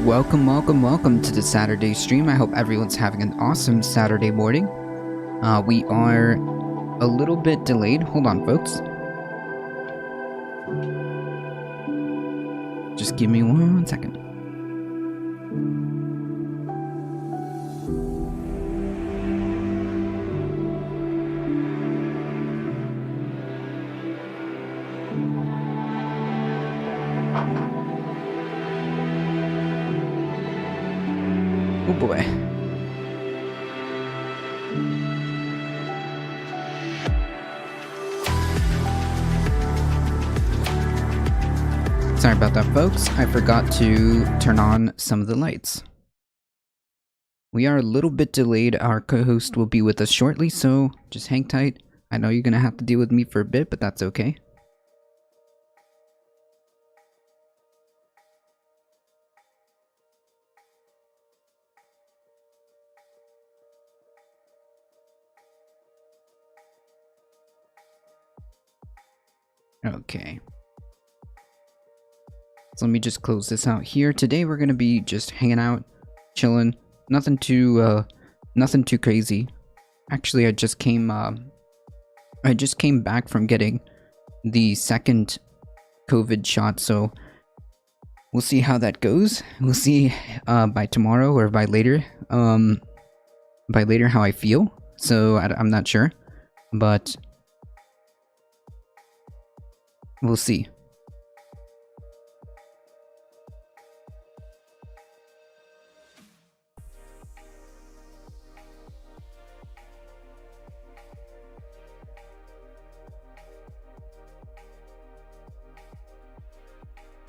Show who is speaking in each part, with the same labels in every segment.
Speaker 1: Welcome to the Saturday stream. I hope everyone's having an awesome Saturday morning. We are a little bit delayed. Hold on, folks. Just give me 1 second. Oh boy. Sorry about that, folks. I forgot to turn on some of the lights. We are a little bit delayed. Our co-host will be with us shortly, so just hang tight. I know you're gonna have to deal with me for a bit, but that's okay. Okay. So let me just close this out here. Today we're gonna be just hanging out, chilling. Nothing too crazy. Actually, I just came back from getting the second COVID shot, so we'll see how that goes. We'll see by tomorrow or by later how I feel. So I'm not sure, but we'll see.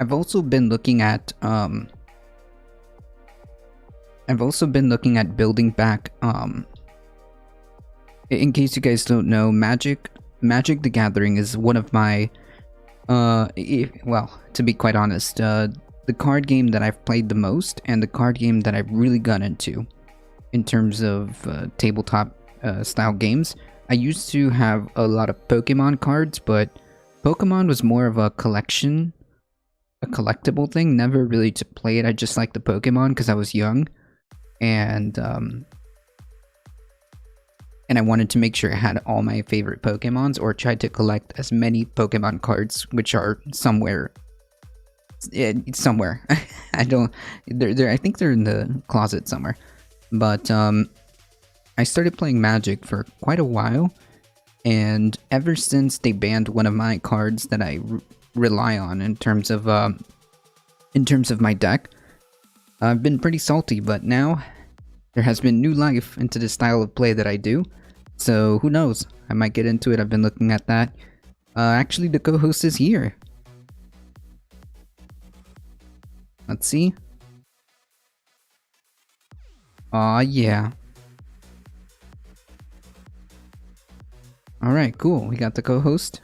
Speaker 1: I've also been looking at building back in case you guys don't know, Magic the Gathering is one of my well, to be quite honest, the card game that I've played the most and the card game that I've really got into in terms of tabletop style games. I used to have a lot of Pokemon cards, but Pokemon was more of a collectible thing, never really to play it. I just liked the Pokemon because I was young, and I wanted to make sure I had all my favorite Pokemons, or tried to collect as many Pokemon cards, which are somewhere. I think they're in the closet somewhere. But I started playing Magic for quite a while, and ever since they banned one of my cards that I rely on in terms of my deck, I've been pretty salty. But now there has been new life into the style of play that I do, so who knows, I might get into it. I've been looking at that. Actually, the co-host is here. Let's see. Aw, yeah. Alright, cool, we got the co-host.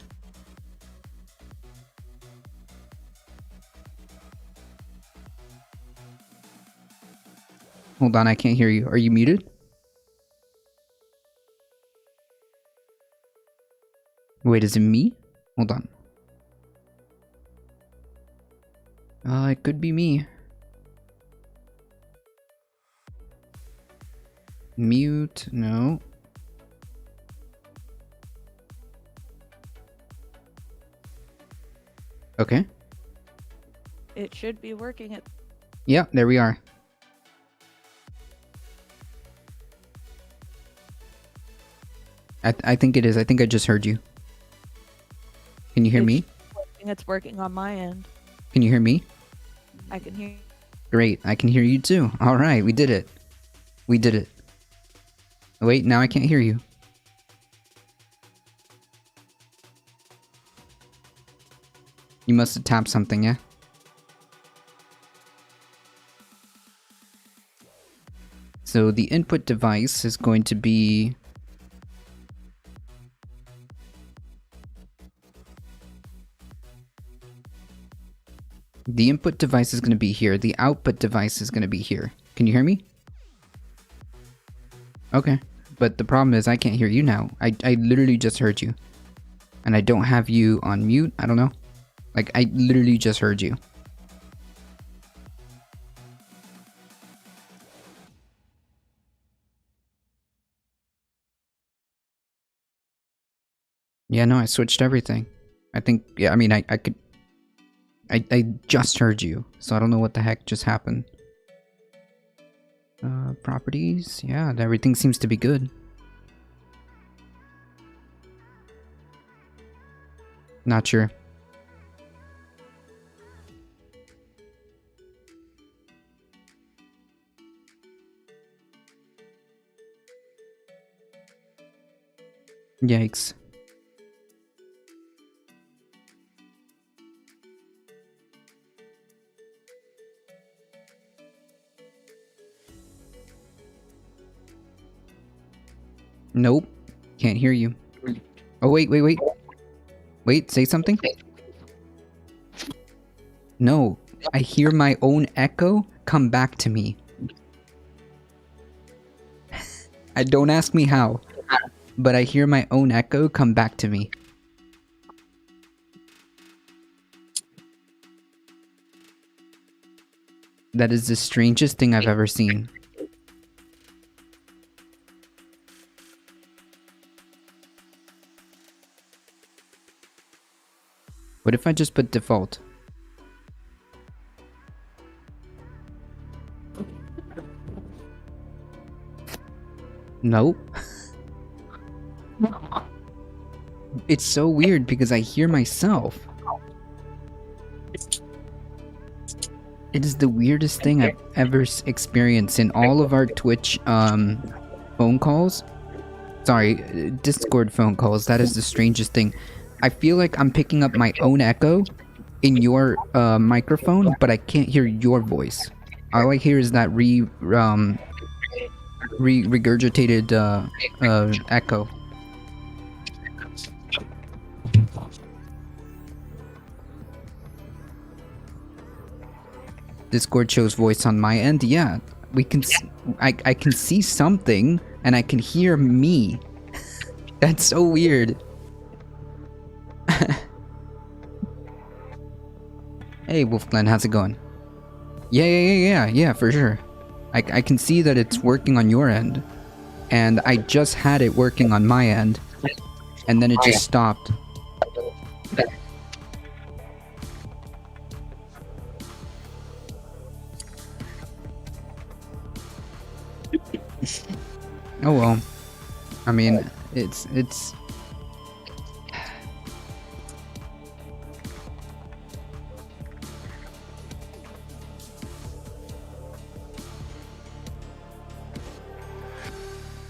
Speaker 1: Hold on, I can't hear you. Are you muted? Wait, is it me? Hold on. It could be me. Mute, no. Okay.
Speaker 2: It should be working.
Speaker 1: Yeah, there we are. I think it is. I think I just heard you. Can you hear me?
Speaker 2: It's working on my end.
Speaker 1: Can you hear me?
Speaker 2: I can hear you.
Speaker 1: Great, I can hear you too. Alright, we did it. We did it. Wait, now I can't hear you. You must have tapped something, yeah? So the input device is going to be... The input device is going to be here. The output device is going to be here. Can you hear me? Okay. But the problem is I can't hear you now. I literally just heard you. And I don't have you on mute. I don't know. Like, I literally just heard you. Yeah, no, I switched everything. I think, yeah, I mean, I could... I just heard you, so I don't know what the heck just happened. Properties? Yeah, everything seems to be good. Not sure. Yikes. Nope. Can't hear you. Oh, wait. Wait, say something? No. I hear my own echo come back to me. I don't ask me how, but I hear my own echo come back to me. That is the strangest thing I've ever seen. What if I just put default? Nope. It's so weird because I hear myself. It is the weirdest thing I've ever experienced in all of our Twitch phone calls. Sorry, Discord phone calls. That is the strangest thing. I feel like I'm picking up my own echo in your microphone, but I can't hear your voice. All I hear is that regurgitated echo. Discord shows voice on my end. Yeah, we can. I can see something, and I can hear me. That's so weird. Hey, Wolfglen, how's it going? Yeah, for sure. I can see that it's working on your end, and I just had it working on my end, and then it just stopped. Oh well. I mean, it's...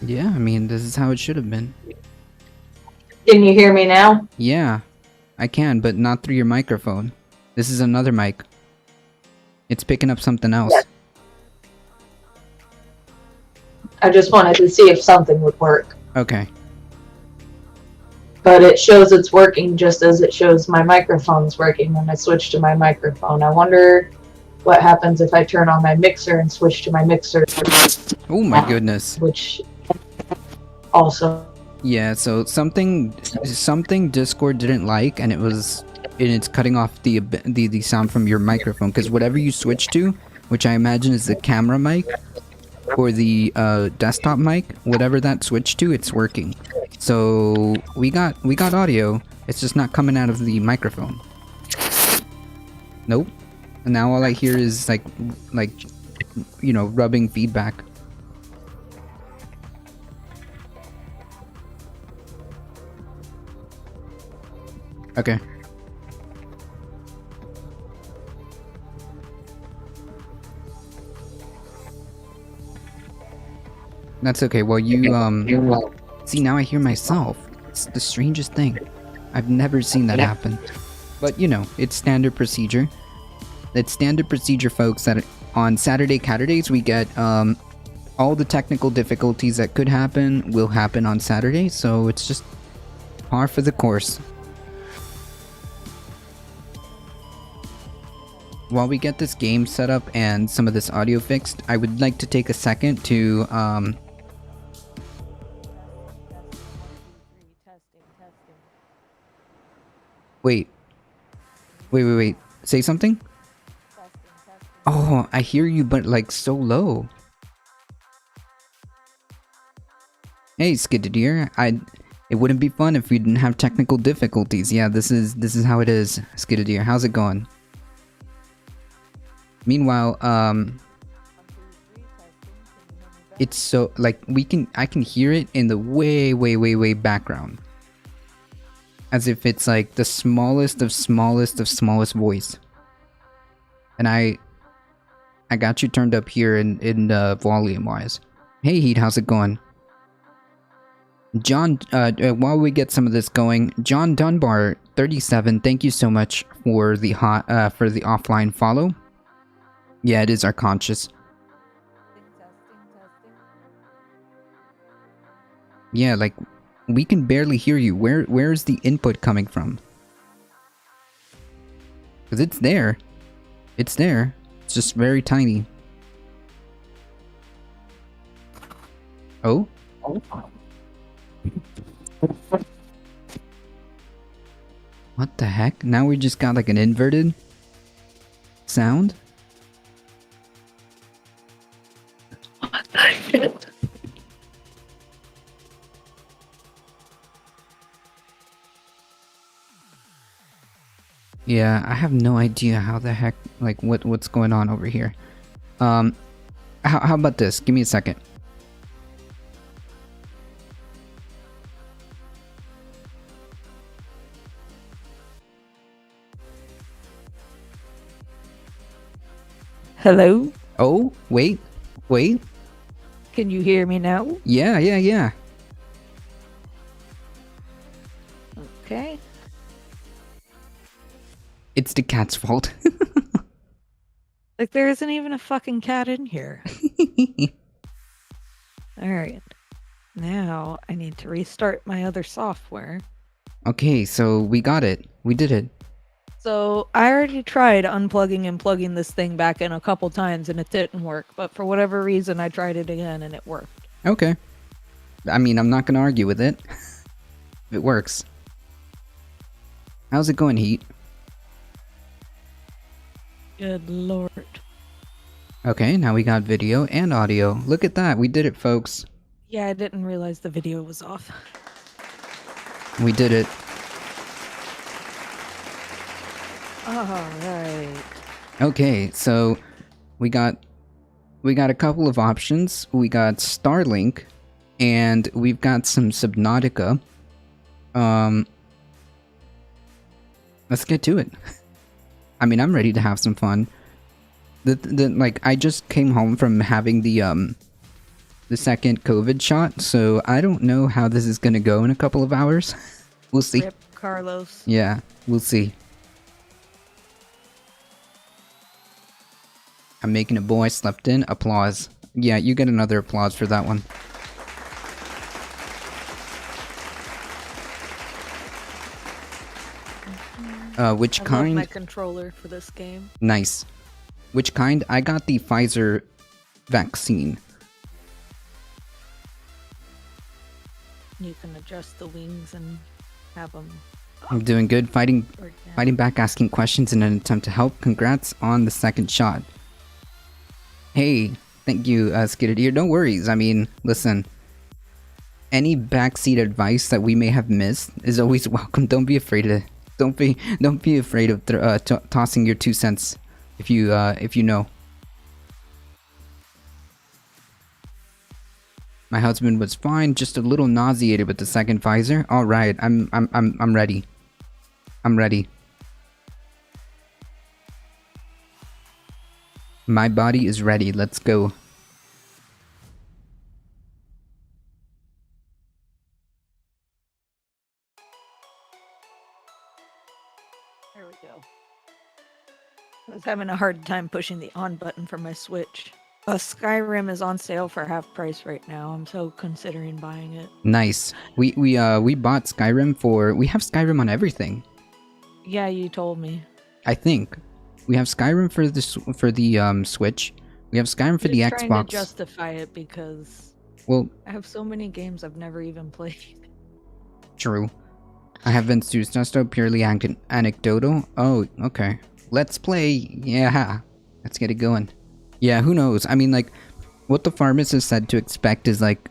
Speaker 1: Yeah, I mean, this is how it should have been.
Speaker 3: Can you hear me now?
Speaker 1: Yeah, I can, but not through your microphone. This is another mic. It's picking up something else.
Speaker 3: Yeah. I just wanted to see if something would work.
Speaker 1: Okay.
Speaker 3: But it shows it's working just as it shows my microphone's working when I switch to my microphone. I wonder what happens if I turn on my mixer and switch to my mixer.
Speaker 1: Oh my goodness.
Speaker 3: Which also...
Speaker 1: Yeah, so something Discord didn't like, and it's cutting off the sound from your microphone, because whatever you switch to, which I imagine is the camera mic or the desktop mic, whatever that switched to, it's working. So we got audio. It's just not coming out of the microphone. Nope. And now all I hear is like you know, rubbing feedback. Okay. That's okay. Well, you see, now I hear myself. It's the strangest thing. I've never seen that happen. But you know, it's standard procedure. It's standard procedure, folks, that on Saturday Caturdays we get all the technical difficulties that could happen will happen on Saturday, so it's just par for the course. While we get this game set up and some of this audio fixed, I would like to take a second to Wait. Say something? Oh, I hear you, but like so low. Hey, Skiddeer. It wouldn't be fun if we didn't have technical difficulties. Yeah, this is how it is. Skidadeer, how's it going? Meanwhile, it's so like I can hear it in the way background. As if it's like the smallest of smallest voice. And I got you turned up here in volume wise. Hey Heat, how's it going? John, while we get some of this going, John Dunbar 37, thank you so much for the offline follow. Yeah, it is our conscious. Yeah, like we can barely hear you. Where is the input coming from? Cuz it's there. It's there. It's just very tiny. Oh? What the heck? Now we just got like an inverted sound? What the shit? Yeah, I have no idea how the heck, like what's going on over here. How about this? Give me a second.
Speaker 2: Hello?
Speaker 1: Oh, wait.
Speaker 2: Can you hear me now?
Speaker 1: Yeah.
Speaker 2: Okay.
Speaker 1: It's the cat's fault.
Speaker 2: Like, there isn't even a fucking cat in here. Alright. Now, I need to restart my other software.
Speaker 1: Okay, so we got it. We did it.
Speaker 2: So, I already tried unplugging and plugging this thing back in a couple times and it didn't work. But for whatever reason, I tried it again and it worked.
Speaker 1: Okay. I mean, I'm not gonna argue with it. It works. How's it going, Heat?
Speaker 2: Good lord.
Speaker 1: Okay, now we got video and audio. Look at that. We did it, folks.
Speaker 2: Yeah, I didn't realize the video was off.
Speaker 1: We did it.
Speaker 2: Alright.
Speaker 1: Okay, so we got a couple of options. We got Starlink and we've got some Subnautica. Let's get to it. I mean, I'm ready to have some fun. Like I just came home from having the second COVID shot, so I don't know how this is gonna go in a couple of hours. We'll see.
Speaker 2: Rip Carlos.
Speaker 1: Yeah, we'll see. I'm making a boy slept in. Applause. Yeah, you get another applause for that one. Which
Speaker 2: I
Speaker 1: kind?
Speaker 2: love my controller for this game.
Speaker 1: Nice. Which kind? I got the Pfizer vaccine.
Speaker 2: You can adjust the wings and have them.
Speaker 1: I'm doing good. Fighting back, asking questions in an attempt to help. Congrats on the second shot. Hey, thank you, Skidadeer. No worries. I mean, listen. Any backseat advice that we may have missed is always welcome. Don't be afraid of. Don't be afraid of tossing your 2 cents if you know. My husband was fine, just a little nauseated with the second Pfizer. All right, I'm ready. I'm ready. My body is ready. Let's go.
Speaker 2: There we go. I was having a hard time pushing the on button for my Switch. Skyrim is on sale for half price right now. I'm so considering buying it.
Speaker 1: Nice. We bought Skyrim for. We have Skyrim on everything.
Speaker 2: Yeah, you told me.
Speaker 1: I think we have Skyrim for the Switch. We have Skyrim for the
Speaker 2: Just
Speaker 1: Xbox.
Speaker 2: trying to justify it because
Speaker 1: well,
Speaker 2: I have so many games I've never even played.
Speaker 1: True. I have been just so purely anecdotal. Oh, okay. Let's play. Yeah. Let's get it going. Yeah, who knows? I mean, like, what the pharmacist said to expect is, like,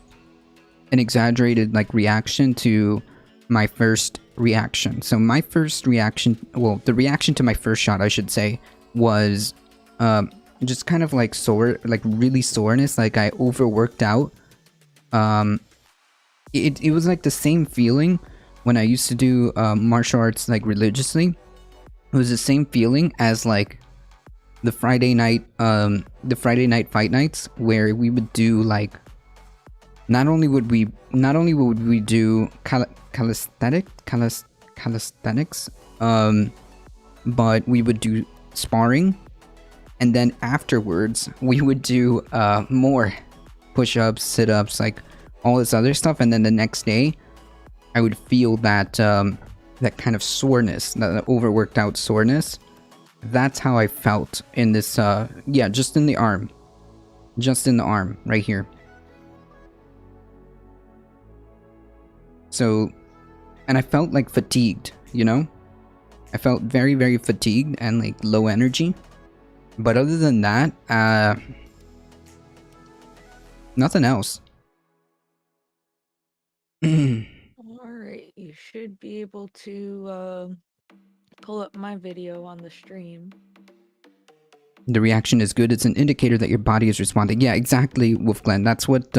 Speaker 1: an exaggerated, like, reaction to my first reaction. So my first reaction, well, the reaction to my first shot, I should say, was just kind of like sore, like really soreness, like I overworked out. It was like the same feeling when I used to do martial arts like religiously. It was the same feeling as like the Friday night fight nights where we would do like not only would we do calisthenics, but we would do sparring, and then afterwards we would do more push-ups, sit-ups, like all this other stuff, and then the next day I would feel that that kind of soreness, that overworked out soreness. That's how I felt in this yeah, just in the arm right here. So, and I felt like fatigued, you know? I felt very, very fatigued and like low energy. But other than that, nothing else.
Speaker 2: Alright, you should be able to pull up my video on the stream.
Speaker 1: The reaction is good. It's an indicator that your body is responding. Yeah, exactly, Wolfglen. That's what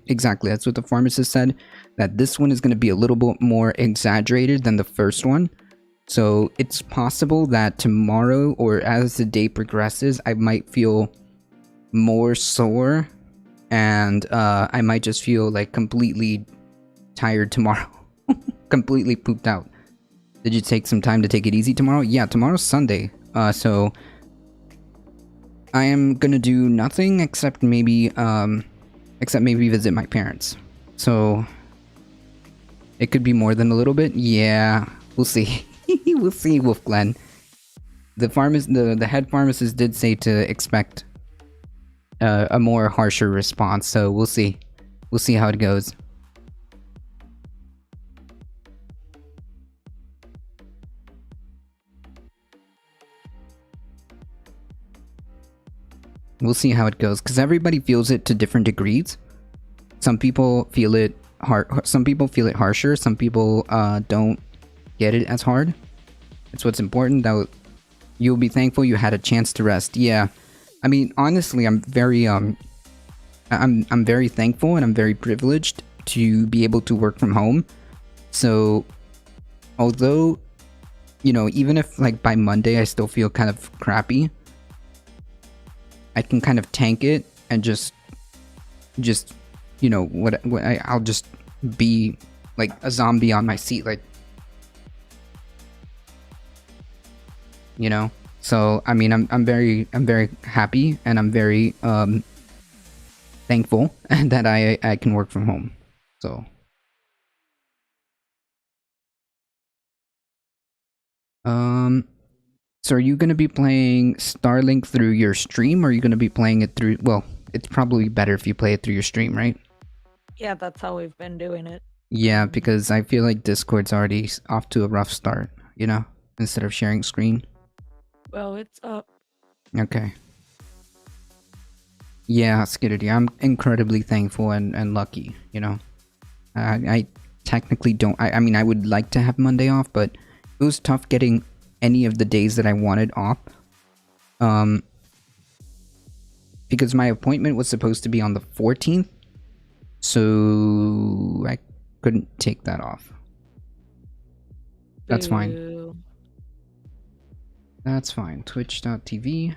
Speaker 1: exactly. That's what the pharmacist said. That this one is going to be a little bit more exaggerated than the first one. So it's possible that tomorrow, or as the day progresses, I might feel more sore, and I might just feel like completely tired tomorrow. Completely pooped out. Did you take some time to take it easy tomorrow? Yeah, tomorrow's Sunday. So I am gonna do nothing except maybe visit my parents. So it could be more than a little bit. Yeah, we'll see. We'll see, Wolfglen. The head pharmacist did say to expect a more harsher response. So we'll see. We'll see how it goes. We'll see how it goes, because everybody feels it to different degrees. Some people feel it hard. Some people feel it harsher. Some people don't get it as hard. It's what's important. That you'll be thankful you had a chance to rest. Yeah, I mean, honestly, I'm very very thankful, and I'm very privileged to be able to work from home. So, although, you know, even if like by Monday I still feel kind of crappy, I can kind of tank it and just you know I'll just be like a zombie on my seat, like, you know. So I mean, I'm very happy, and I'm very thankful that I can work from home. So so are you going to be playing Starlink through your stream, or are you going to be playing it through... Well, it's probably better if you play it through your stream, right?
Speaker 2: Yeah, that's how we've been doing it.
Speaker 1: Yeah, because I feel like Discord's already off to a rough start, you know? Instead of sharing screen.
Speaker 2: Well, it's up.
Speaker 1: Okay. Yeah, Skitterdy, I'm incredibly thankful and lucky, you know? I technically don't... I mean, I would like to have Monday off, but it was tough getting any of the days that I wanted off, because my appointment was supposed to be on the 14th, so I couldn't take that off. That's fine.
Speaker 2: Boo.
Speaker 1: That's fine. Twitch.tv.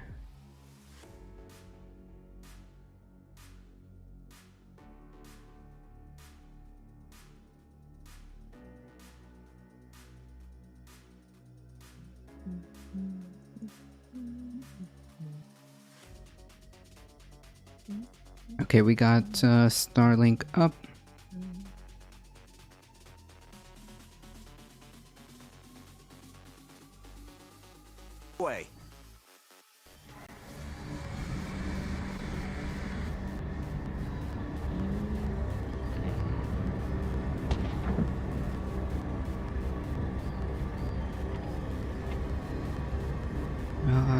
Speaker 1: Okay, we got Starlink up.
Speaker 4: Way.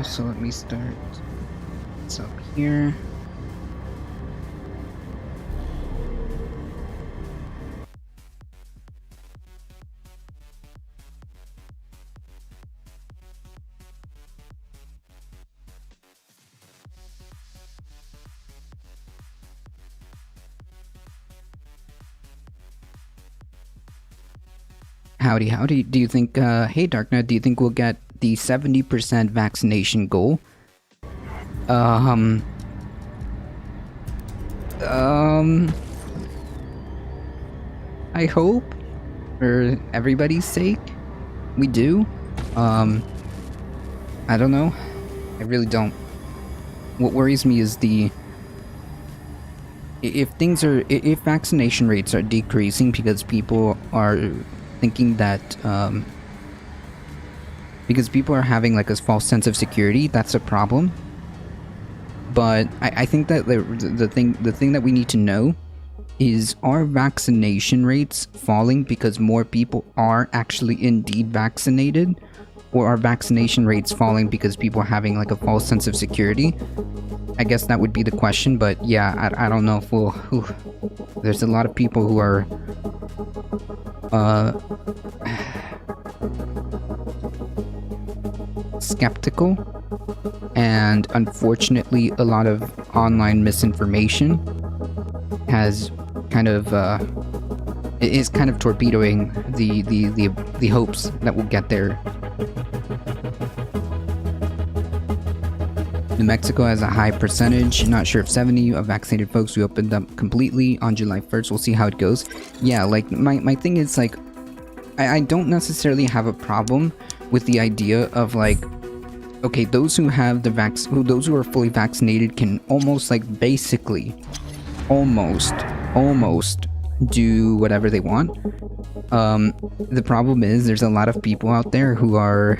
Speaker 1: So let me start. It's up here. Howdy, howdy. Do you think, hey Darknet, do you think we'll get the 70% vaccination goal? I hope, for everybody's sake, we do. I don't know. I really don't. What worries me is if vaccination rates are decreasing because people are thinking that, because people are having like a false sense of security, that's a problem. But I think that the thing that we need to know is, are vaccination rates falling because more people are actually indeed vaccinated, or are vaccination rates falling because people are having like a false sense of security? I guess that would be the question, but yeah, I don't know if we'll... There's a lot of people who are... skeptical, and unfortunately a lot of online misinformation has kind of is kind of torpedoing the hopes that we'll get there. New Mexico has a high percentage, not sure if 70 of vaccinated folks. We opened up completely on July 1st. We'll see how it goes. Yeah, like my thing is like, I don't necessarily have a problem with the idea of like, okay, those who have the those who are fully vaccinated can almost like basically almost do whatever they want. The problem is there's a lot of people out there who are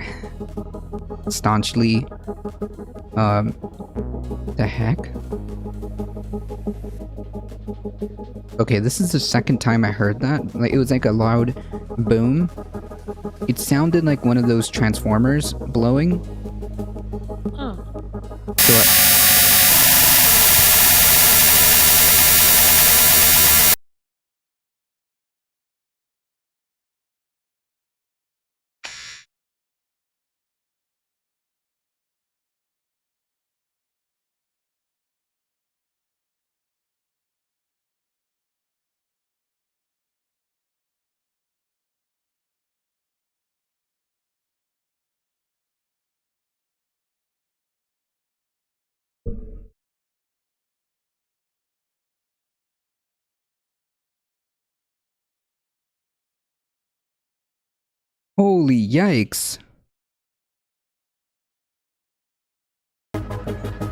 Speaker 1: staunchly the heck? Okay, this is the second time I heard that. Like, it was like a loud boom. It sounded like one of those transformers blowing.
Speaker 2: Huh.
Speaker 1: So holy yikes.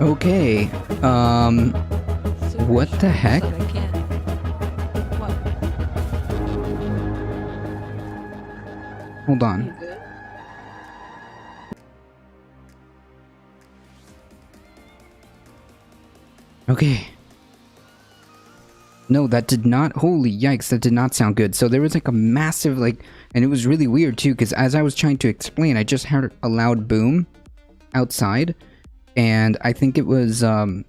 Speaker 1: Okay,
Speaker 2: Super
Speaker 1: what the
Speaker 2: strong,
Speaker 1: heck?
Speaker 2: but I can't. What?
Speaker 1: Hold
Speaker 2: You
Speaker 1: on.
Speaker 2: good?
Speaker 1: Okay. No, that did not... Holy yikes, that did not sound good. So there was like a massive, like... And it was really weird too, because as I was trying to explain, I just heard a loud boom outside. And I think it was, I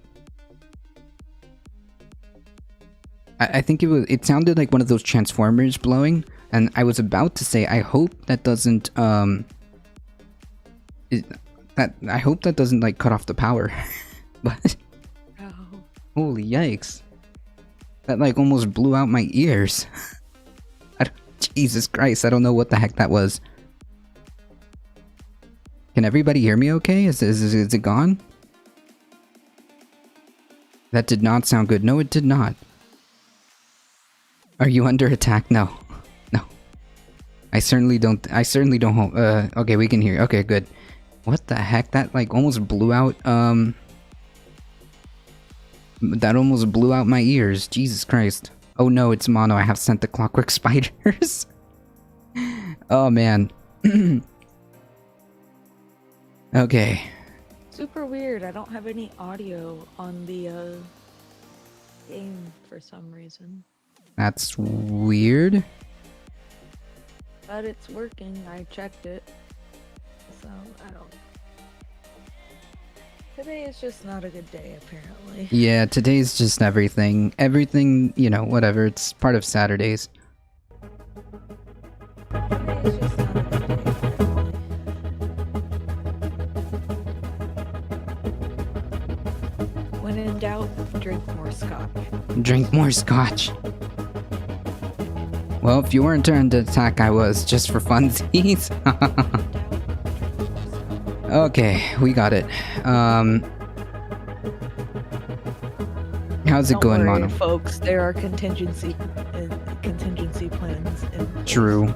Speaker 1: think it sounded like one of those transformers blowing. And I was about to say, I hope that doesn't, I hope that doesn't, like, cut off the power. But...
Speaker 2: Oh.
Speaker 1: Holy yikes. That like almost blew out my ears. Jesus Christ, I don't know what the heck that was. Can everybody hear me okay? Is it gone? That did not sound good. No, it did not. Are you under attack? No. No. I certainly don't okay, we can hear. Okay, good. What the heck? That like almost blew out, that almost blew out my ears. Jesus Christ. Oh no, it's mono. I have sent the clockwork spiders. Oh man. Okay.
Speaker 2: Super weird. I don't have any audio on the game for some reason.
Speaker 1: That's weird.
Speaker 2: But it's working. I checked it. So, I don't... Today is just not a good day, apparently.
Speaker 1: Yeah, today's just everything. Everything, you know, whatever. It's part of Saturdays.
Speaker 2: Today is just not a good day, apparently. When in doubt, drink more scotch.
Speaker 1: Drink more scotch. Well, if you weren't trying to attack, I was, just for funsies. Okay, we got it. How's it
Speaker 2: Don't
Speaker 1: going,
Speaker 2: worry,
Speaker 1: Mono?
Speaker 2: folks. There are contingency plans. In place.
Speaker 1: True.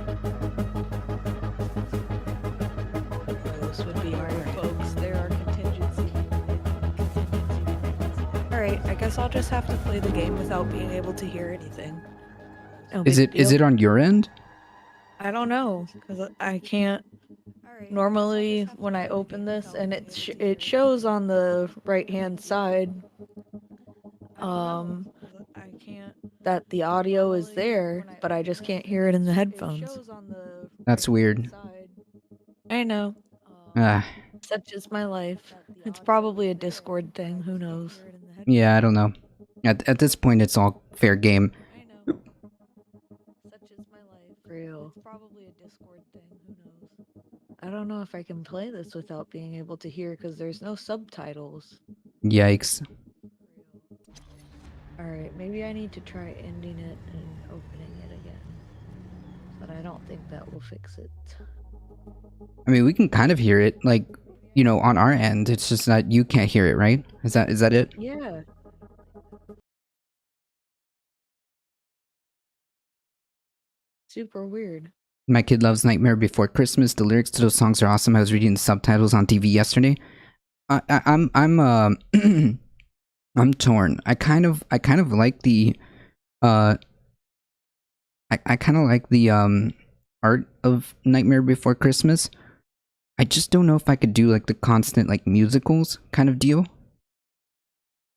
Speaker 2: This would be our folks. There are contingency plans. All right, I guess I'll just have to play the game without being able to hear anything. No
Speaker 1: Is
Speaker 2: big
Speaker 1: it
Speaker 2: deal.
Speaker 1: on your end?
Speaker 2: I don't know because I can't. Normally, when I open this and it shows on the right hand side, that the audio is there, but I just can't hear it in the headphones.
Speaker 1: That's weird.
Speaker 2: I know.
Speaker 1: Ah,
Speaker 2: Such is my life. It's probably a Discord thing. Who knows?
Speaker 1: yeah, I don't know. At this point, it's all fair game.
Speaker 2: I know. Such is my life. Real. It's probably a Discord thing. Who knows? I don't know if I can play this without being able to hear because there's no subtitles.
Speaker 1: Yikes.
Speaker 2: Alright, maybe I need to try ending it and opening it again. But I don't think that will fix it.
Speaker 1: I mean, we can kind of hear it, like, you know, on our end. It's just that you can't hear it, right? Is that it?
Speaker 2: Yeah. Super weird.
Speaker 1: My kid loves Nightmare Before Christmas. The lyrics to those songs are awesome. I was reading the subtitles on TV yesterday. I'm I'm torn. I kind of like the I kind of like the art of Nightmare Before Christmas. I just don't know if I could do like the constant like musicals kind of deal.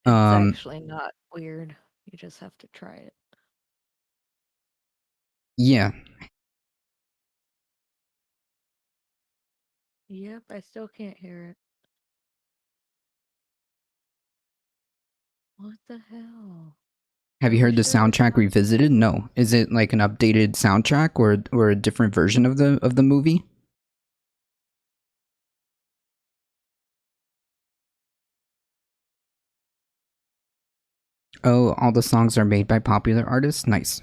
Speaker 2: It's actually not weird. You just have to try it.
Speaker 1: Yeah.
Speaker 2: Yep, I still can't hear it. What the hell?
Speaker 1: Have you heard the
Speaker 2: Sure, it's
Speaker 1: soundtrack
Speaker 2: not-
Speaker 1: revisited? No. Is it like an updated soundtrack or a different version of the movie? Oh, all the songs are made by popular artists? Nice.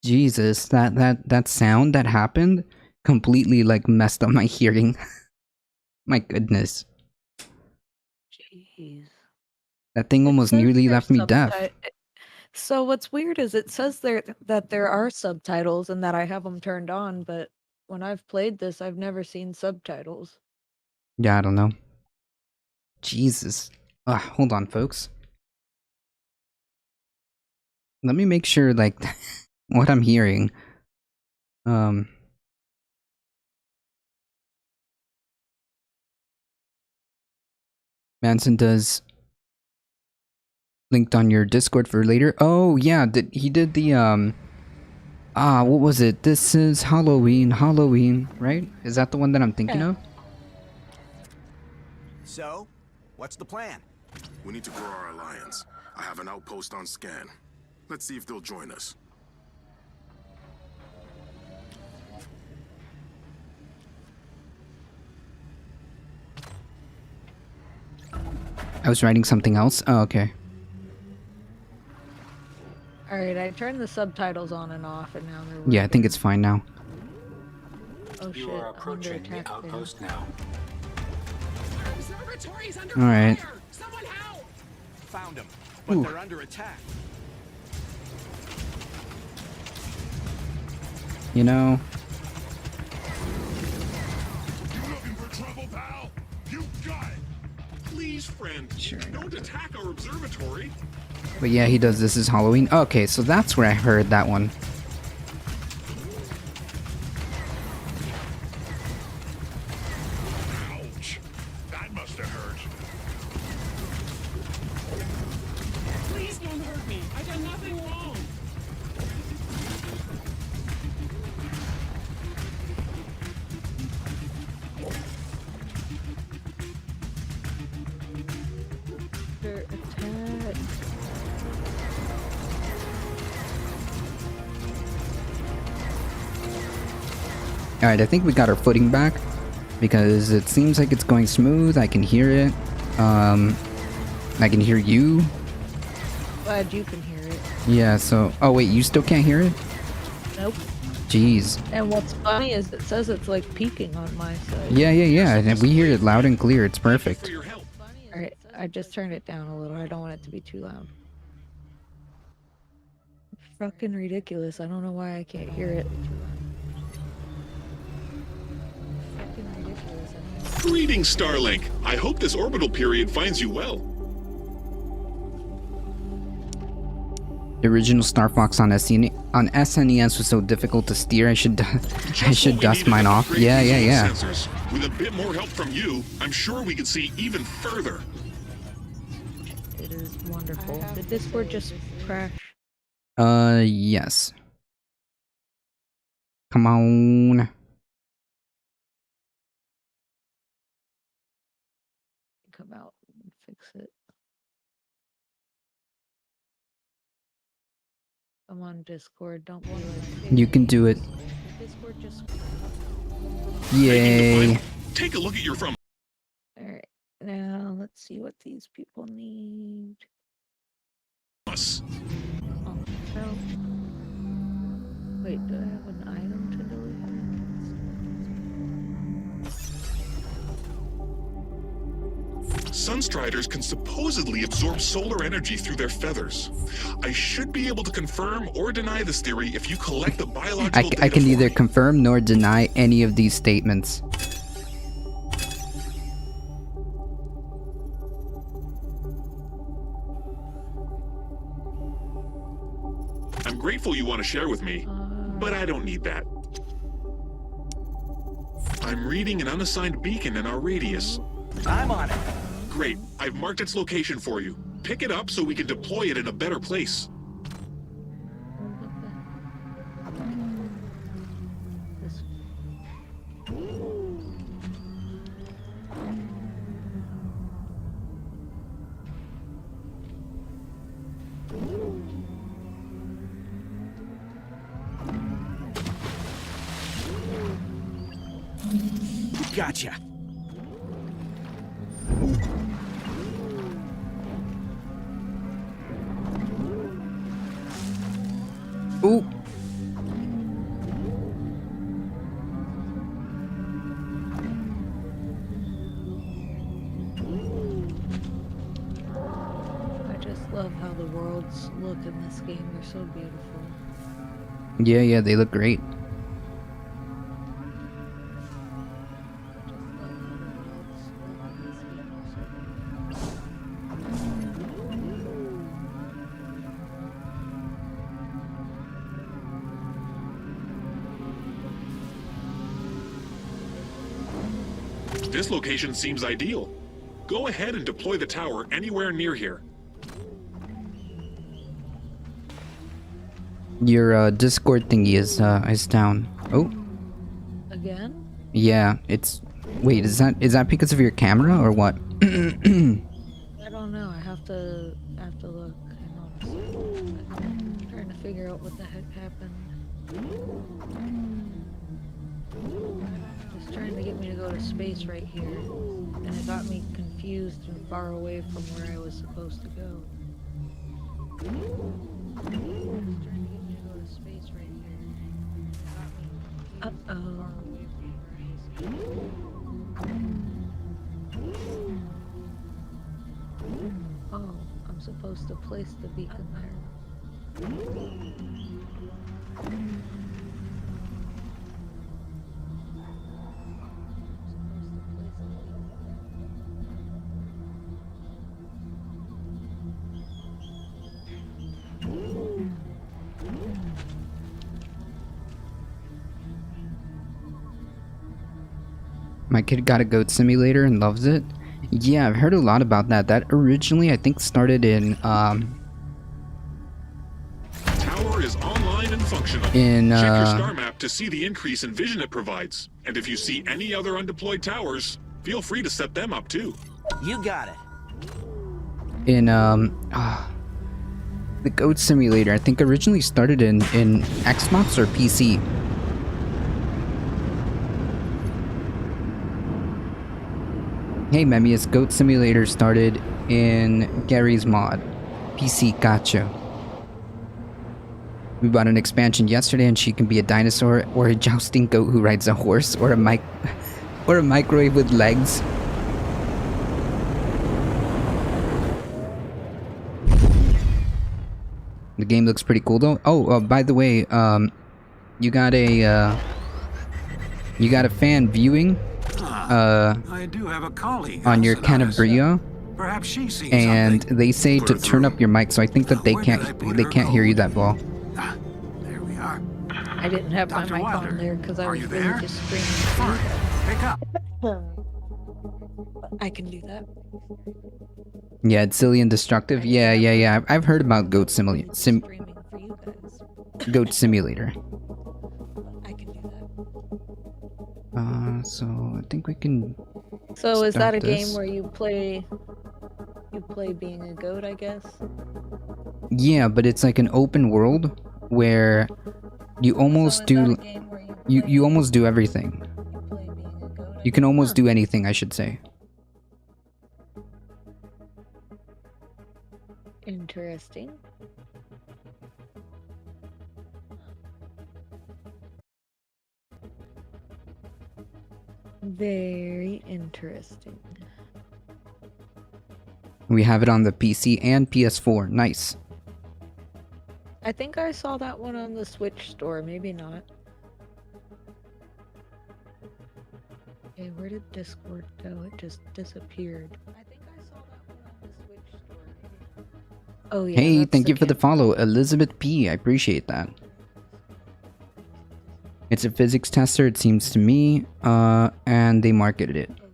Speaker 1: Jesus, that sound that happened completely like messed up my hearing. My goodness.
Speaker 2: Jeez.
Speaker 1: That thing almost
Speaker 2: It says
Speaker 1: nearly
Speaker 2: there's
Speaker 1: left me deaf.
Speaker 2: So what's weird is it says there that there are subtitles and that I have them turned on, but when I've played this, I've never seen subtitles.
Speaker 1: Yeah, I don't know. Jesus. Hold on, folks. Let me make sure, like, what I'm hearing. Manson does linked on your Discord for later. Oh, yeah, he did the, what was it? This is Halloween, right? Is that the one that I'm thinking
Speaker 2: Yeah.
Speaker 1: of?
Speaker 4: So, what's the plan?
Speaker 5: We need to grow our alliance. I have an outpost on scan. Let's see if they'll join us.
Speaker 1: I was writing something else. Oh, okay.
Speaker 2: Alright, I turned the subtitles on and off and now they're working.
Speaker 1: Yeah, I think it's fine now.
Speaker 2: Oh shit,
Speaker 6: You are
Speaker 2: I'm under
Speaker 6: approaching the
Speaker 2: attack there.
Speaker 6: outpost now.
Speaker 7: Observatory's under
Speaker 1: Alright.
Speaker 7: fire! Someone help!
Speaker 4: Found them, but
Speaker 1: Ooh.
Speaker 4: they're under attack.
Speaker 1: You know,
Speaker 5: You looking for trouble, pal? You got it! Please, friend, don't attack our observatory.
Speaker 1: but yeah, he does This Is Halloween. Okay, so that's where I heard that one.
Speaker 5: Ouch! That must have hurt.
Speaker 7: Please don't hurt me! I done nothing wrong!
Speaker 2: Under attack.
Speaker 1: Alright, I think we got our footing back. Because it seems like it's going smooth. I can hear it. I can hear you.
Speaker 2: Glad you can hear it.
Speaker 1: Yeah, so... Oh, wait, you still can't hear it?
Speaker 2: Nope.
Speaker 1: Jeez.
Speaker 2: And what's funny is it says it's like peaking on my side.
Speaker 1: Yeah, and we hear it loud and clear. It's
Speaker 5: For
Speaker 1: perfect.
Speaker 5: your help.
Speaker 2: Alright, I just turned it down a little. I don't want it to be too loud. Fucking ridiculous. I don't know why I can't hear it. Fucking ridiculous.
Speaker 5: Greetings, Starlink. I hope this orbital period finds you well.
Speaker 1: The original Star Fox on SNES was so difficult to steer. I should dust mine off. Yeah.
Speaker 5: Sensors. With a bit more help from you, I'm sure we could see even further.
Speaker 2: It is wonderful. Did Discord just crash?
Speaker 1: Yes. Come on.
Speaker 2: Come out and fix it. I'm on Discord. Don't be like.
Speaker 1: You can do it.
Speaker 2: Discord just.
Speaker 1: Yay.
Speaker 5: Take a look at your from.
Speaker 2: Alright. Now let's see what these people need.
Speaker 5: Us.
Speaker 2: Oh, no. Wait, do I have an item to deliver?
Speaker 5: Sunstriders can supposedly absorb solar energy through their feathers. I should be able to confirm or deny this theory if you collect the biological data
Speaker 1: I can
Speaker 5: for
Speaker 1: neither
Speaker 5: me.
Speaker 1: confirm nor deny any of these statements.
Speaker 5: I'm grateful you want to share with me, but I don't need that. I'm reading an unassigned beacon in our radius.
Speaker 4: I'm on it.
Speaker 5: Great, I've marked its location for you. Pick it up so we can deploy it in a better place.
Speaker 2: This.
Speaker 4: Gotcha.
Speaker 1: Ooh.
Speaker 2: I just love how the worlds look in this game. They're so beautiful.
Speaker 1: Yeah, they look great.
Speaker 5: This location seems ideal. Go ahead and deploy the tower anywhere near here.
Speaker 1: Your Discord thingy is down. Oh,
Speaker 2: Again?
Speaker 1: yeah. It's wait. Is that because of your camera or what?
Speaker 2: I don't know. I have to look. Hang on a second. I'm trying to figure out what the heck happened. It's trying to get me to go to space right here, and it got me confused and far away from where I was supposed to go. It's trying to get me to go to space right here. It got me far away from where I was supposed to go. Oh, I'm supposed to place the beacon there.
Speaker 1: My kid got a goat simulator and loves it. Yeah, I've heard a lot about that. That originally, I think, started in
Speaker 5: Tower is online and functional.
Speaker 1: In,
Speaker 5: Check your star map to see the increase in vision it provides. And if you see any other undeployed towers, feel free to set them up too.
Speaker 4: You got it.
Speaker 1: the goat simulator. I think originally started in Xbox or PC. Hey Memmius, Goat Simulator started in Gary's mod. PC, gotcha. We bought an expansion yesterday, and she can be a dinosaur, or a jousting goat who rides a horse, or a or a microwave with legs. The game looks pretty cool, though. Oh, by the way, you got a fan viewing,
Speaker 6: I do have a colleague
Speaker 1: on your
Speaker 6: Sonata said.
Speaker 1: Canabria,
Speaker 6: Perhaps she's seen
Speaker 1: and
Speaker 6: something.
Speaker 1: they say to
Speaker 6: Put her
Speaker 1: turn up
Speaker 6: through.
Speaker 1: your mic. So I think that they
Speaker 6: Where did I
Speaker 1: can't
Speaker 6: put her
Speaker 1: hear you
Speaker 6: code?
Speaker 1: that well.
Speaker 6: Ah, there we are.
Speaker 2: I didn't have my
Speaker 6: Dr.
Speaker 2: mic
Speaker 6: Wilder,
Speaker 2: on there because I
Speaker 6: are
Speaker 2: was
Speaker 6: you
Speaker 2: really
Speaker 6: there?
Speaker 2: just screaming.
Speaker 6: Fine. Pick up.
Speaker 2: I can do that.
Speaker 1: Yeah, it's silly and destructive. Yeah. I've heard about Goat
Speaker 2: Screaming for you guys.
Speaker 1: Goat Simulator.
Speaker 2: I can do that.
Speaker 1: So I think we can.
Speaker 2: So is that
Speaker 1: Start
Speaker 2: a game
Speaker 1: this.
Speaker 2: where you play being a goat, I guess?
Speaker 1: Yeah, but it's like an open world where you almost do. You almost do everything. You can almost do anything, I should say.
Speaker 2: Interesting. Very interesting.
Speaker 1: We have it on the PC and PS4. Nice.
Speaker 2: I think I saw that one on the Switch store, maybe not. Okay, where did Discord go? It just disappeared. I think I saw that one on the Switch store, maybe not. Oh yeah.
Speaker 1: Hey,
Speaker 2: that's
Speaker 1: thank you for the
Speaker 2: Ken-
Speaker 1: follow, Elizabeth P. I appreciate that. It's a physics tester, it seems to me, and they marketed it.
Speaker 2: Oh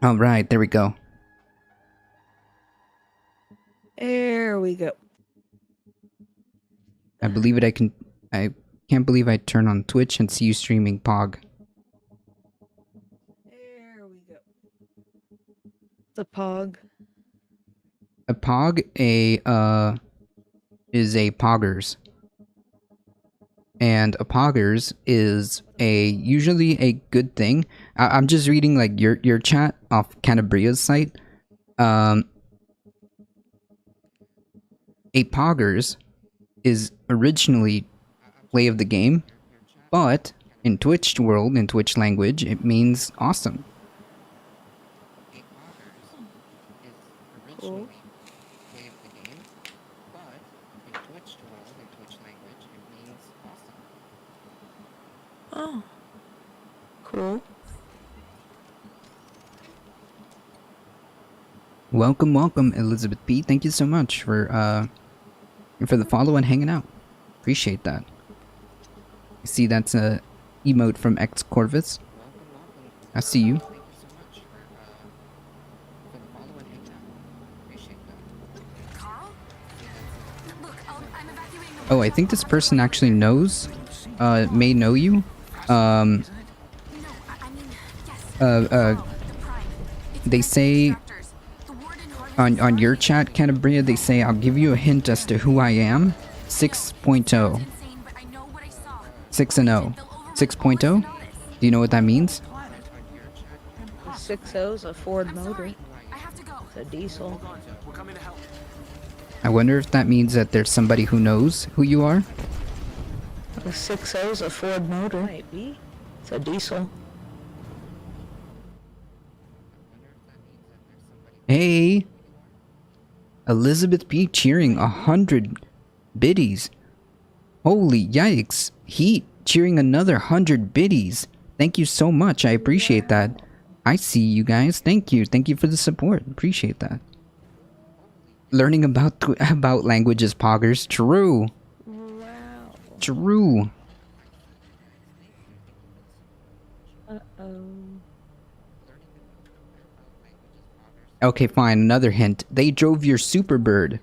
Speaker 2: yeah.
Speaker 1: Alright, there we go.
Speaker 2: There we go.
Speaker 1: I believe it. I can't believe I turn on Twitch and see you streaming Pog.
Speaker 2: There we go. The Pog.
Speaker 1: A Pog, is a Poggers. And a Poggers is usually a good thing. I'm just reading like your chat off Canabria's site. A Poggers is originally play of the game, but in Twitch world, in Twitch language, it means awesome.
Speaker 2: Cool. Oh. Cool.
Speaker 1: Welcome, Elizabeth P. Thank you so much for the follow and hanging out. Appreciate that. I see that's a emote from X Corvus. I see you. Oh, I think this person actually knows, may know you. They say on your chat, Canabria, they say, I'll give you a hint as to who I am. 6.0. 6 and 0. 6.0? Do you know what that means?
Speaker 2: The 6.0's a Ford motor. It's a diesel.
Speaker 1: I wonder if that means that there's somebody who knows who you are.
Speaker 2: The 6.0's a Ford motor. Might be. It's a diesel.
Speaker 1: Hey! Elizabeth P. cheering 100 biddies. Holy yikes. Heat cheering another 100 biddies. Thank you so much. I appreciate that. I see you guys. Thank you. Thank you for the support. Appreciate that. Learning about languages, Poggers. True.
Speaker 2: Wow.
Speaker 1: True.
Speaker 2: Uh-oh.
Speaker 1: Okay, fine. Another hint. They drove your Superbird.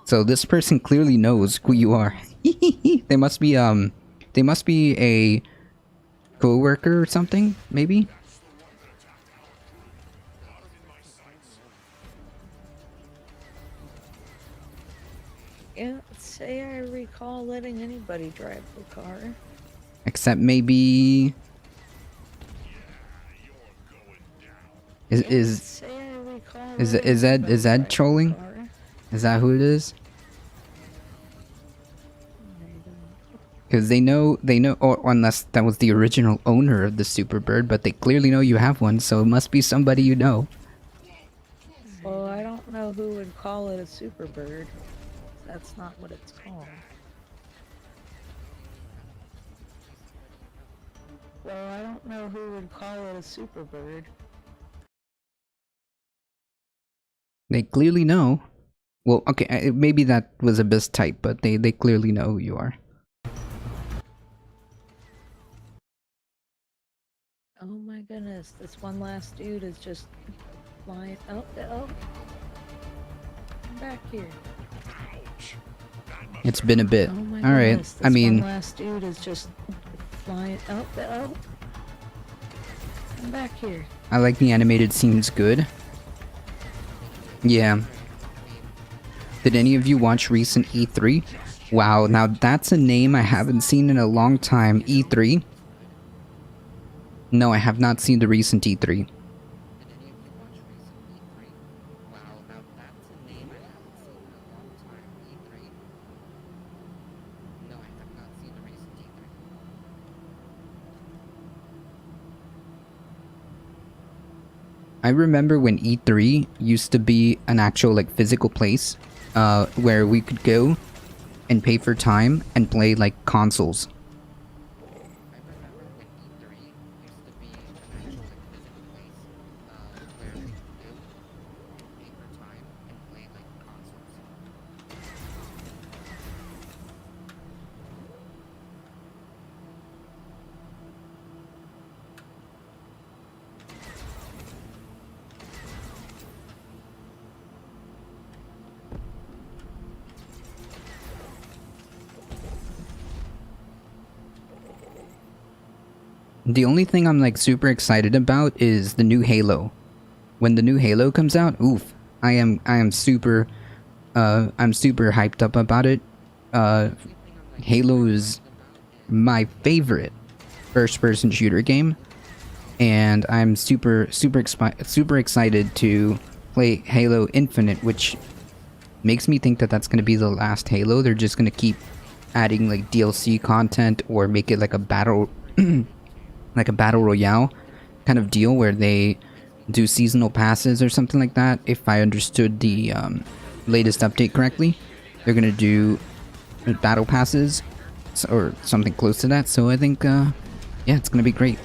Speaker 1: So this person clearly knows who you are. They must be a co-worker or something, maybe?
Speaker 2: Can't say I recall letting anybody drive the car.
Speaker 1: Except maybe
Speaker 2: Can't say I recall
Speaker 1: Is that trolling? Is that who it is? Because they know, or unless that was the original owner of the Superbird, but they clearly know you have one, so it must be somebody you know.
Speaker 2: Well, I don't know who would call it a superbird. That's not what it's called. Well, I don't know who would call it a superbird.
Speaker 1: They clearly know. Well, okay, maybe that was a mistype, but they clearly know who you are.
Speaker 2: Oh my goodness, this one last dude is just flying. Oh. Come back here.
Speaker 1: It's been a bit.
Speaker 2: Oh my
Speaker 1: All right.
Speaker 2: goodness, this
Speaker 1: I mean,
Speaker 2: one last dude is just flying. Oh. Come back here.
Speaker 1: I like the animated scenes good. Yeah. Did any of you watch recent E3? Wow, now that's a name I haven't seen in a long time. E3? No, I have not seen the recent E3. I remember when E3 used to be an actual like physical place where we could go and pay for time and play like consoles. The only thing I'm like super excited about is the new Halo. When the new Halo comes out, oof, I am super I'm super hyped up about it. Halo is my favorite first-person shooter game, and I'm super excited to play Halo Infinite, which makes me think that that's going to be the last Halo. They're just going to keep adding like DLC content or make it like a battle like a battle royale kind of deal where they do seasonal passes or something like that. If I understood the latest update correctly, they're gonna do battle passes or something close to that. So I think yeah, it's gonna be great.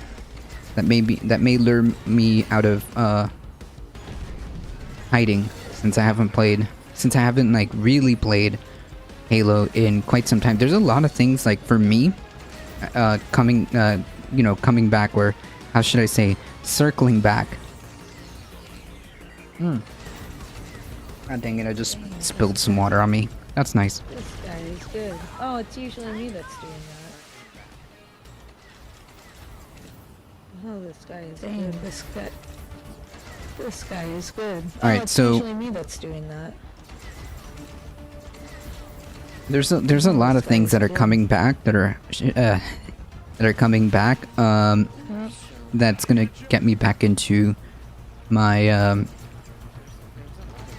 Speaker 1: That may lure me out of hiding, since I haven't like really played Halo in quite some time. There's a lot of things like for me coming back, or how should I say, circling back. God dang it, I just spilled some water on me. That's nice.
Speaker 2: This guy is good. Oh, it's usually me that's doing that. Oh, this guy is good. This guy is good.
Speaker 1: Alright,
Speaker 2: it's
Speaker 1: so
Speaker 2: usually me that's doing that.
Speaker 1: there's a lot of things that are coming back that are that's gonna get me back into my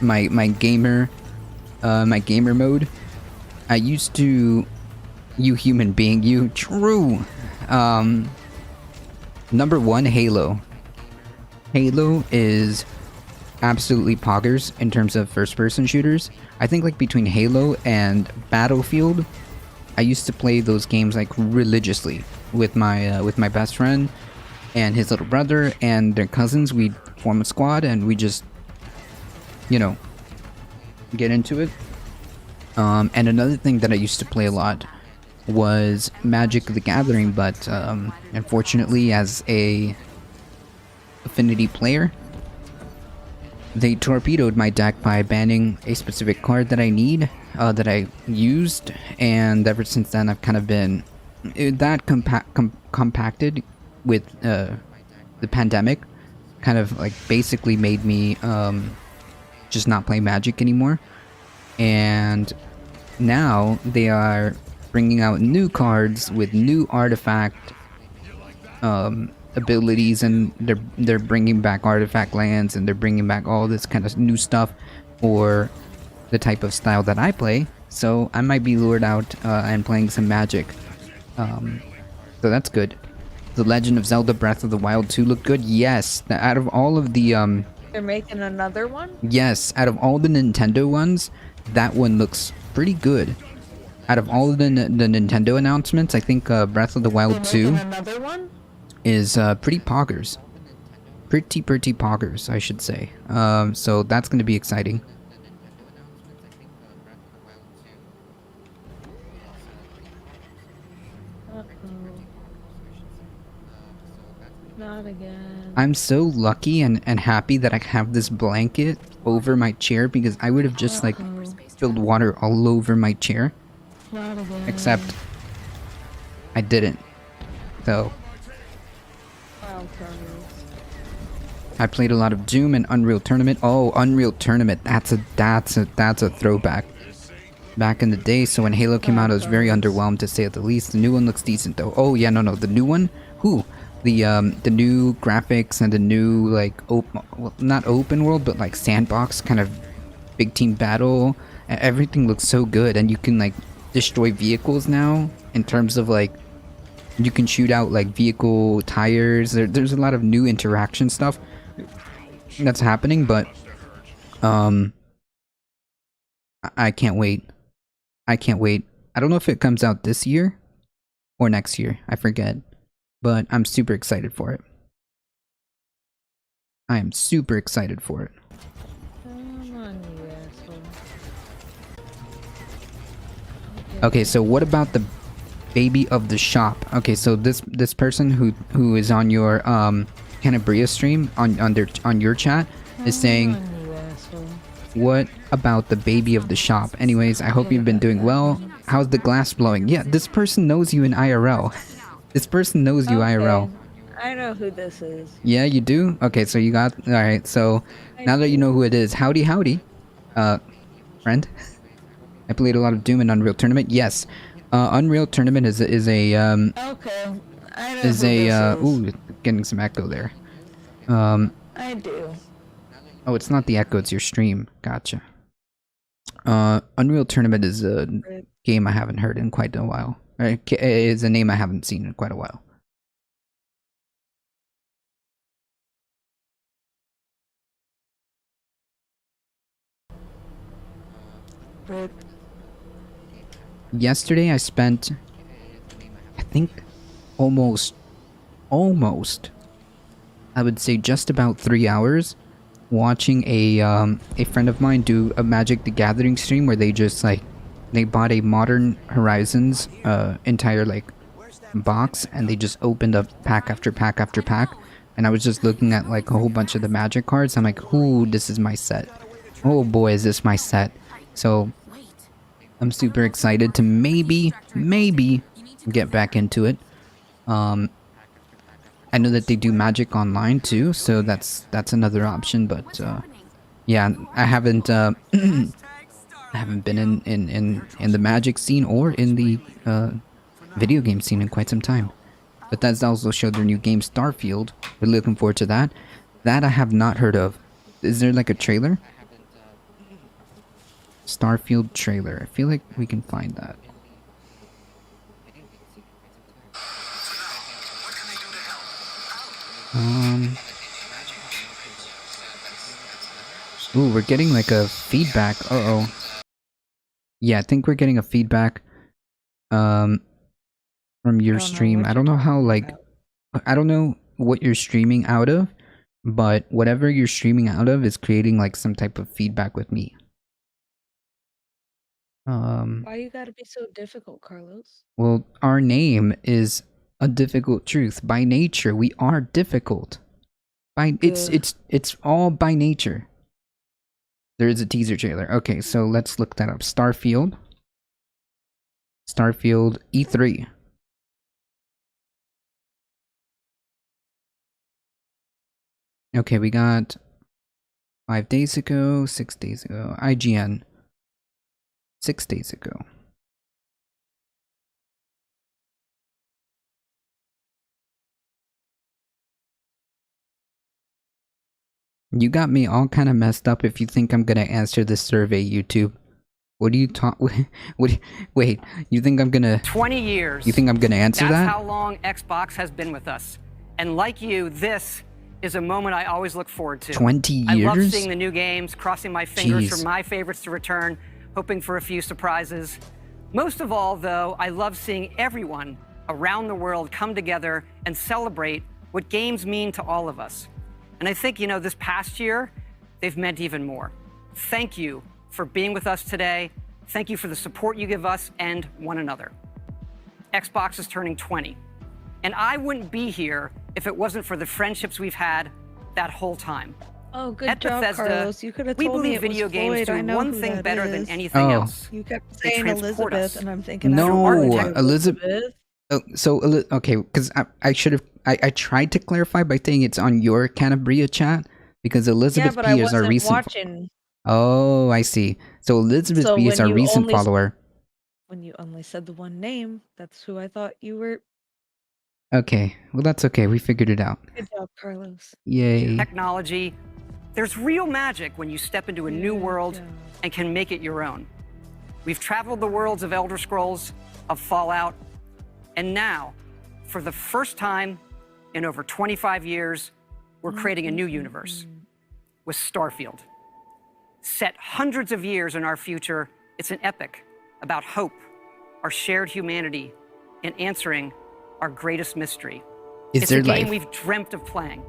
Speaker 1: my gamer mode. I used to, you human being, you true. Number one, Halo. Halo is absolutely poggers in terms of first-person shooters. I think like between Halo and Battlefield, I used to play those games like religiously with my best friend and his little brother and their cousins. We'd form a squad and we just, you know, get into it. And another thing that I used to play a lot was Magic the Gathering, but unfortunately, as a Affinity player, they torpedoed my deck by banning a specific card that I need, that I used, and ever since then I've kind of been that compacted with the pandemic, kind of like basically made me just not play Magic anymore. And now they are bringing out new cards with new artifact abilities, and they're bringing back artifact lands, and they're bringing back all this kind of new stuff for the type of style that I play. So I might be lured out and playing some Magic. So that's good. The Legend of Zelda Breath of the Wild 2 looked good. Yes, out of all of the
Speaker 2: They're making another one?
Speaker 1: yes, out of all the Nintendo ones, that one looks pretty good. Out of all of the Nintendo announcements, I think Breath of the Wild 2
Speaker 2: Another one?
Speaker 1: is pretty poggers. Pretty poggers, I should say. So that's going to be exciting.
Speaker 2: Not again.
Speaker 1: I'm so lucky and happy that I have this blanket over my chair, because I would have just like spilled water all over my chair.
Speaker 2: Not again.
Speaker 1: Except I didn't. So
Speaker 2: Wild Carlos.
Speaker 1: I played a lot of Doom and Unreal Tournament. Oh, Unreal Tournament. That's a throwback. Back in the day, so when Halo came out, I was very underwhelmed, to say at the least. The new one looks decent though. Oh yeah, no, the new one. The new graphics and the new like not open world, but like sandbox kind of big team battle. Everything looks so good, and you can like destroy vehicles now. In terms of like, you can shoot out like vehicle tires. There's a lot of new interaction stuff that's happening, but I can't wait. I can't wait. I don't know if it comes out this year or next year. I forget. But I'm super excited for it. I am super excited for it.
Speaker 2: Come on, you asshole.
Speaker 1: Okay, so what about the baby of the shop? Okay, so this person who is on your Canabria stream on your chat is saying,
Speaker 2: Come on, you asshole.
Speaker 1: what about the baby of the shop? Anyways, I hope you've been doing well. How's the glass blowing? Yeah, this person knows you in IRL. This person knows you IRL.
Speaker 2: I know who this is.
Speaker 1: Yeah, you do? Okay, so you got... Alright, so now that you know who it is, howdy. Friend? I played a lot of Doom and Unreal Tournament. Yes. Unreal Tournament is a
Speaker 2: Okay. I know who this is.
Speaker 1: ooh, getting some echo there.
Speaker 2: I do.
Speaker 1: Oh, it's not the echo, it's your stream. Gotcha. Unreal Tournament is a game I haven't heard in quite a while. It's a name I haven't seen in quite a while.
Speaker 2: Rip.
Speaker 1: Yesterday I spent, I think, almost, I would say just about 3 hours watching a friend of mine do a Magic the Gathering stream where they just like, they bought a Modern Horizons entire like box, and they just opened up pack after pack after pack, and I was just looking at like a whole bunch of the Magic cards. I'm like, ooh, this is my set. Oh boy, is this my set. So I'm super excited to maybe get back into it. I know that they do Magic Online too, so that's another option, but yeah, I haven't I haven't been in the Magic scene or in the video game scene in quite some time. But that's also showed their new game Starfield. We're looking forward to that. That I have not heard of. Is there like a trailer? Starfield trailer. I feel like we can find that. Ooh, we're getting like a feedback. Uh-oh. Yeah, I think we're getting a feedback from your stream. I don't know how, like, I don't know what you're streaming out of, but whatever you're streaming out of is creating like some type of feedback with me.
Speaker 2: Why you gotta be so difficult, Carlos?
Speaker 1: Well, our name is a difficult truth. By nature, we are difficult. It's all by nature. There is a teaser trailer. Okay, so let's look that up. Starfield E3. Okay, we got 5 days ago, 6 days ago. IGN 6 days ago. You got me all kind of messed up if you think I'm gonna answer this survey, YouTube. What do you talk? Wait, you think I'm gonna?
Speaker 8: 20 years.
Speaker 1: You think I'm gonna answer
Speaker 8: That's
Speaker 1: that?
Speaker 8: how long Xbox has been with us. And like you, this is a moment I always look forward to.
Speaker 1: 20 years?
Speaker 8: I love seeing the new games, crossing my fingers
Speaker 1: Jeez.
Speaker 8: for my favorites to return, hoping for a few surprises. Most of all, though, I love seeing everyone around the world come together and celebrate what games mean to all of us. And I think, you know, this past year, they've meant even more. Thank you for being with us today. Thank you for the support you give us and one another. Xbox is turning 20. And I wouldn't be here if it wasn't for the friendships we've had that whole time.
Speaker 2: Oh, good
Speaker 8: At
Speaker 2: job,
Speaker 8: Bethesda,
Speaker 2: Carlos. You could have
Speaker 8: we
Speaker 2: told me
Speaker 8: believe
Speaker 2: it was
Speaker 8: video games
Speaker 2: Floyd. I
Speaker 8: do
Speaker 2: know
Speaker 8: one
Speaker 2: who
Speaker 8: thing
Speaker 2: that
Speaker 8: better than
Speaker 2: is.
Speaker 8: anything
Speaker 1: Oh.
Speaker 8: else.
Speaker 2: You kept
Speaker 8: They
Speaker 2: saying
Speaker 8: transport
Speaker 2: Elizabeth,
Speaker 8: us.
Speaker 2: and I'm thinking,
Speaker 1: No,
Speaker 2: that's
Speaker 1: Elizabeth. Oh, so okay, because I should have. I tried to clarify by saying it's on your Canabria chat because
Speaker 2: Yeah,
Speaker 1: Elizabeth
Speaker 2: but I
Speaker 1: P is our
Speaker 2: wasn't
Speaker 1: recent.
Speaker 2: watching.
Speaker 1: Oh, I see. So Elizabeth
Speaker 2: So
Speaker 1: B is
Speaker 2: when
Speaker 1: our
Speaker 2: you
Speaker 1: recent
Speaker 2: only-
Speaker 1: follower.
Speaker 2: When you only said the one name, that's who I thought you were.
Speaker 1: Okay, well that's okay. We figured it out.
Speaker 2: Good job, Carlos.
Speaker 1: Yay!
Speaker 8: Technology. There's real magic when you step into a new
Speaker 2: Good
Speaker 8: world
Speaker 2: job.
Speaker 8: and can make it your own. We've traveled the worlds of Elder Scrolls, of Fallout, and now, for the first time in over 25 years, we're creating a new universe with Starfield. Set hundreds of years in our future, it's an epic about hope, our shared humanity, and answering our greatest mystery.
Speaker 1: Is
Speaker 8: It's
Speaker 1: there
Speaker 8: a game
Speaker 1: life?
Speaker 8: we've dreamt of playing.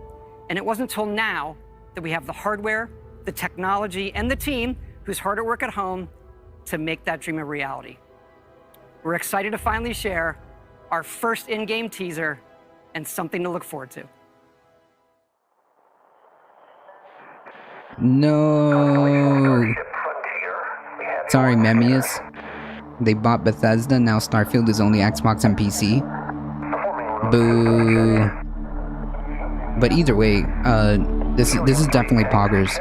Speaker 8: And it wasn't until now that we have the hardware, the technology, and the team who's hard at work at home to make that dream a reality. We're excited to finally share our first in-game teaser and something to look forward to.
Speaker 1: No. Sorry, Memmius. They bought Bethesda. Now Starfield is only Xbox and PC. Boo. But either way, this is definitely poggers.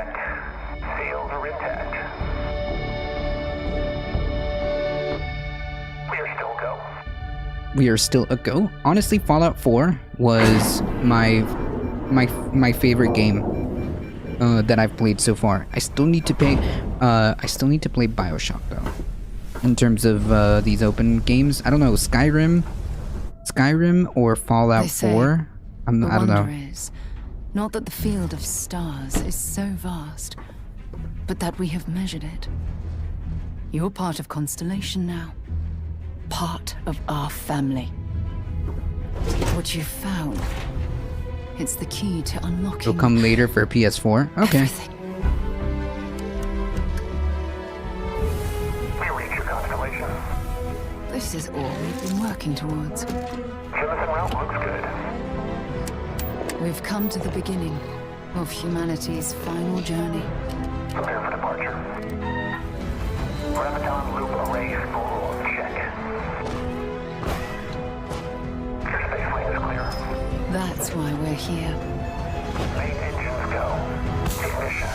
Speaker 1: We are still a go. Honestly, Fallout 4 was my favorite game that I've played so far. I still need to play BioShock though. In terms of these open games, I don't know, Skyrim or Fallout
Speaker 9: They say
Speaker 1: 4. I don't know.
Speaker 9: wonder is not that the field of stars is so vast, but that we have measured it. You're part of Constellation now. Part of our family. What you've found, it's the key to unlocking
Speaker 1: It'll come later for PS4. Okay.
Speaker 9: everything.
Speaker 10: We reach your constellation.
Speaker 9: This is all we've been working towards.
Speaker 10: Jemison route looks good.
Speaker 9: We've come to the beginning of humanity's final journey.
Speaker 10: Prepare for departure. Graviton loop array full check. Your space lane is clear.
Speaker 9: That's why we're here.
Speaker 10: Main engines go. Ignition.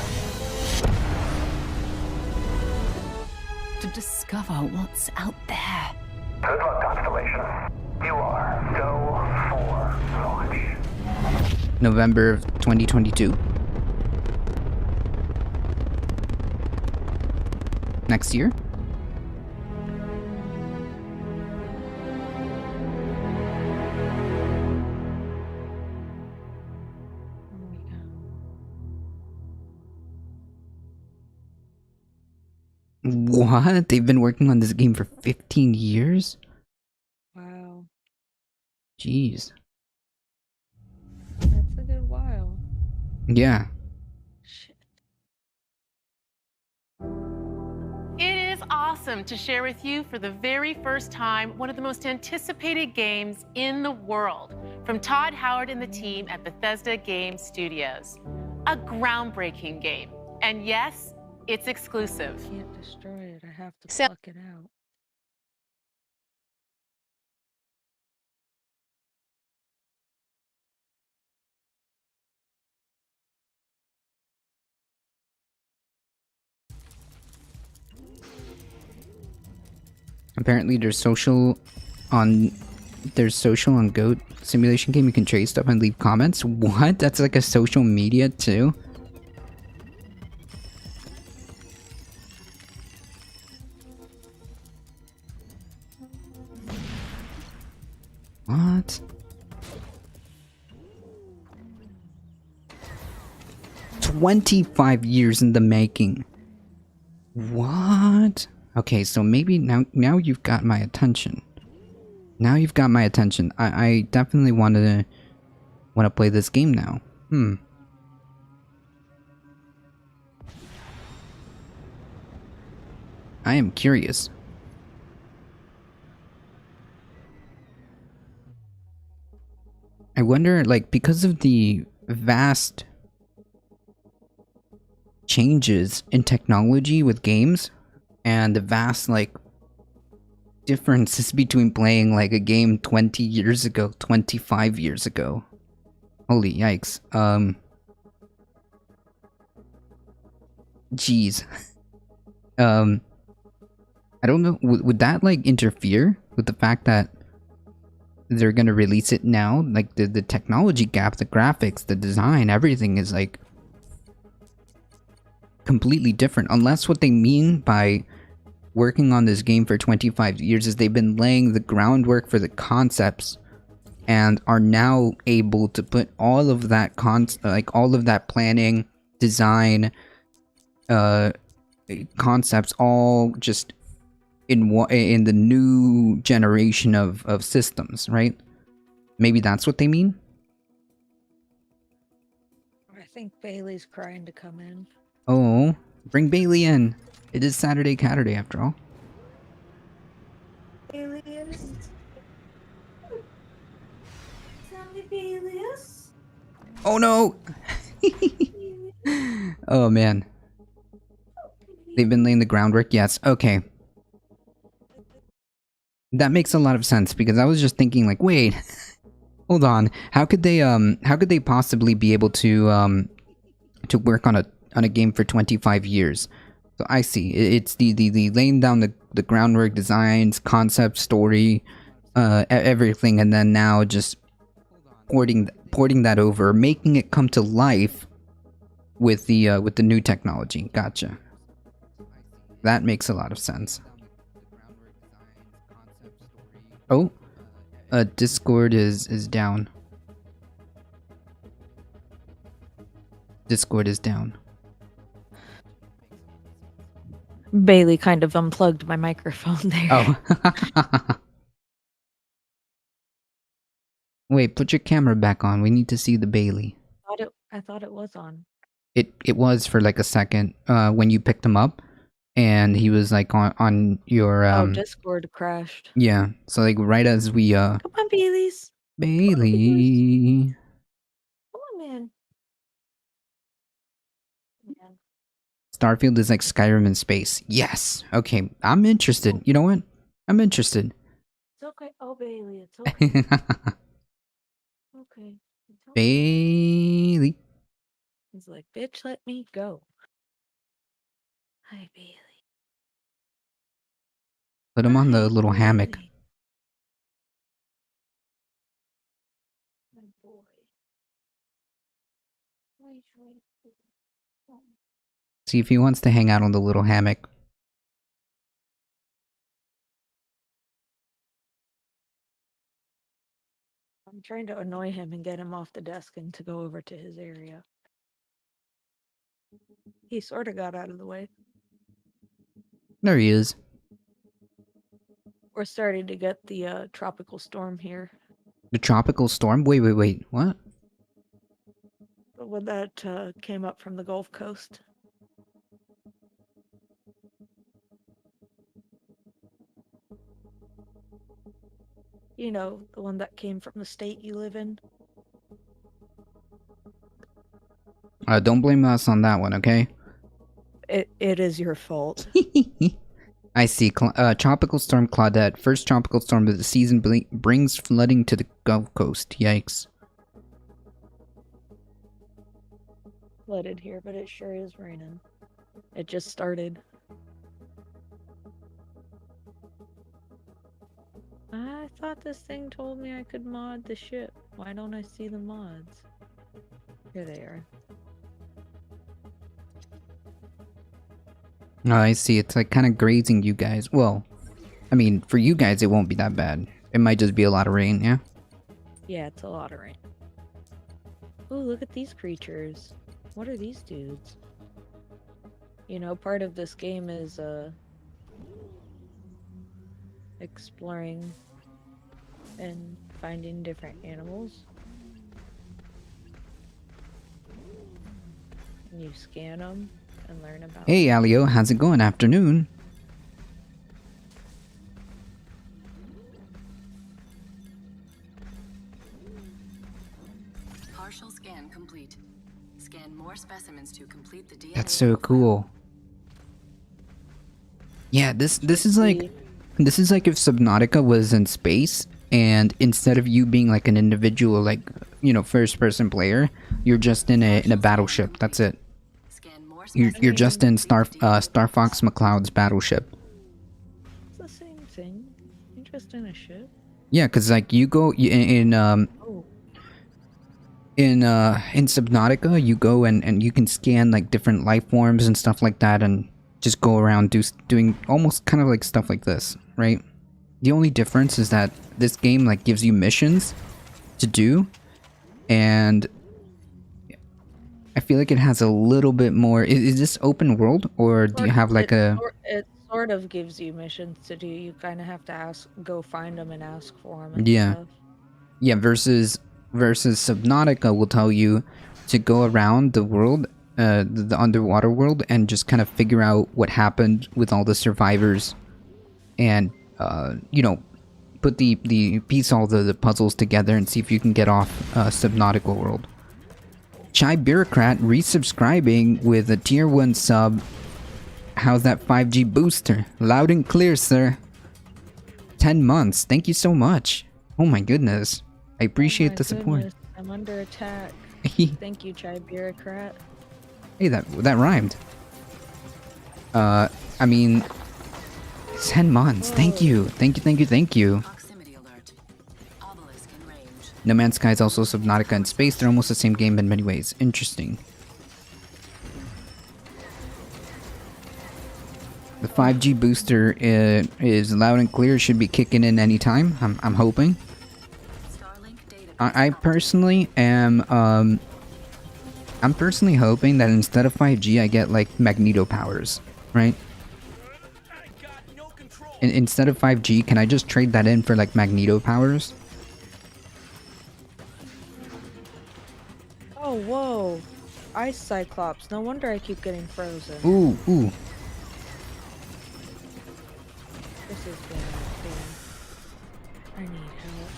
Speaker 9: To discover what's out there.
Speaker 10: Good luck, Constellation. You are go for launch.
Speaker 1: November of 2022. Next year. What? They've been working on this game for 15 years?
Speaker 2: Wow,
Speaker 1: Jeez.
Speaker 2: that's a good while.
Speaker 1: Yeah.
Speaker 2: Shit.
Speaker 7: It is awesome to share with you for the very first time one of the most anticipated games in the world from Todd Howard and the team at Bethesda Game Studios. A groundbreaking game. And yes, it's exclusive.
Speaker 2: Can't destroy it. I have to
Speaker 7: So-
Speaker 2: pluck it out.
Speaker 1: Apparently there's social on Goat simulation game. You can trade stuff and leave comments. What? That's like a social media too? What? $25 in the making. What? Okay, so maybe now you've got my attention. Now you've got my attention. I definitely want to play this game now. I am curious. I wonder, like, because of the vast changes in technology with games and the vast, like, differences between playing, like, a game 20 years ago, 25 years ago. Holy yikes. Jeez. I don't know, would that, like, interfere with the fact that they're gonna release it now? Like, the technology gap, the graphics, the design, everything is, like, completely different. Unless what they mean by working on this game for 25 years is they've been laying the groundwork for the concepts and are now able to put all of that all of that planning, design, concepts all just in the new generation of systems, right? Maybe that's what they mean?
Speaker 2: I think Bailey's crying to come in.
Speaker 1: Oh, bring Bailey in. It is Saturday Caturday after all.
Speaker 2: Alias. Alias.
Speaker 1: Oh no! Oh man. They've been laying the groundwork, yes. Okay. That makes a lot of sense because I was just thinking like, wait, hold on. How could they possibly be able to work on a game for 25 years? So I see. It's the laying down the groundwork, designs, concept, story, everything, and then now just porting that over, making it come to life with the new technology. Gotcha. That makes a lot of sense. Oh, Discord is down. Discord is down.
Speaker 2: Bailey kind of unplugged my microphone there.
Speaker 1: Oh. Wait, put your camera back on. We need to see the Bailey.
Speaker 2: I thought it was on.
Speaker 1: It was for like a second when you picked him up, and he was like on your
Speaker 2: Discord crashed.
Speaker 1: Yeah, so like right as we
Speaker 2: Come on, Bailey's.
Speaker 1: Bailey.
Speaker 2: Come on, man.
Speaker 1: Starfield is like Skyrim in space. Yes. Okay, I'm interested. You know what? I'm interested.
Speaker 2: It's okay. Oh, Bailey, it's okay. Okay.
Speaker 1: Bailey.
Speaker 2: He's like, bitch, let me go. Hi, Bailey.
Speaker 1: Put him on the little hammock.
Speaker 2: My boy.
Speaker 1: See if he wants to hang out on the little hammock.
Speaker 2: I'm trying to annoy him and get him off the desk and to go over to his area. He sort of got out of the way.
Speaker 1: There he is.
Speaker 2: We're starting to get the tropical storm here.
Speaker 1: The tropical storm? Wait. What?
Speaker 2: The one that came up from the Gulf Coast. You know, the one that came from the state you live in.
Speaker 1: Don't blame us on that one, okay?
Speaker 2: It is your fault.
Speaker 1: I see. Tropical Storm Claudette. First tropical storm of the season brings flooding to the Gulf Coast. Yikes.
Speaker 2: Flooded here, but it sure is raining. It just started. I thought this thing told me I could mod the ship. Why don't I see the mods? Here they are.
Speaker 1: Oh, I see. It's like kind of grazing you guys. Well, I mean, for you guys, it won't be that bad. It might just be a lot of rain, yeah?
Speaker 2: Yeah, it's a lot of rain. Ooh, look at these creatures. What are these dudes? You know, part of this game is exploring and finding different animals. And you scan them and learn about
Speaker 1: Hey, Alio, how's it going? Afternoon.
Speaker 9: Partial scan complete. Scan more specimens to complete the DNA.
Speaker 1: That's so cool. Yeah, this is like if Subnautica was in space, and instead of you being like an individual, like, you know, first person player, you're just in a battleship. That's it. You're just in Star Fox McCloud's battleship.
Speaker 2: It's the same thing. You're just in a ship.
Speaker 1: Yeah, cause like in Subnautica, you go and you can scan like different life forms and stuff like that, and just go around doing almost kind of like stuff like this, right? The only difference is that this game like gives you missions to do, and I feel like it has a little bit more. Is this open world, or do you have like
Speaker 2: It sort of gives you missions to do. You kind of have to go find them and ask for them.
Speaker 1: Yeah,
Speaker 2: stuff.
Speaker 1: yeah. Versus Subnautica will tell you to go around the world, the underwater world, and just kind of figure out what happened with all the survivors, and you know, put the piece all the puzzles together and see if you can get off Subnautica world. Chai Bureaucrat resubscribing with a tier 1 sub. How's that 5G booster? Loud and clear, sir. 10 months. Thank you so much. Oh my goodness. I appreciate the support.
Speaker 2: Goodness, I'm under attack. Thank you, Chai Bureaucrat.
Speaker 1: Hey, that rhymed. I mean, 10 months.
Speaker 2: Whoa.
Speaker 1: Thank you. Thank you. No Man's Sky is also Subnautica in space. They're almost the same game in many ways. Interesting. The 5G booster is loud and clear. Should be kicking in anytime. I'm hoping. I personally am I'm personally hoping that instead of 5G I get like magneto powers, right? Instead of 5G, can I just trade that in for like magneto powers?
Speaker 2: Oh, whoa. Ice Cyclops. No wonder I keep getting frozen.
Speaker 1: Ooh.
Speaker 2: This is bad. I need help.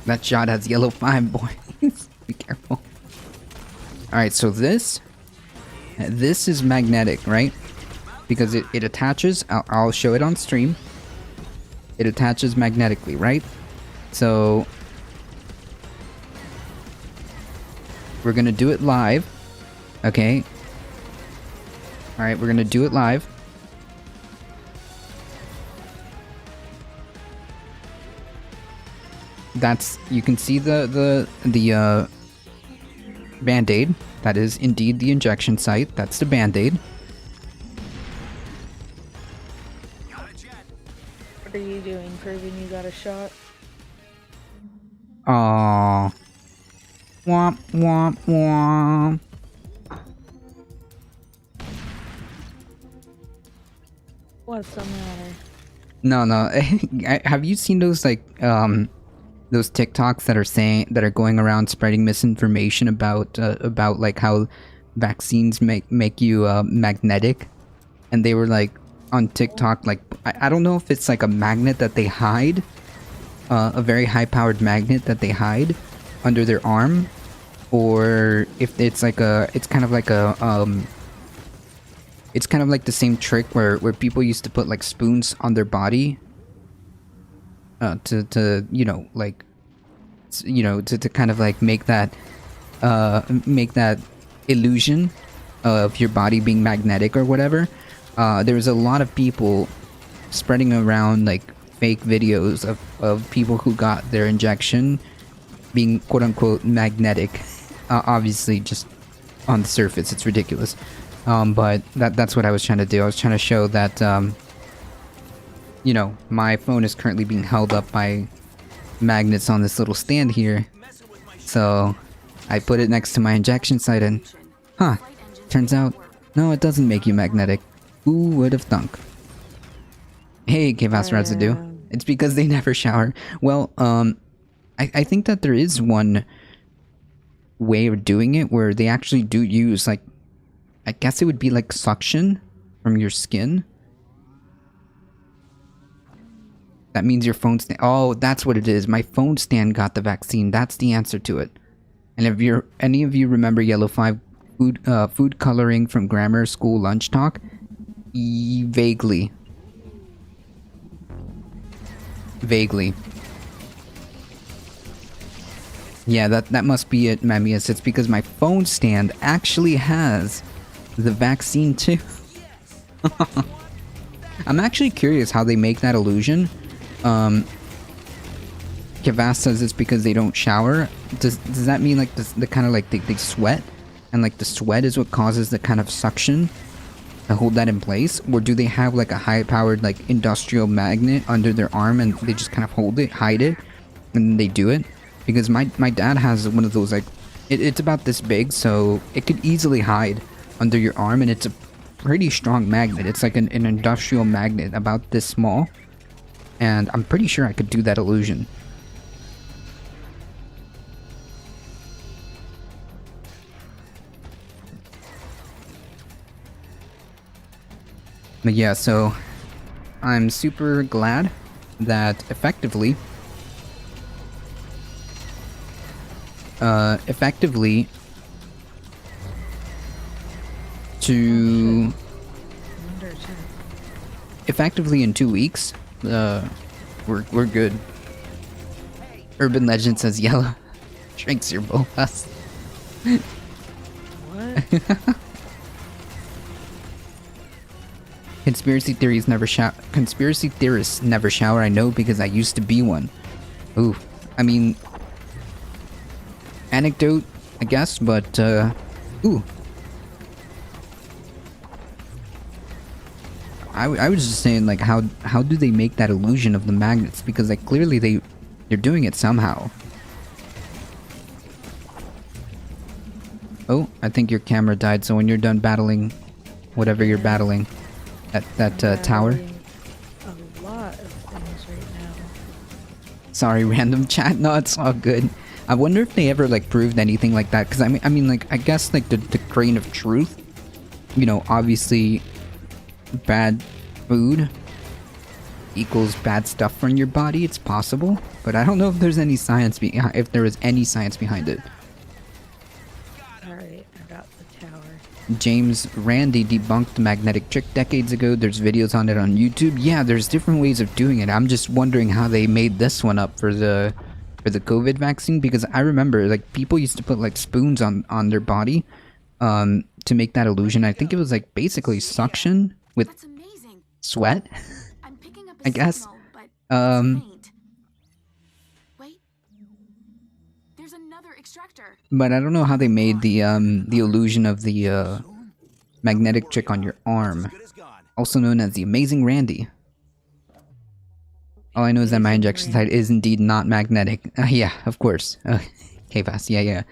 Speaker 1: That shot has yellow 5, boys. Be careful. Alright, so this is magnetic, right? Because it attaches. I'll show it on stream. It attaches magnetically, right? So we're gonna do it live. Okay. Alright, we're gonna do it live. That's, you can see the band-aid. That is indeed the injection site. That's the band-aid.
Speaker 2: What are you doing? Proving you got a shot?
Speaker 1: Aww. Womp womp womp.
Speaker 2: What's the matter?
Speaker 1: No. Have you seen those like those TikToks that are going around spreading misinformation about like how vaccines make you magnetic? And they were like on TikTok, like I don't know if it's like a magnet that they hide, a very high powered magnet that they hide under their arm, or if it's like it's kind of like the same trick where people used to put like spoons on their body to you know, like, you know, to kind of like make that illusion of your body being magnetic or whatever. There was a lot of people spreading around like fake videos of people who got their injection being quote unquote magnetic. Obviously just on the surface it's ridiculous. But that's what I was trying to do. I was trying to show that you know, my phone is currently being held up by magnets on this little stand here. So I put it next to my injection site and... Huh. Turns out, no, it doesn't make you magnetic. Who would have thunk? Hey, Chaos Residue. It's because they never shower. Well, I think that there is one way of doing it where they actually do use, like, I guess it would be like suction from your skin. That means your phone stand... Oh, that's what it is. My phone stand got the vaccine. That's the answer to it. And if any of you remember Yellow 5 food coloring from grammar school lunch talk, vaguely. Yeah, that must be it, Mamius. It's because my phone stand actually has the vaccine too. I'm actually curious how they make that illusion. Kivas says it's because they don't shower. Does that mean like the kind of like they sweat? And like the sweat is what causes the kind of suction to hold that in place? Or do they have like a high-powered like industrial magnet under their arm and they just kind of hold it, hide it, and then they do it? Because my dad has one of those, like, it's about this big, so it could easily hide under your arm, and it's a pretty strong magnet. It's like an industrial magnet about this small, and I'm pretty sure I could do that illusion. But yeah, so I'm super glad that effectively in 2 weeks, we're good. Urban Legend says yellow drinks your bolas.
Speaker 2: What?
Speaker 1: Conspiracy theorists never shower. I know because I used to be one. Ooh, I mean, anecdote, I guess, but ooh. I was just saying, like, how do they make that illusion of the magnets? Because like clearly they're doing it somehow. Oh, I think your camera died. So when you're done battling, whatever you're battling, that tower.
Speaker 2: A lot of things right now.
Speaker 1: Sorry, random chat. No, it's all good. I wonder if they ever like proved anything like that. Because I mean, like, I guess like the grain of truth. You know, obviously, bad food equals bad stuff from your body. It's possible, but I don't know if there's any science if there is any science behind it.
Speaker 2: Alright, I got the tower.
Speaker 1: James Randi debunked the magnetic trick decades ago. There's videos on it on YouTube. Yeah, there's different ways of doing it. I'm just wondering how they made this one up for the COVID vaccine, because I remember like people used to put like spoons on their body to make that illusion. I think it was like basically suction with sweat. I guess. But I don't know how they made the illusion of the magnetic trick on your arm, also known as the Amazing Randy. All I know is that my injection site is indeed not magnetic. Yeah, of course. K-Fast, yeah.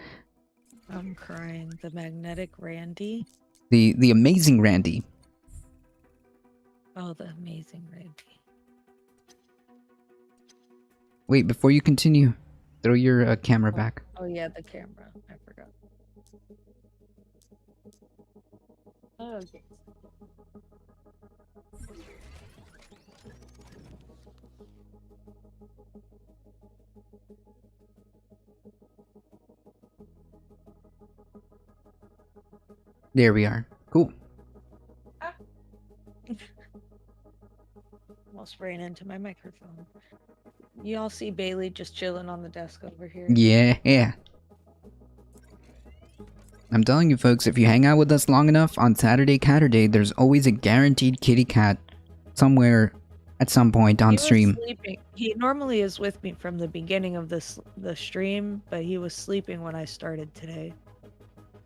Speaker 2: I'm crying. The magnetic Randy?
Speaker 1: The Amazing Randy.
Speaker 2: Oh, the Amazing Randy.
Speaker 1: Wait, before you continue, throw your camera back.
Speaker 2: Oh yeah, the camera. I forgot. Oh, okay.
Speaker 1: There we are. Cool.
Speaker 2: Almost ran into my microphone. You all see Bailey just chilling on the desk over here?
Speaker 1: Yeah. I'm telling you folks, if you hang out with us long enough on Saturday Caturday, there's always a guaranteed kitty cat somewhere at some point on stream.
Speaker 2: Sleeping. He normally is with me from the beginning of the stream, but he was sleeping when I started today.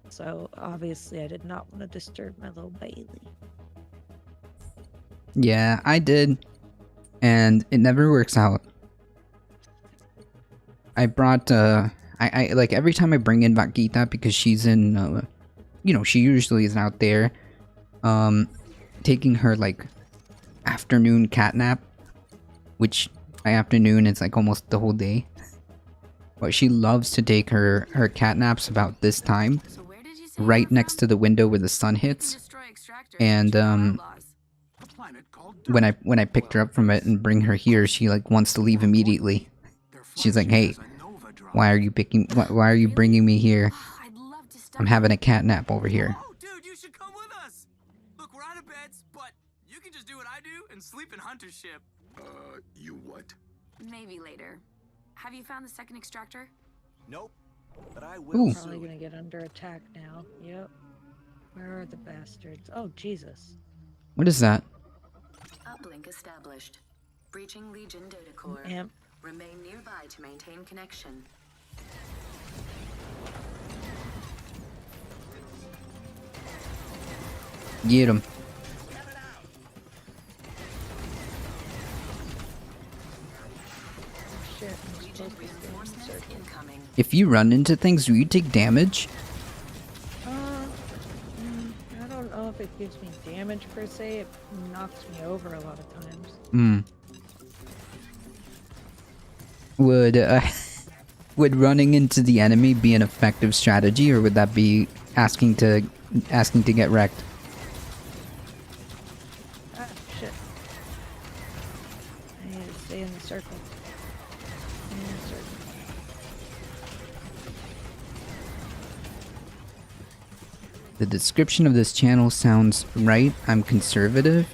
Speaker 2: So obviously I did not want to disturb my little Bailey.
Speaker 1: Yeah, I did. And it never works out. I brought I like every time I bring in Vaquita because she's in you know, she usually is out there taking her like afternoon cat nap, which by afternoon it's like almost the whole day. But she loves to take her cat naps about this time, right next to the window where the sun hits. And when I picked her up from it and bring her here, she like wants to leave immediately. She's like, "Hey, why are you bringing me here? I'm having a cat nap over here."
Speaker 11: Oh, dude, you should come with us. Look, we're out of beds, but you can just do what I do and sleep in Hunter's ship.
Speaker 6: You what?
Speaker 12: Maybe later. Have you found the second extractor?
Speaker 4: Nope. But I will
Speaker 1: Ooh.
Speaker 2: Probably gonna get under attack now. Yep. Where are the bastards? Oh, Jesus.
Speaker 1: What is that?
Speaker 12: Uplink established. Breaching Legion data core.
Speaker 2: Amp.
Speaker 12: Remain nearby to maintain connection.
Speaker 1: Get him.
Speaker 2: Shit, I'm supposed to be in the circle.
Speaker 12: Incoming.
Speaker 1: If you run into things, do you take damage?
Speaker 2: I don't know if it gives me damage per se. It knocks me over a lot of times.
Speaker 1: Hmm. Would running into the enemy be an effective strategy, or would that be asking to get wrecked?
Speaker 2: Ah, shit. I need to stay in the circle. Stay in the circle.
Speaker 1: The description of this channel sounds right. I'm conservative.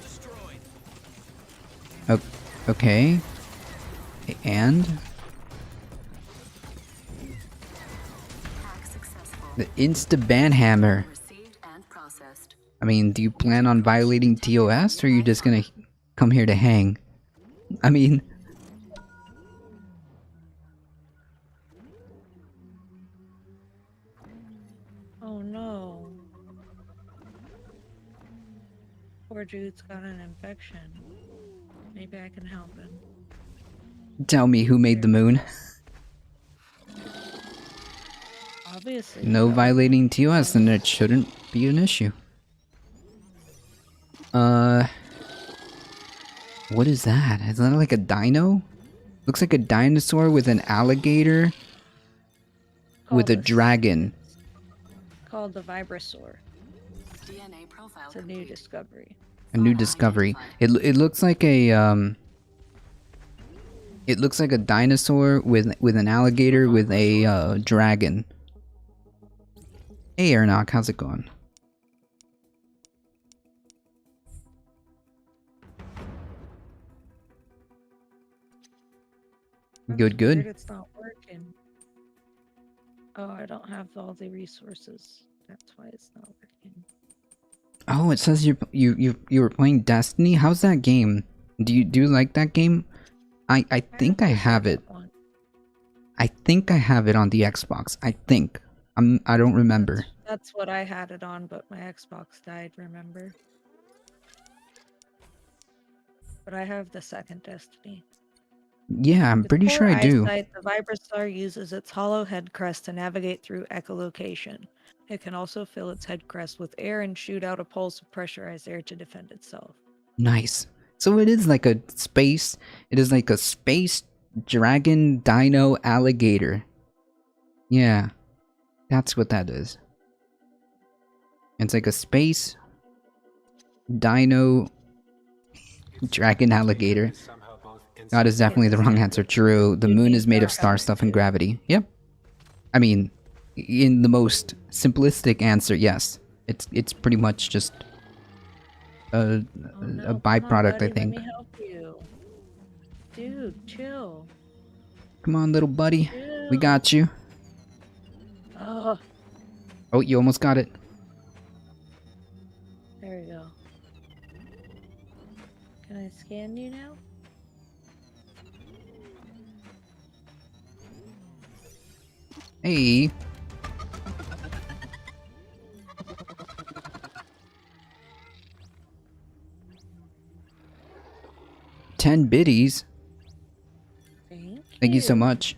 Speaker 1: Okay. And the insta-ban hammer. I mean, do you plan on violating TOS, or are you just gonna come here to hang? I mean...
Speaker 2: Oh no. Poor dude's got an infection. Maybe I can help him.
Speaker 1: Tell me who made the moon.
Speaker 2: Obviously.
Speaker 1: No violating TOS, then it shouldn't be an issue. What is that? Is that like a dino? Looks like a dinosaur with an alligator with a dragon.
Speaker 2: Called the Vibrasaur.
Speaker 12: DNA profile
Speaker 2: It's a new discovery.
Speaker 1: A new discovery. It looks like a it looks like a dinosaur with an alligator with a dragon. Hey Airnock, how's it going? Good, good.
Speaker 2: It's not working. Oh, I don't have all the resources. That's why it's not working.
Speaker 1: Oh, it says you were playing Destiny. How's that game? Do you like that game? I think I have it. I think I have it on the Xbox. I think. I don't remember.
Speaker 2: That's what I had it on, but my Xbox died, remember? But I have the second Destiny.
Speaker 1: Yeah, I'm pretty sure I do.
Speaker 2: The Vibrasaur uses its hollow head crest to navigate through echolocation. It can also fill its head crest with air and shoot out a pulse of pressurized air to defend itself.
Speaker 1: Nice. So it is like a space. It is like a space dragon dino alligator. Yeah, that's what that is. It's like a space dino dragon alligator. That is definitely the wrong answer. True. The moon is made of star stuff and gravity. Yep. I mean, in the most simplistic answer, yes. It's pretty much just a byproduct, I think.
Speaker 2: Let me help you. Dude, chill.
Speaker 1: Come on, little buddy.
Speaker 2: Chill.
Speaker 1: We got you.
Speaker 2: Oh,
Speaker 1: Oh, you almost got it.
Speaker 2: there we go. Can I scan you now?
Speaker 1: Hey. $10 biddies. Thank you so much.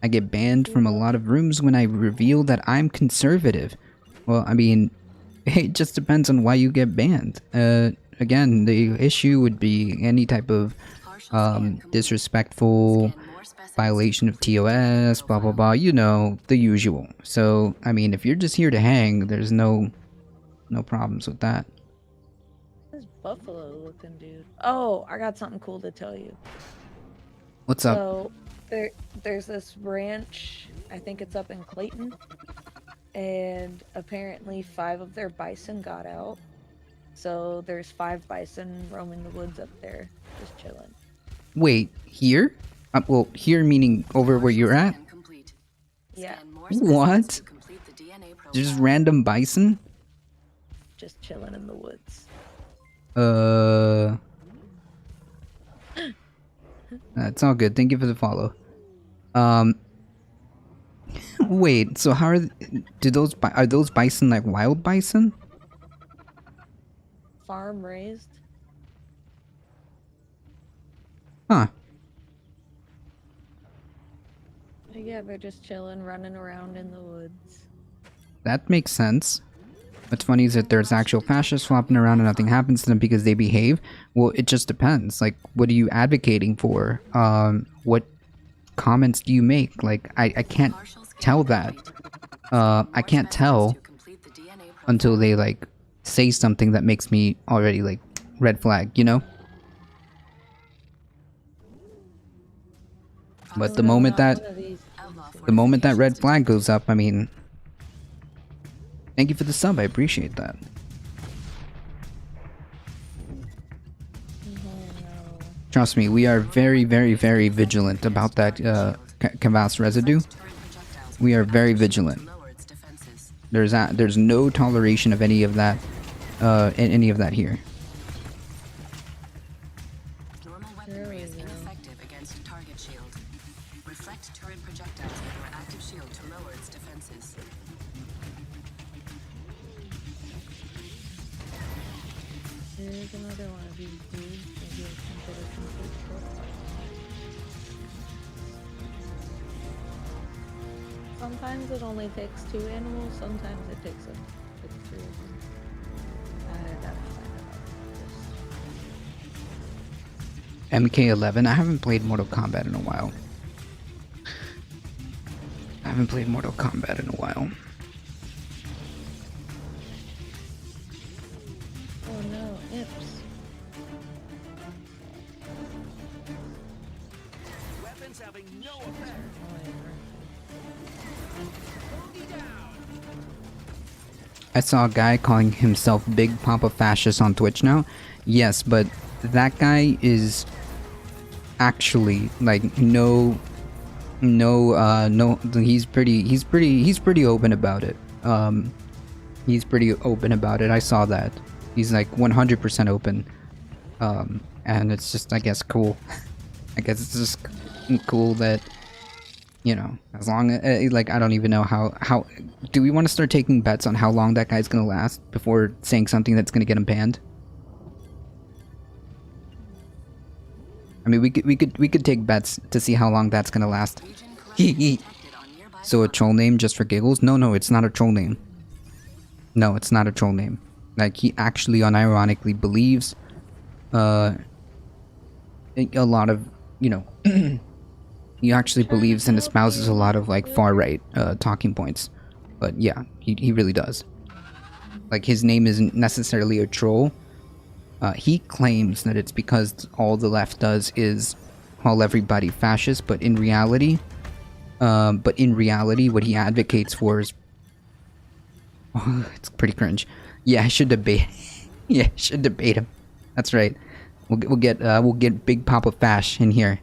Speaker 1: I get banned from a lot of rooms when I reveal that I'm conservative. Well, I mean, it just depends on why you get banned. Again, the issue would be any type of disrespectful violation of TOS, blah blah blah, you know, the usual. So, I mean, if you're just here to hang, there's no problems with that.
Speaker 2: This buffalo looking dude. Oh, I got something cool to tell you.
Speaker 1: What's up?
Speaker 2: So, there's this ranch, I think it's up in Clayton, and apparently 5 of their bison got out. So there's 5 bison roaming the woods up there, just chilling.
Speaker 1: Wait, here? Well, here meaning over where you're at?
Speaker 2: Yeah.
Speaker 1: What? Just random bison?
Speaker 2: Just chilling in the woods.
Speaker 1: It's all good. Thank you for the follow. Wait, so how are those bison like wild bison?
Speaker 2: Farm raised.
Speaker 1: Huh.
Speaker 2: Yeah, they're just chilling, running around in the woods.
Speaker 1: That makes sense. What's funny is that there's actual fascists flopping around and nothing happens to them because they behave. Well, it just depends. Like, what are you advocating for? What comments do you make? Like, I can't tell that. I can't tell until they, like, say something that makes me already, like, red flag, you know? But the moment that red flag goes up, I mean, thank you for the sub, I appreciate that. Trust me, we are very, very, very vigilant about that Kavas residue. We are very vigilant. There's no toleration of any of that, here.
Speaker 12: Normal weaponry is ineffective against target shield. Reflect turret projectiles with your active shield to lower its defenses.
Speaker 2: There's another one of these dudes. Maybe I can get a complete profile. Sometimes it only takes 2 animals, sometimes it takes like 3 of them. I gotta find out this.
Speaker 1: MK11, I haven't played Mortal Kombat in a while.
Speaker 2: Oh no, imps.
Speaker 11: Weapons having no effect.
Speaker 1: I saw a guy calling himself Big Papa Fascist on Twitch now. Yes, but that guy is actually like no, he's pretty open about it. He's pretty open about it. I saw that. He's like 100% open. And it's just, I guess, cool. I guess it's just cool that, you know, as long as, like, I don't even know how do we want to start taking bets on how long that guy's gonna last before saying something that's gonna get him banned? I mean, we could take bets to see how long that's gonna last. So a troll name just for giggles? No, it's not a troll name. No, it's not a troll name. Like, he actually unironically believes a lot of, you know, he actually believes and espouses a lot of, like, far-right talking points. But yeah, he really does. Like, his name isn't necessarily a troll. He claims that it's because all the left does is call everybody fascist, but in reality, what he advocates for is... Oh, it's pretty cringe. Yeah, I should debate. Yeah, I should debate him. That's right. We'll get Big Papa Fash in here.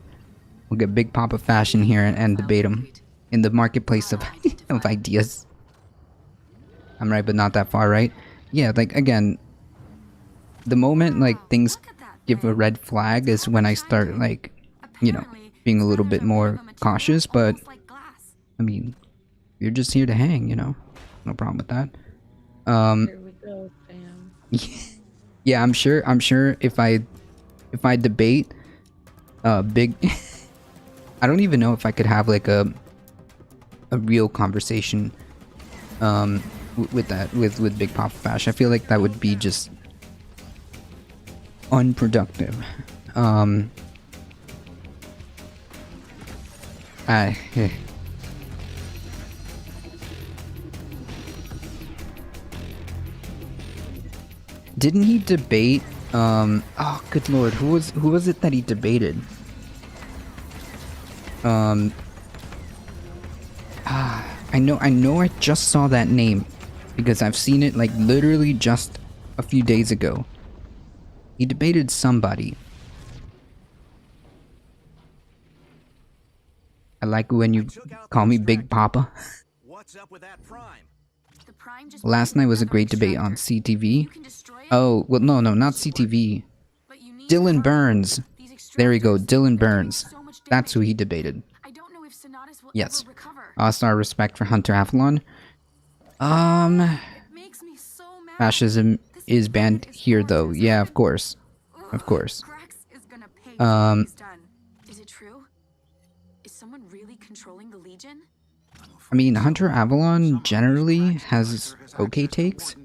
Speaker 1: We'll get Big Papa Fash in here and debate him in the marketplace of ideas. I'm right, but not that far, right? Yeah, like, again, the moment, like, things give a red flag is when I start, like, you know, being a little bit more cautious, but, I mean, you're just here to hang, you know? No problem with that.
Speaker 2: Here we go, fam.
Speaker 1: Yeah, I'm sure if I debate big I don't even know if I could have like a a real conversation with Big Papa Bash. I feel like that would be just unproductive. Didn't he debate? Oh, good lord, who was it that he debated? I know I just saw that name because I've seen it like literally just a few days ago. He debated somebody. I like when you call me Big Papa.
Speaker 4: What's up with that prime?
Speaker 1: Last night was a great debate on CTV. Oh, well, no, not CTV. Dylan Burns. There we go, Dylan Burns. That's who he debated. Yes. All-star respect for Hunter Avalon. Fascism is banned here, though. Yeah, of course. Of course.
Speaker 12: Is it true? Is someone really controlling the Legion?
Speaker 1: I mean, Hunter Avalon generally has okay takes.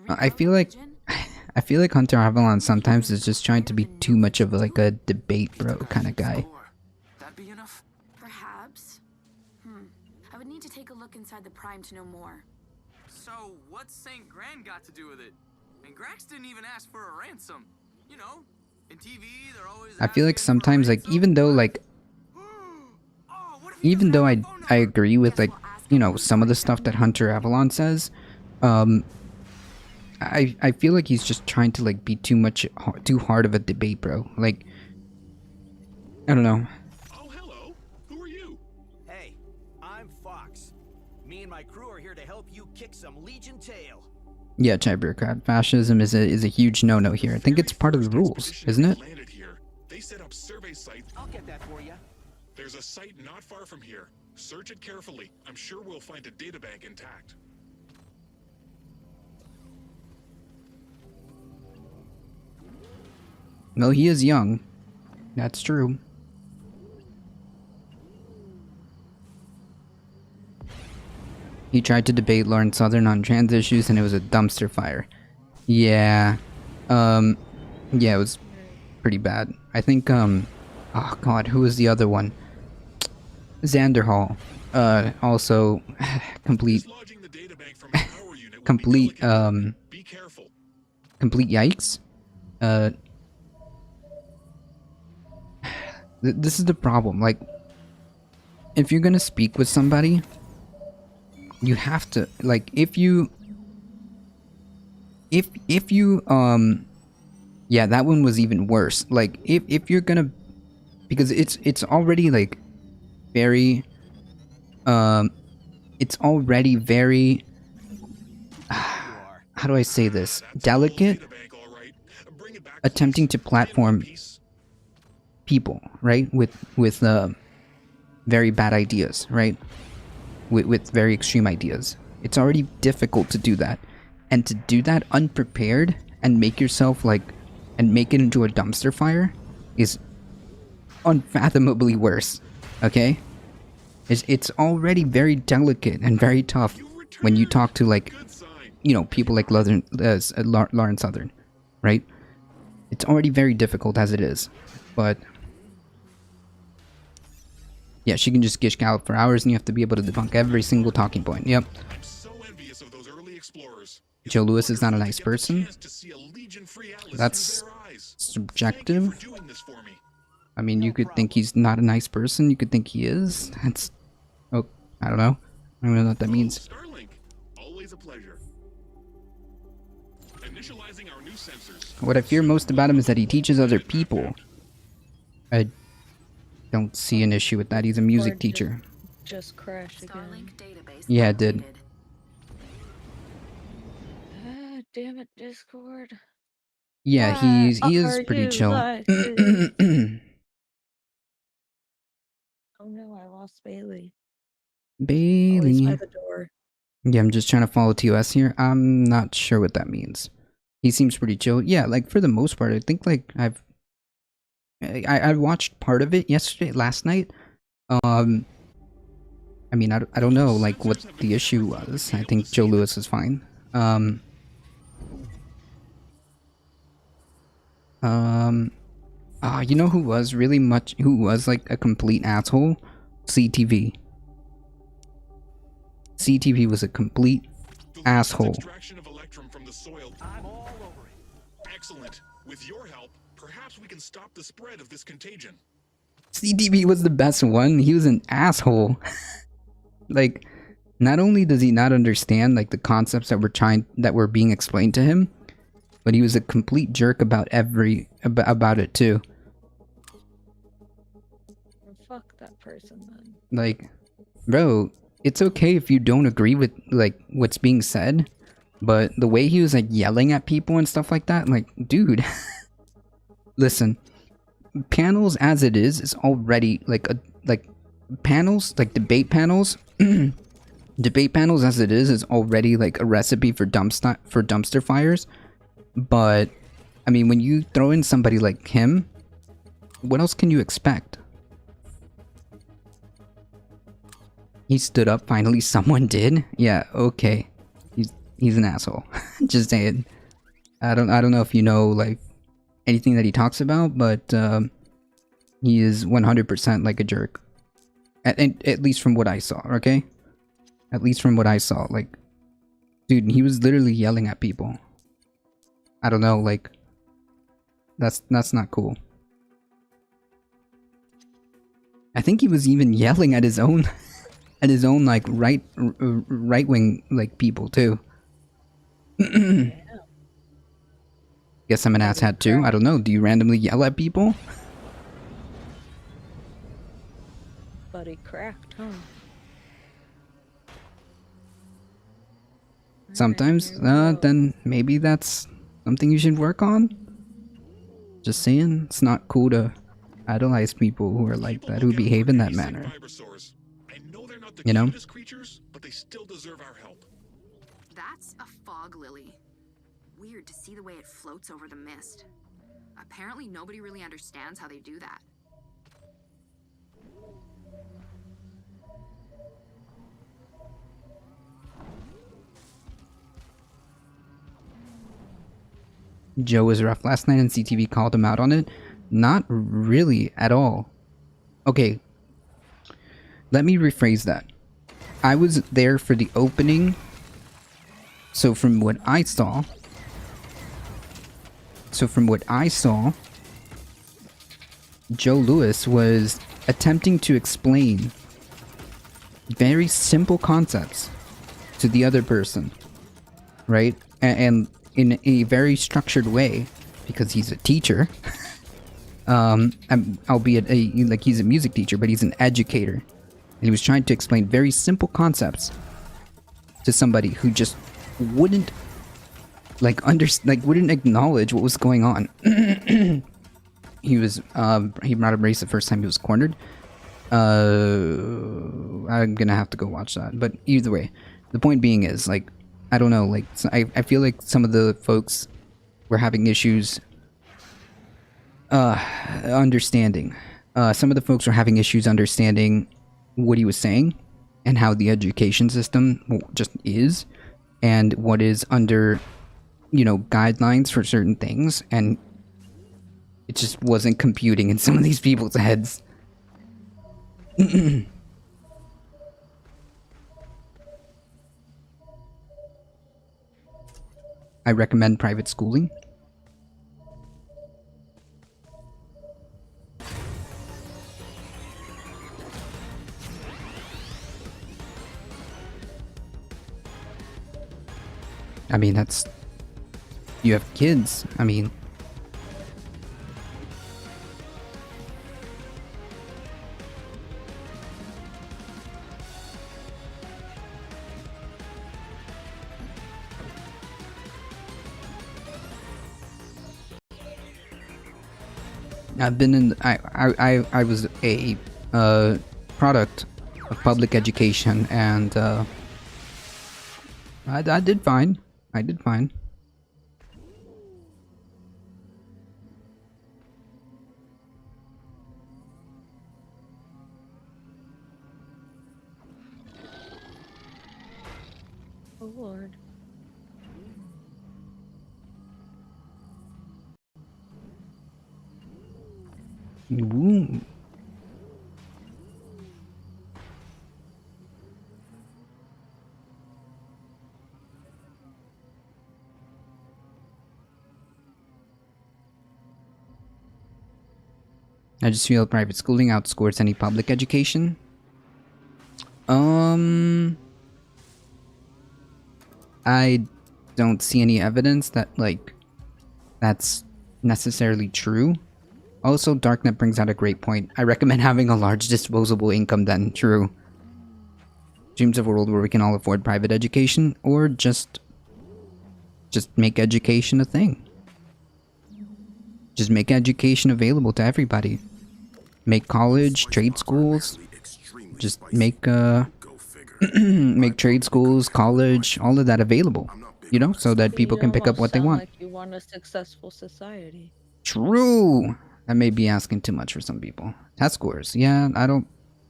Speaker 1: I feel like Hunter Avalon sometimes is just trying to be too much of like a debate bro kind of guy.
Speaker 12: Perhaps. I would need to take a look inside the Prime to know more.
Speaker 11: So what's St. Grand got to do with it? And Grax didn't even ask for a ransom. You know, in TV they're always
Speaker 1: I feel like sometimes like even though I agree with like, you know, some of the stuff that Hunter Avalon says, I feel like he's just trying to like be too hard of a debate bro. Like, I don't know.
Speaker 5: Oh, hello. Who are you?
Speaker 4: Hey, I'm Fox. Me and my crew are here to help you kick some Legion tail.
Speaker 1: Yeah, Bureaucrat. Fascism is a huge no-no here. I think it's part of the rules, isn't it?
Speaker 5: They set up survey sites.
Speaker 4: I'll get that for you.
Speaker 5: There's a site not far from here. Search it carefully. I'm sure we'll find a databank intact.
Speaker 1: Well, he is young. That's true. He tried to debate Lauren Southern on trans issues and it was a dumpster fire. Yeah. Yeah, it was pretty bad. I think, oh god, who was the other one? Xander Hall. Also, complete yikes. This is the problem. Like, if you're gonna speak with somebody, you have to, like, if you, yeah, that one was even worse. Like, if you're gonna, because it's already, like, very, it's already very, how do I say this? Delicate, attempting to platform people, right? With very bad ideas, right? With very extreme ideas. It's already difficult to do that. And to do that unprepared and make yourself like, and make it into a dumpster fire is unfathomably worse, okay? It's already very delicate and very tough when you talk to, like, you know, people like Lauren Southern, right? It's already very difficult as it is, but yeah, she can just gish gallop for hours and you have to be able to debunk every single talking point. Yep.
Speaker 5: I'm so envious of those early explorers.
Speaker 1: Joe Lewis is not a nice person. That's subjective. I mean, you could think he's not a nice person. You could think he is. That's, oh, I don't know. I don't know what that means.
Speaker 5: Starlink, always a pleasure. Initializing our new sensors.
Speaker 1: What I fear most about him is that he teaches other people. I don't see an issue with that. He's a music teacher.
Speaker 2: Just crashed again.
Speaker 1: Yeah, it did.
Speaker 2: Ah, damn it, Discord.
Speaker 1: Yeah, he is pretty chill.
Speaker 2: Oh no, I lost Bailey.
Speaker 1: Bailey.
Speaker 2: By the door.
Speaker 1: Yeah, I'm just trying to follow TOS here. I'm not sure what that means. He seems pretty chill. Yeah, like for the most part, I think like I watched part of it last night. I mean, I don't know, like, what the issue was. I think Joe Lewis is fine. You know who was who was, like, a complete asshole? CTV. CTV was a complete asshole.
Speaker 5: Extraction of electrum from the soil. I'm all over it. Excellent. With your help, perhaps we can stop the spread of this contagion.
Speaker 1: CTV was the best one. He was an asshole. Like, not only does he not understand, like, the concepts that were being explained to him, but he was a complete jerk about about it too.
Speaker 2: Well, fuck that person then.
Speaker 1: Like, bro, it's okay if you don't agree with, like, what's being said, but the way he was, like, yelling at people and stuff like that, like, dude. Listen, panels as it is already, like, panels, like, debate panels, debate panels as it is already, like, a recipe for dumpster fires. But, I mean, when you throw in somebody like him, what else can you expect? He stood up, finally someone did? Yeah, okay. He's an asshole. Just saying. I don't know if you know, like, anything that he talks about, but he is 100% like a jerk. At least from what I saw, okay? At least from what I saw, like, dude, he was literally yelling at people. I don't know, like, that's not cool. I think he was even yelling at his own like right wing like people too. Guess I'm an asshat too. I don't know. Do you randomly yell at people?
Speaker 2: Buddy cracked, huh?
Speaker 1: Sometimes, then maybe that's something you should work on. Just saying, it's not cool to idolize people who are like that, who behave in that manner. You know?
Speaker 5: Creatures, but they still deserve our help.
Speaker 13: That's a fog lily. Weird to see the way it floats over the mist. Apparently nobody really understands how they do that.
Speaker 1: Joe was rough last night and CTV called him out on it. Not really at all. Okay. Let me rephrase that. I was there for the opening. So from what I saw, Joe Lewis was attempting to explain very simple concepts to the other person, right? And in a very structured way, because he's a teacher. Albeit like he's a music teacher, but he's an educator, and he was trying to explain very simple concepts to somebody who just wouldn't wouldn't acknowledge what was going on. He brought up race the first time he was cornered. I'm gonna have to go watch that, but either way, the point being is, like, I don't know, like, I feel like some of the folks were having issues understanding. Some of the folks were having issues understanding what he was saying and how the education system just is, and what is under, you know, guidelines for certain things, and it just wasn't computing in some of these people's heads. I recommend private schooling. I mean, that's... You have kids, I mean... I've been in... I was a product of public education, and I did fine. I did fine.
Speaker 2: Oh lord.
Speaker 1: Ooh. I just feel private schooling outscores any public education. I don't see any evidence that, like, that's necessarily true. Also, Darknet brings out a great point. I recommend having a large disposable income then. True. Dreams of a world where we can all afford private education, or just make education a thing. Just make education available to everybody. Make college, trade schools. Just make make trade schools, college, all of that available. You know, so that people can pick up what they want.
Speaker 2: Like you want a successful society.
Speaker 1: True. That may be asking too much for some people. Test scores. Yeah, I don't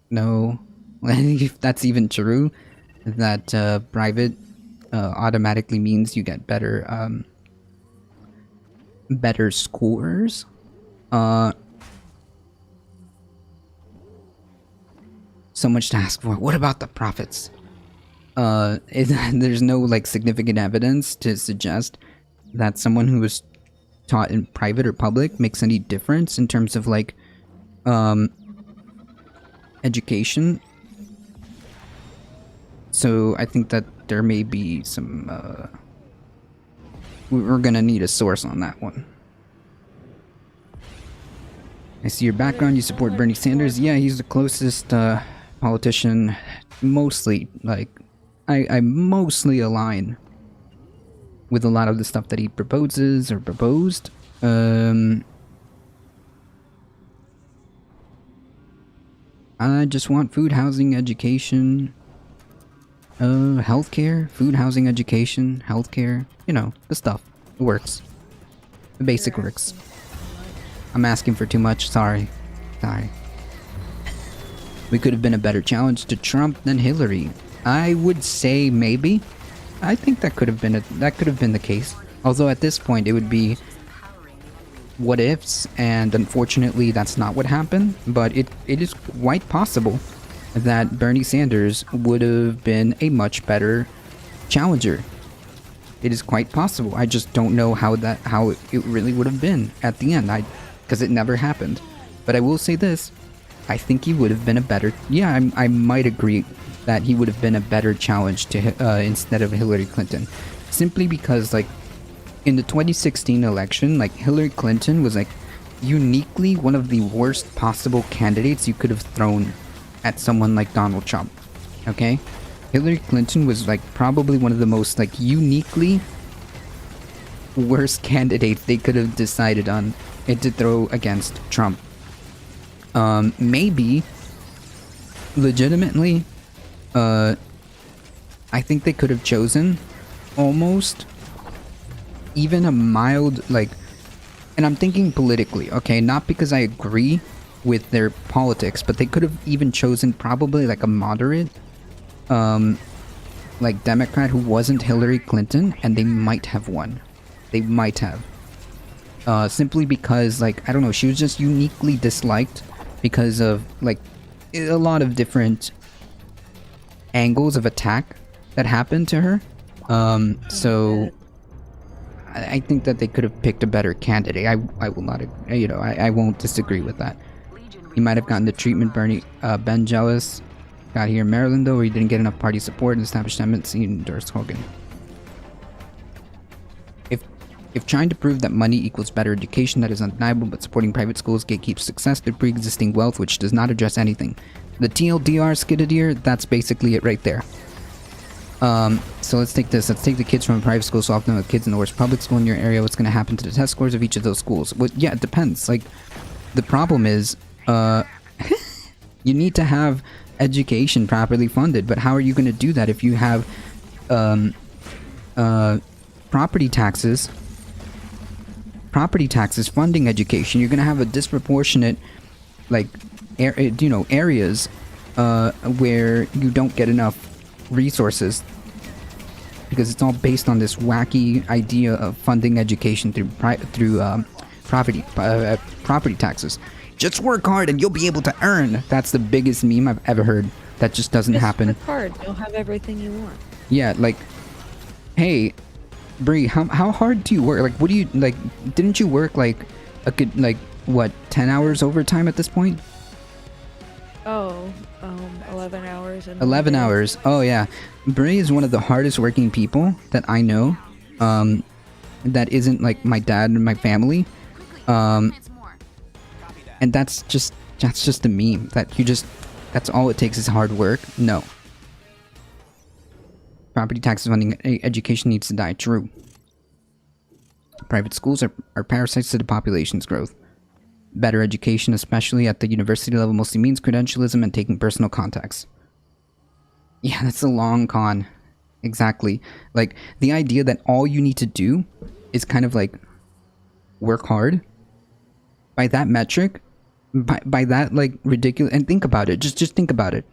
Speaker 1: know if that's even true. That private automatically means you get better better scores. So much to ask for. What about the profits? There's no like significant evidence to suggest that someone who was taught in private or public makes any difference in terms of like education. So I think that there may be some we're gonna need a source on that one. I see your background. You support Bernie Sanders. Yeah, he's the closest politician. Mostly, like, I mostly align with a lot of the stuff that he proposes or proposed. I just want food, housing, education, healthcare, food, housing, education, healthcare. You know, the stuff. It works. The basic works. I'm asking for too much. Sorry. We could have been a better challenge to Trump than Hillary. I would say maybe. I think that could have been the case. Although at this point it would be what ifs, and unfortunately that's not what happened. But it is quite possible that Bernie Sanders would have been a much better challenger. It is quite possible. I just don't know how it really would have been at the end. Because it never happened. But I will say this. I think he would have been a better... Yeah, I might agree that he would have been a better challenge to instead of Hillary Clinton. Simply because, like, in the 2016 election, like, Hillary Clinton was, like, uniquely one of the worst possible candidates you could have thrown at someone like Donald Trump. Okay? Hillary Clinton was, like, probably one of the most, like, uniquely worst candidates they could have decided on to throw against Trump. Maybe, legitimately, I think they could have chosen almost even a mild, like, and I'm thinking politically, okay, not because I agree with their politics, but they could have even chosen probably like a moderate, like Democrat who wasn't Hillary Clinton, and they might have won. They might have. Simply because, like, I don't know, she was just uniquely disliked because of, like, a lot of different angles of attack that happened to her. So I think that they could have picked a better candidate. I will not, you know, I won't disagree with that. He might have gotten the treatment Ben Jealous got here in Maryland, though, where he didn't get enough party support and established embassy and endorsed Hogan. If trying to prove that money equals better education, that is undeniable, but supporting private schools gatekeeps success through pre-existing wealth, which does not address anything. The TLDR Skidadier, that's basically it right there. So let's take this. Let's take the kids from a private school, so often with kids in the worst public school in your area. What's going to happen to the test scores of each of those schools? Well, yeah, it depends. Like, the problem is, you need to have education properly funded, but how are you going to do that if you have, property taxes funding education? You're going to have a disproportionate, like, areas where you don't get enough resources because it's all based on this wacky idea of funding education through property taxes. Just work hard and you'll be able to earn. That's the biggest meme I've ever heard. That just doesn't happen.
Speaker 2: Work hard. You'll have everything you want.
Speaker 1: Yeah, like, hey, Bree, how hard do you work? Like, what do you, like, didn't you work, like, a good, like, what, 10 hours overtime at this point?
Speaker 2: Oh, 11 hours.
Speaker 1: 11 hours. Oh, yeah. Bree is one of the hardest working people that I know. That isn't, like, my dad and my family. And that's just a meme. That you just... That's all it takes is hard work? No. Property taxes funding education needs to die. True. Private schools are parasites to the population's growth. Better education, especially at the university level, mostly means credentialism and taking personal contacts. Yeah, that's a long con. Exactly. Like, the idea that all you need to do is kind of like work hard. By that metric... By that, like, ridiculous... And think about it. Just think about it.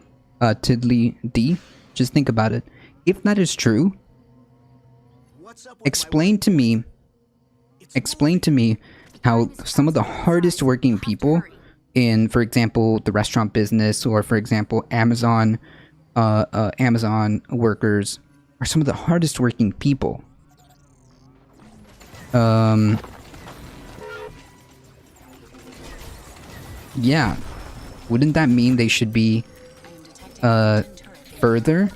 Speaker 1: Tiddly D. Just think about it. If that is true, explain to me how some of the hardest working people in, for example, the restaurant business, or, for example, Amazon workers are some of the hardest working people. Yeah. Wouldn't that mean they should be, further?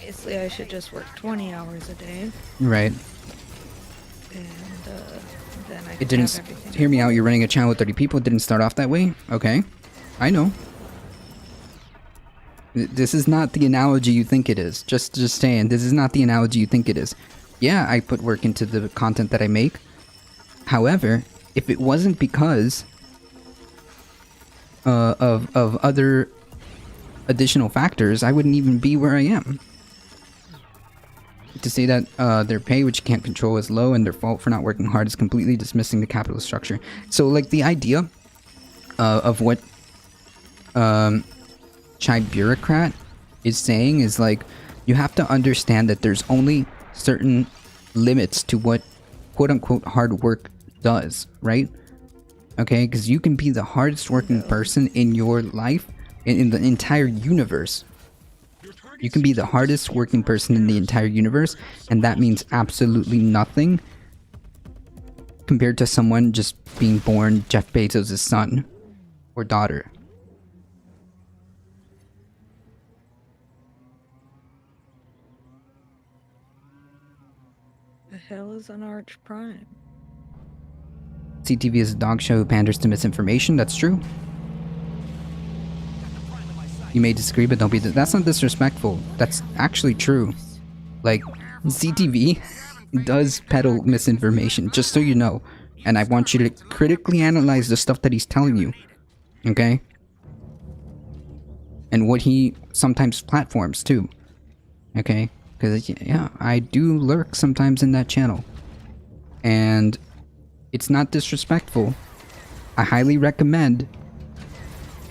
Speaker 2: Basically, I should just work 20 hours a day.
Speaker 1: Right.
Speaker 2: And, then I
Speaker 1: It didn't... Hear me out, you're running a channel with 30 people. It didn't start off that way? Okay. I know. This is not the analogy you think it is. Just saying, this is not the analogy you think it is. Yeah, I put work into the content that I make. However, if it wasn't because... of other additional factors, I wouldn't even be where I am. To say that their pay, which you can't control, is low and their fault for not working hard is completely dismissing the capitalist structure. So, like, the idea of what Chai Bureaucrat is saying is, like, you have to understand that there's only certain limits to what quote-unquote hard work does, right? Okay, because you can be the hardest working person in your life, in the entire universe. You can be the hardest working person in the entire universe, and that means absolutely nothing compared to someone just being born Jeff Bezos' son or daughter.
Speaker 2: The hell is an Arch Prime?
Speaker 1: CTV is a dog show who panders to misinformation. That's true. You may disagree, but don't be... That's not disrespectful. That's actually true. Like, CTV does peddle misinformation, just so you know. And I want you to critically analyze the stuff that he's telling you. Okay? And what he sometimes platforms, too. Okay? Because, yeah, I do lurk sometimes in that channel. And... it's not disrespectful. I highly recommend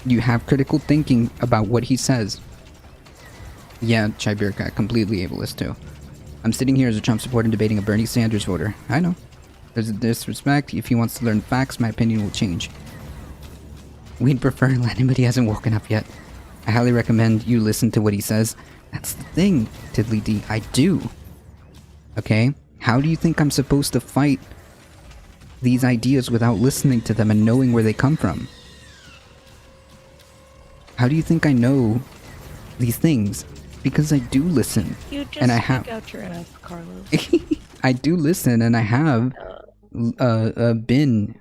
Speaker 1: you have critical thinking about what he says. Yeah, Chibirka, completely ableist too. I'm sitting here as a Trump supporter debating a Bernie Sanders voter. I know. There's a disrespect. If he wants to learn facts, my opinion will change. We'd prefer Latin, but he hasn't woken up yet. I highly recommend you listen to what he says. That's the thing, Tiddly D. I do. Okay? How do you think I'm supposed to fight these ideas without listening to them and knowing where they come from? How do you think I know these things? Because I do listen.
Speaker 2: You just
Speaker 1: and I have
Speaker 2: out your ass, Carlos.
Speaker 1: I do listen, and I have been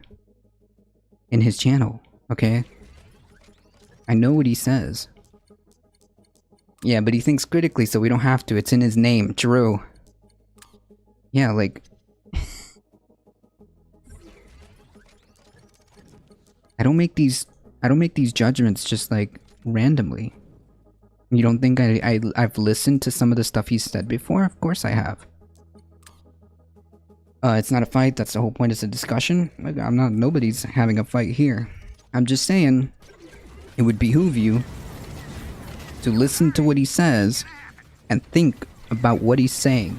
Speaker 1: in his channel. Okay, I know what he says. Yeah, but he thinks critically, so we don't have to. It's in his name, True. Yeah, like... I don't make these judgments just, like, randomly. You don't think I've listened to some of the stuff he's said before? Of course I have. It's not a fight, that's the whole point, it's a discussion. Like, nobody's having a fight here. I'm just saying, it would behoove you to listen to what he says and think about what he's saying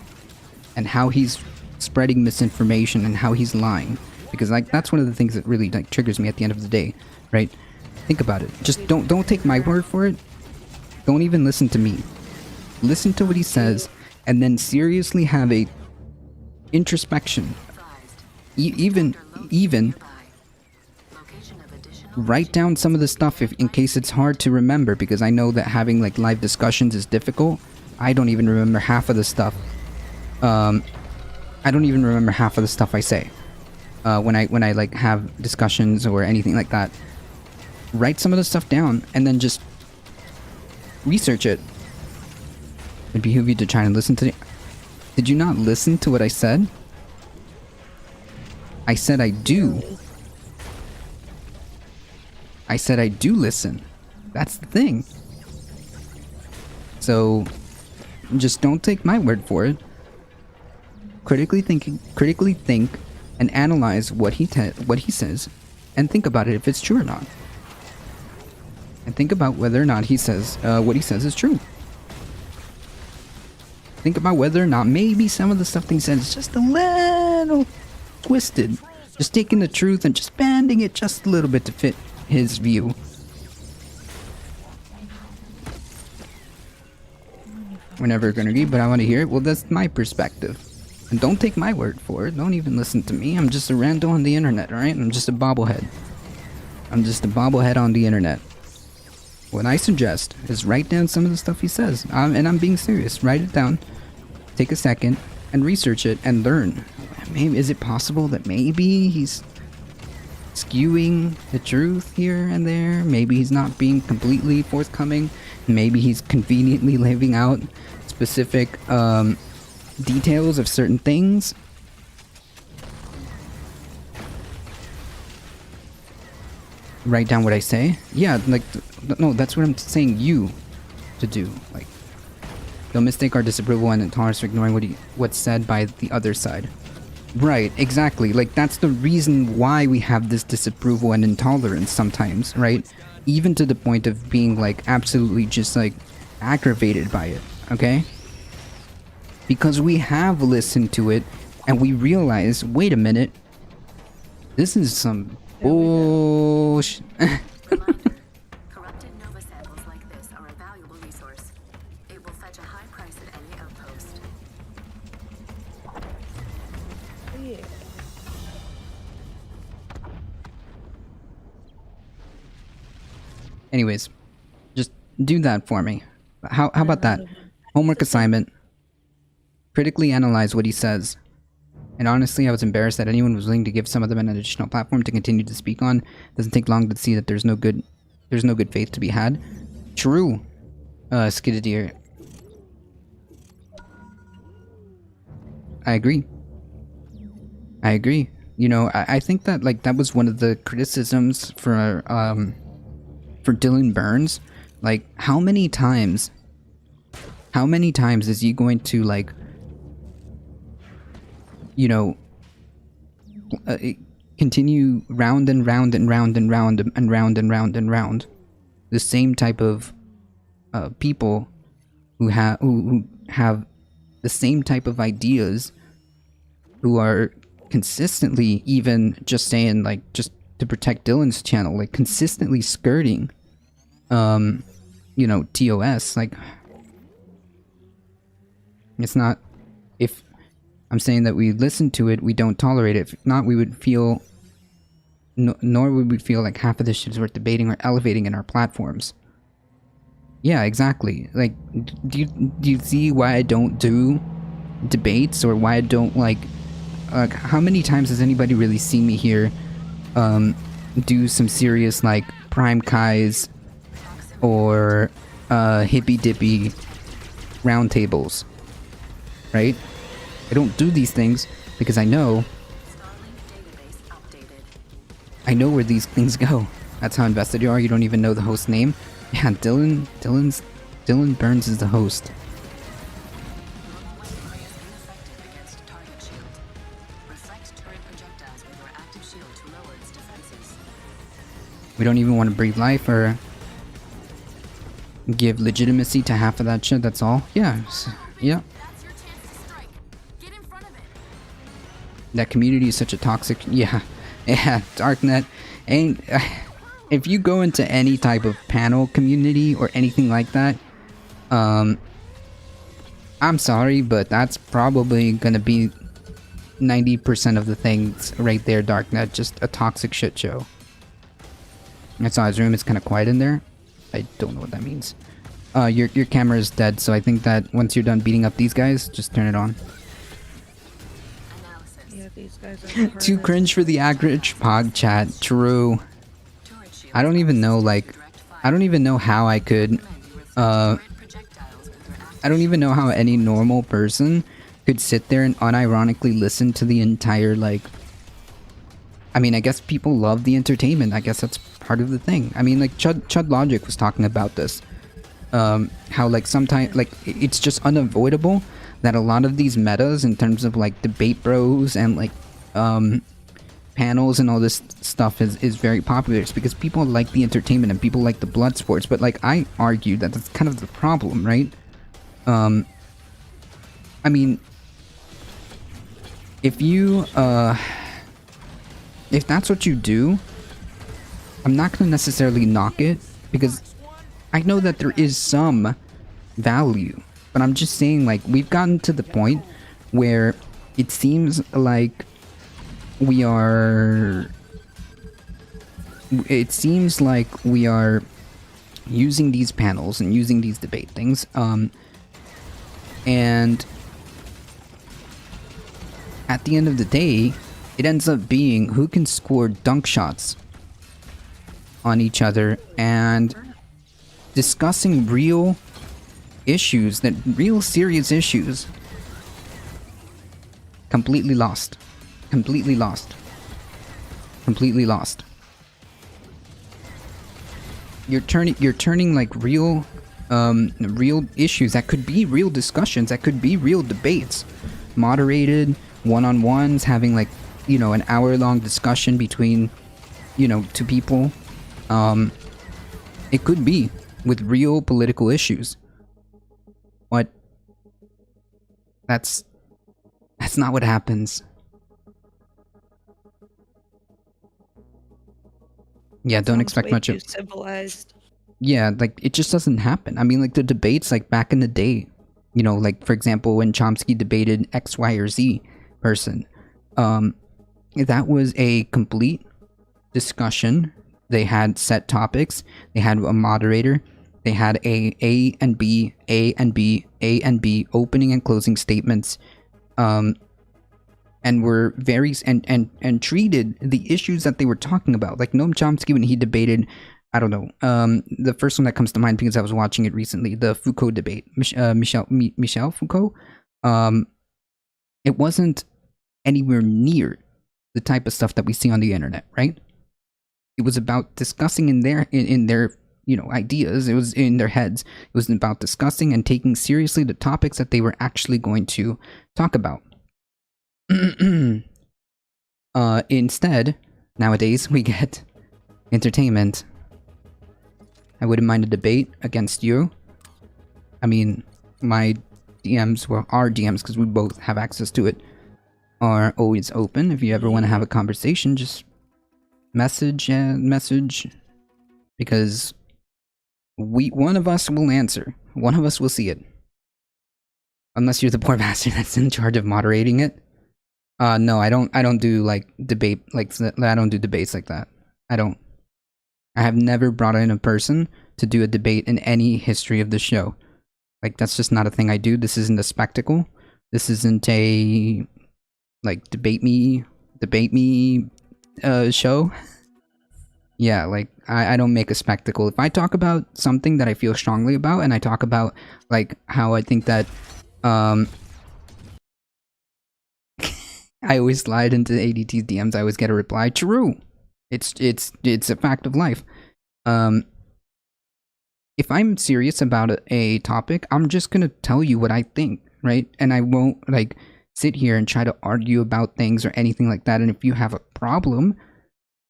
Speaker 1: and how he's spreading misinformation and how he's lying, because like that's one of the things that really like triggers me at the end of the day, right? Think about it. Just don't take my word for it. Don't even listen to me. Listen to what he says, and then seriously have a introspection. Even write down some of the stuff in case it's hard to remember, because I know that having like live discussions is difficult. I don't even remember half of the stuff. I don't even remember half of the stuff I say when I like have discussions or anything like that. Write some of the stuff down and then just research it. It'd behoove you to try and listen to it. Did you not listen to what I said? I said I do. I said I do listen. That's the thing. So, just don't take my word for it. Critically think, and analyze what he says, and think about it if it's true or not. And think about whether or not he says what he says is true. Think about whether or not maybe some of the stuff that he says is just a little twisted. Just taking the truth and just bending it just a little bit to fit his view. We're never gonna agree, but I want to hear it. Well, that's my perspective. And don't take my word for it. Don't even listen to me. I'm just a rando on the internet, alright? I'm just a bobblehead. I'm just a bobblehead on the internet. What I suggest is write down some of the stuff he says. And I'm being serious. Write it down. Take a second and research it and learn. Maybe, is it possible that maybe he's skewing the truth here and there? Maybe he's not being completely forthcoming. Maybe he's conveniently leaving out specific details of certain things. Write down what I say. Yeah, like, no, that's what I'm saying you to do. Like, they'll mistake our disapproval and intolerance for ignoring what's said by the other side. Right, exactly. Like, that's the reason why we have this disapproval and intolerance sometimes, right? Even to the point of being, like, absolutely just, like, aggravated by it, okay? Because we have listened to it, and we realize, wait a minute, this is some bullshit.
Speaker 12: Corrupted Nova samples like this are a valuable resource. It will fetch a high price at any outpost.
Speaker 2: Yeah.
Speaker 1: Anyways, just do that for me. How about that? Homework assignment. Critically analyze what he says. And honestly, I was embarrassed that anyone was willing to give some of them an additional platform to continue to speak on. It doesn't take long to see that there's no good faith to be had. True, Skidadier. I agree. You know, I think that, like, that was one of the criticisms for Dylan Burns. Like, how many times is he going to, like, you know, continue round and round and round and round and round and round and round the same type of people who have the same type of ideas, who are consistently, even just saying, like, just to protect Dylan's channel, like, consistently skirting you know, TOS. Like, it's not, if I'm saying that we listen to it, we don't tolerate it. If not, we would feel, nor would we feel like half of this shit is worth debating or elevating in our platforms. Yeah, exactly. Like, do you see why I don't do debates, or why I don't, like, how many times has anybody really seen me here do some serious, like, Prime Kai's or hippy dippy roundtables, right? I don't do these things because I know where these things go. That's how invested you are. You don't even know the host name. Yeah, Dylan Burns is the host. We don't even want to breathe life or give legitimacy to half of that shit. That's all. Yeah. Yeah. that community is such a toxic. Yeah, yeah, Darknet. And if you go into any type of panel community or anything like that, I'm sorry, but that's probably gonna be 90% of the things right there, Darknet. Just a toxic shit show. I saw his room. It's kind of quiet in there. I don't know what that means. Your camera is dead, so I think that once you're done beating up these guys, just turn it on.
Speaker 2: Yeah, these guys are the
Speaker 1: Too cringe for the average pog chat. True. I don't even know, like, I don't even know how I could, I don't even know how any normal person could sit there and unironically listen to the entire, like, I mean, I guess people love the entertainment. I guess that's part of the thing. I mean, like, Chud Logic was talking about this. How, like, sometimes, like, it's just unavoidable that a lot of these metas in terms of, like, debate bros and, like, panels and all this stuff is very popular. It's because people like the entertainment and people like the blood sports. But, like, I argue that that's kind of the problem, right? I mean, if you, if that's what you do, I'm not gonna necessarily knock it, because I know that there is some value, but I'm just saying, like, we've gotten to the point where it seems like we are using these panels and using these debate things, and at the end of the day, it ends up being who can score dunk shots on each other and discussing real issues, that real serious issues. Completely lost. Completely lost. Completely lost. You're turning like real issues that could be real discussions, that could be real debates, moderated one-on-ones, having, like, you know, an hour-long discussion between, you know, two people. It could be with real political issues, but that's not what happens. Yeah, don't expect much of
Speaker 2: civilized.
Speaker 1: Yeah, like, it just doesn't happen. I mean, like, the debates, like, back in the day, you know, like, for example, when Chomsky debated X, Y, or Z person, that was a complete discussion. They had set topics, they had a moderator, they had A and B, A and B, A and B, opening and closing statements, and were very and treated the issues that they were talking about. Like Noam Chomsky, when he debated, I don't know, the first one that comes to mind because I was watching it recently, the Foucault debate, Michel Foucault, it wasn't anywhere near the type of stuff that we see on the internet, right? It was about discussing in their you know, ideas. It was in their heads. It was about discussing and taking seriously the topics that they were actually going to talk about. Instead, nowadays we get entertainment. I wouldn't mind a debate against you. I mean, my DMs, well, our DMs, because we both have access to it, are always open. If you ever want to have a conversation, just message, because one of us will answer. One of us will see it. Unless you're the poor bastard that's in charge of moderating it. No, I don't do, like, debate, like, I don't do debates like that. I have never brought in a person to do a debate in any history of the show. Like, that's just not a thing I do. This isn't a spectacle. This isn't a, like, debate me show. Yeah, like, I don't make a spectacle. If I talk about something that I feel strongly about, and I talk about, like, how I think that, I always slide into ADT's DMs, I always get a reply. True. It's a fact of life. If I'm serious about a topic, I'm just gonna tell you what I think, right? And I won't, like, sit here and try to argue about things or anything like that. And if you have a problem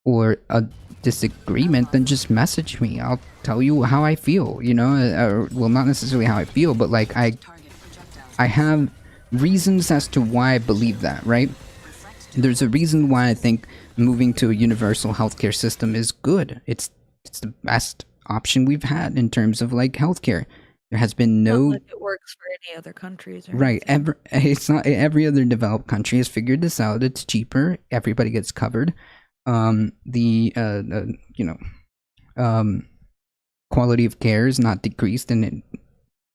Speaker 1: or a disagreement, then just message me. I'll tell you how I feel, you know? Well, not necessarily how I feel, but, like, I have reasons as to why I believe that, right? There's a reason why I think moving to a universal healthcare system is good. It's the best option we've had in terms of like healthcare. There has been
Speaker 2: Not
Speaker 1: no
Speaker 2: like it works for any other countries, or
Speaker 1: right.
Speaker 2: anything.
Speaker 1: It's not every other developed country has figured this out. It's cheaper. Everybody gets covered. Quality of care is not decreased, and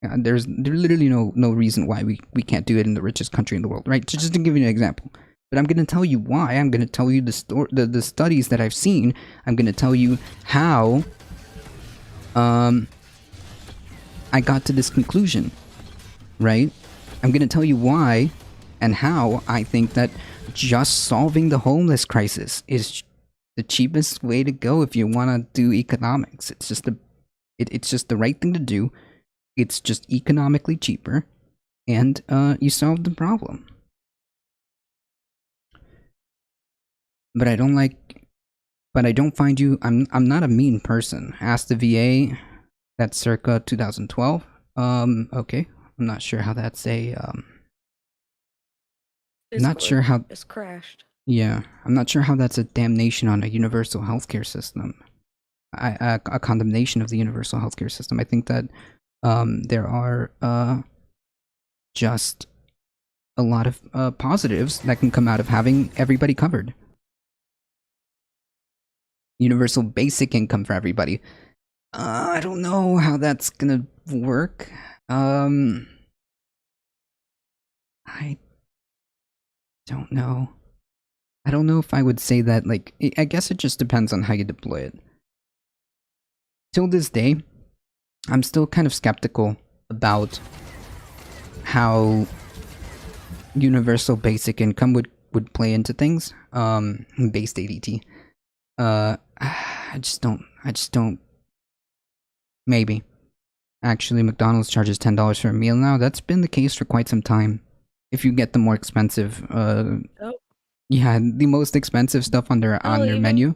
Speaker 1: there's literally no reason why we can't do it in the richest country in the world, right? Just to give you an example. But I'm going to tell you why. I'm going to tell you the studies that I've seen. I'm going to tell you how I got to this conclusion, right? I'm going to tell you why and how I think that just solving the homeless crisis is the cheapest way to go if you want to do economics. It's just the right thing to do. It's just economically cheaper, and you solve the problem. But I don't find you. I'm not a mean person. Ask the VA. That's circa 2012. Okay. I'm not sure how that's a. Not sure how
Speaker 2: it's crashed.
Speaker 1: Yeah, I'm not sure how that's a damnation on a universal healthcare system. A condemnation of the universal healthcare system. I think that there are just a lot of positives that can come out of having everybody covered. Universal basic income for everybody. I don't know how that's gonna work. I don't know. I don't know if I would say that, like, I guess it just depends on how you deploy it. Till this day, I'm still kind of skeptical about how universal basic income would play into things. Based ADT. I just don't. Maybe. Actually, McDonald's charges $10 for a meal now. That's been the case for quite some time. If you get the more expensive, yeah, the most expensive stuff on their menu.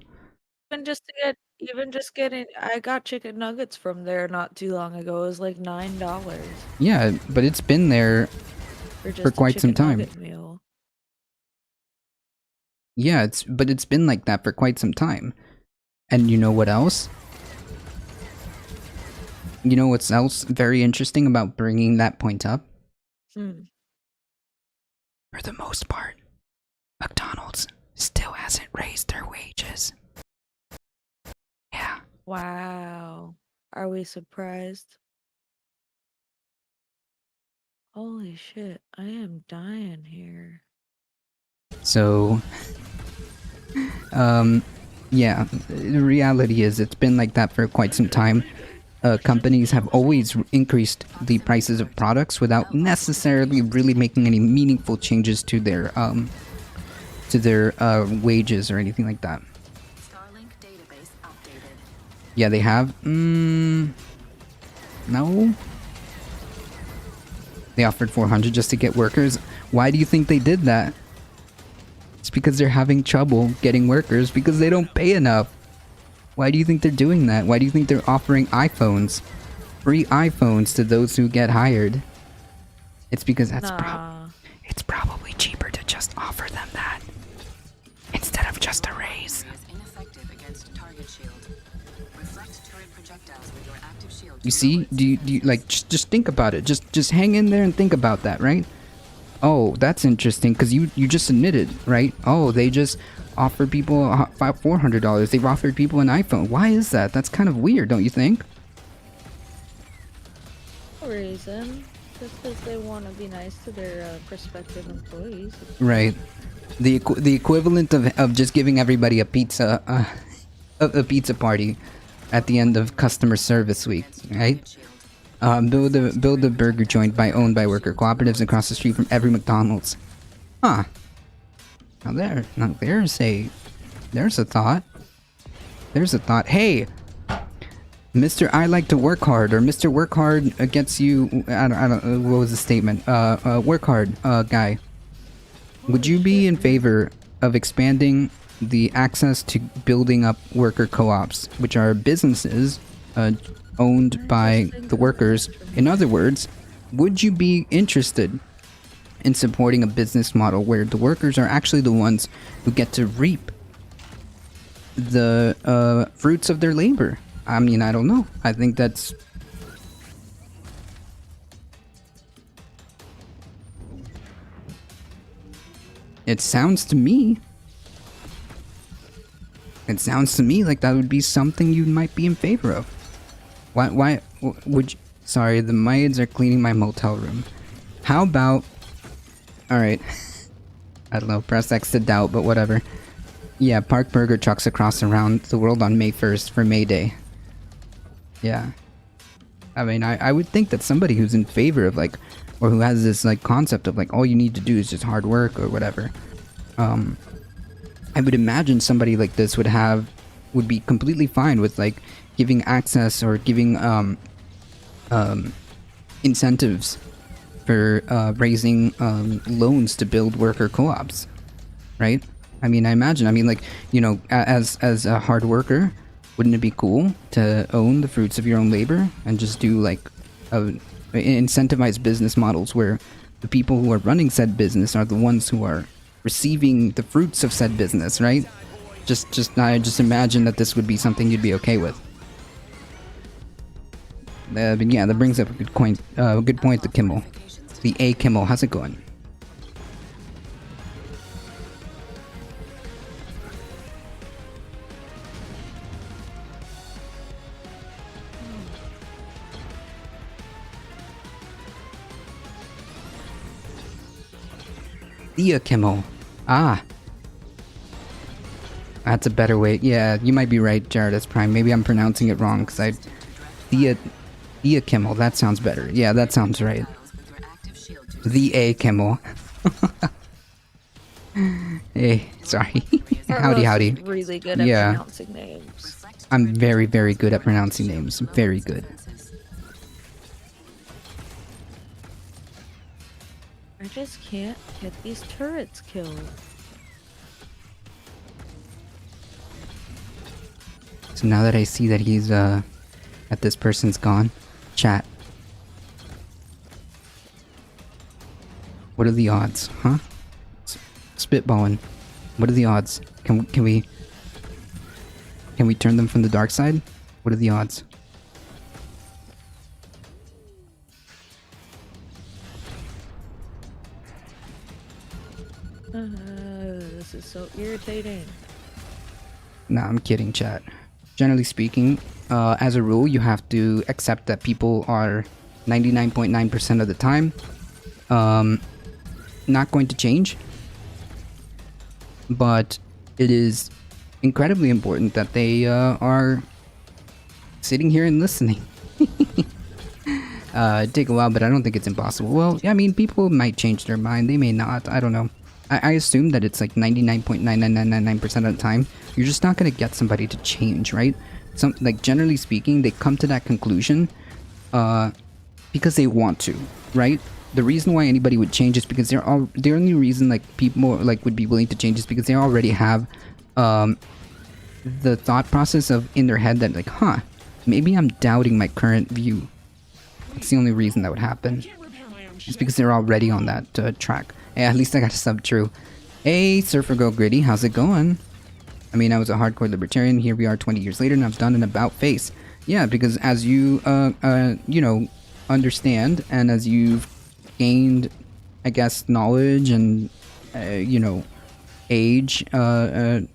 Speaker 2: Even just getting, I got chicken nuggets from there not too long ago. It was like $9
Speaker 1: Yeah, but it's been there for quite some time.
Speaker 2: Meal.
Speaker 1: Yeah, but it's been like that for quite some time. And you know what else? You know what's else very interesting about bringing that point up? For the most part, McDonald's still hasn't raised their wages. Yeah.
Speaker 2: Wow. Are we surprised? Holy shit, I am dying here.
Speaker 1: So, yeah, the reality is it's been like that for quite some time. Companies have always increased the prices of products without necessarily really making any meaningful changes to their wages or anything like that.
Speaker 12: Starlink database updated.
Speaker 1: Yeah, they have. No. They offered 400 just to get workers. Why do you think they did that? It's because they're having trouble getting workers because they don't pay enough. Why do you think they're doing that? Why do you think they're offering iPhones? Free iPhones to those who get hired? It's because it's probably cheaper to just offer them that instead of just a raise. You see? Do you like just think about it? Just hang in there and think about that, right? Oh, that's interesting because you just admitted, right? Oh, they just offered people $400. They've offered people an iPhone. Why is that? That's kind of weird, don't you think?
Speaker 2: No reason. Just because they want to be nice to their prospective employees.
Speaker 1: Right. The equivalent of just giving everybody a pizza a pizza party at the end of customer service week, right? Build a burger joint owned by worker cooperatives across the street from every McDonald's. Huh. Now there's a thought. There's a thought. Hey, Mr. I like to work hard, or Mr. Work Hard gets you. I don't. What was the statement? Work hard, guy. Would you be in favor of expanding the access to building up worker co-ops, which are businesses owned by the workers? In other words, would you be interested in supporting a business model where the workers are actually the ones who get to reap the fruits of their labor. I mean, I don't know. I think that's... It sounds to me like that would be something you might be in favor of. Why would you... Sorry, the maids are cleaning my motel room. How about... Alright. I don't know, press X to doubt, but whatever. Yeah, park burger trucks around the world on May 1st for May Day. Yeah. I mean, I would think that somebody who's in favor of, like, or who has this, like, concept of, like, all you need to do is just hard work or whatever. I would imagine somebody like this would be completely fine with, like, giving access or giving, incentives for, raising, loans to build worker co-ops. Right? I mean, I imagine, like, you know, as a hard worker, wouldn't it be cool to own the fruits of your own labor and just do, like, incentivize business models where the people who are running said business are the ones who are receiving the fruits of said business, right? I just imagine that this would be something you'd be okay with. But yeah, that brings up a good point to Kimmel. The A Kimmel, how's it going? Thea Kimmel. Ah. That's a better way. Yeah, you might be right, Jared S. Prime. Maybe I'm pronouncing it wrong, because Thea Kimmel. That sounds better. Yeah, that sounds right. The A Kimmel. Hey, sorry. Howdy.
Speaker 2: Really good at pronouncing names.
Speaker 1: I'm very, very good at pronouncing names. Very good.
Speaker 2: I just can't get these turrets killed.
Speaker 1: So now that I see that he's, that this person's gone, chat. What are the odds, huh? Spitballing. What are the odds? Can we turn them from the dark side? What are the odds?
Speaker 2: This is so irritating.
Speaker 1: Nah, I'm kidding, chat. Generally speaking, as a rule, you have to accept that people are 99.9% of the time not going to change. But it is incredibly important that they are sitting here and listening. It'd take a while, but I don't think it's impossible. Well, I mean, people might change their mind. They may not. I don't know. I assume that it's like 99.99999% of the time. You're just not going to get somebody to change, right? Like, generally speaking, they come to that conclusion because they want to, right? The reason why anybody would change is because the only reason, like, people, like, would be willing to change is because they already have the thought process of in their head that, like, huh, maybe I'm doubting my current view. That's the only reason that would happen. It's because they're already on that track. Hey, at least I got a sub true. Hey, Surfer Go Gritty, how's it going? I mean, I was a hardcore libertarian. Here we are 20 years later, and I've done an about face. Yeah, because as you, you know, understand, and as you've gained, I guess, knowledge and, you know, age, you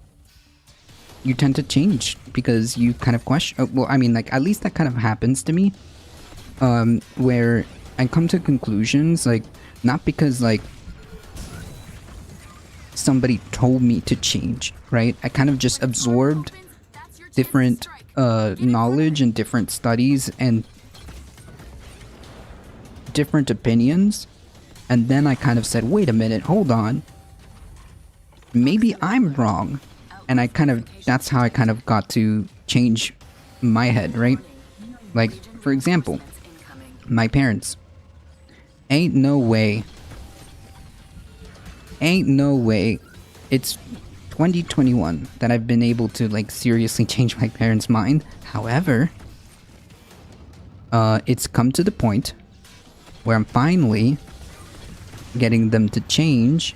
Speaker 1: tend to change because you kind of question. Well, I mean, like, at least that kind of happens to me, where I come to conclusions, like, not because, like, somebody told me to change, right? I kind of just absorbed different knowledge and different studies and different opinions, and then I kind of said, wait a minute, hold on, maybe I'm wrong. And I kind of, that's how I kind of got to change my head, right? Like, for example, my parents. Ain't no way it's 2021 that I've been able to, like, seriously change my parents' mind. However, it's come to the point where I'm finally getting them to change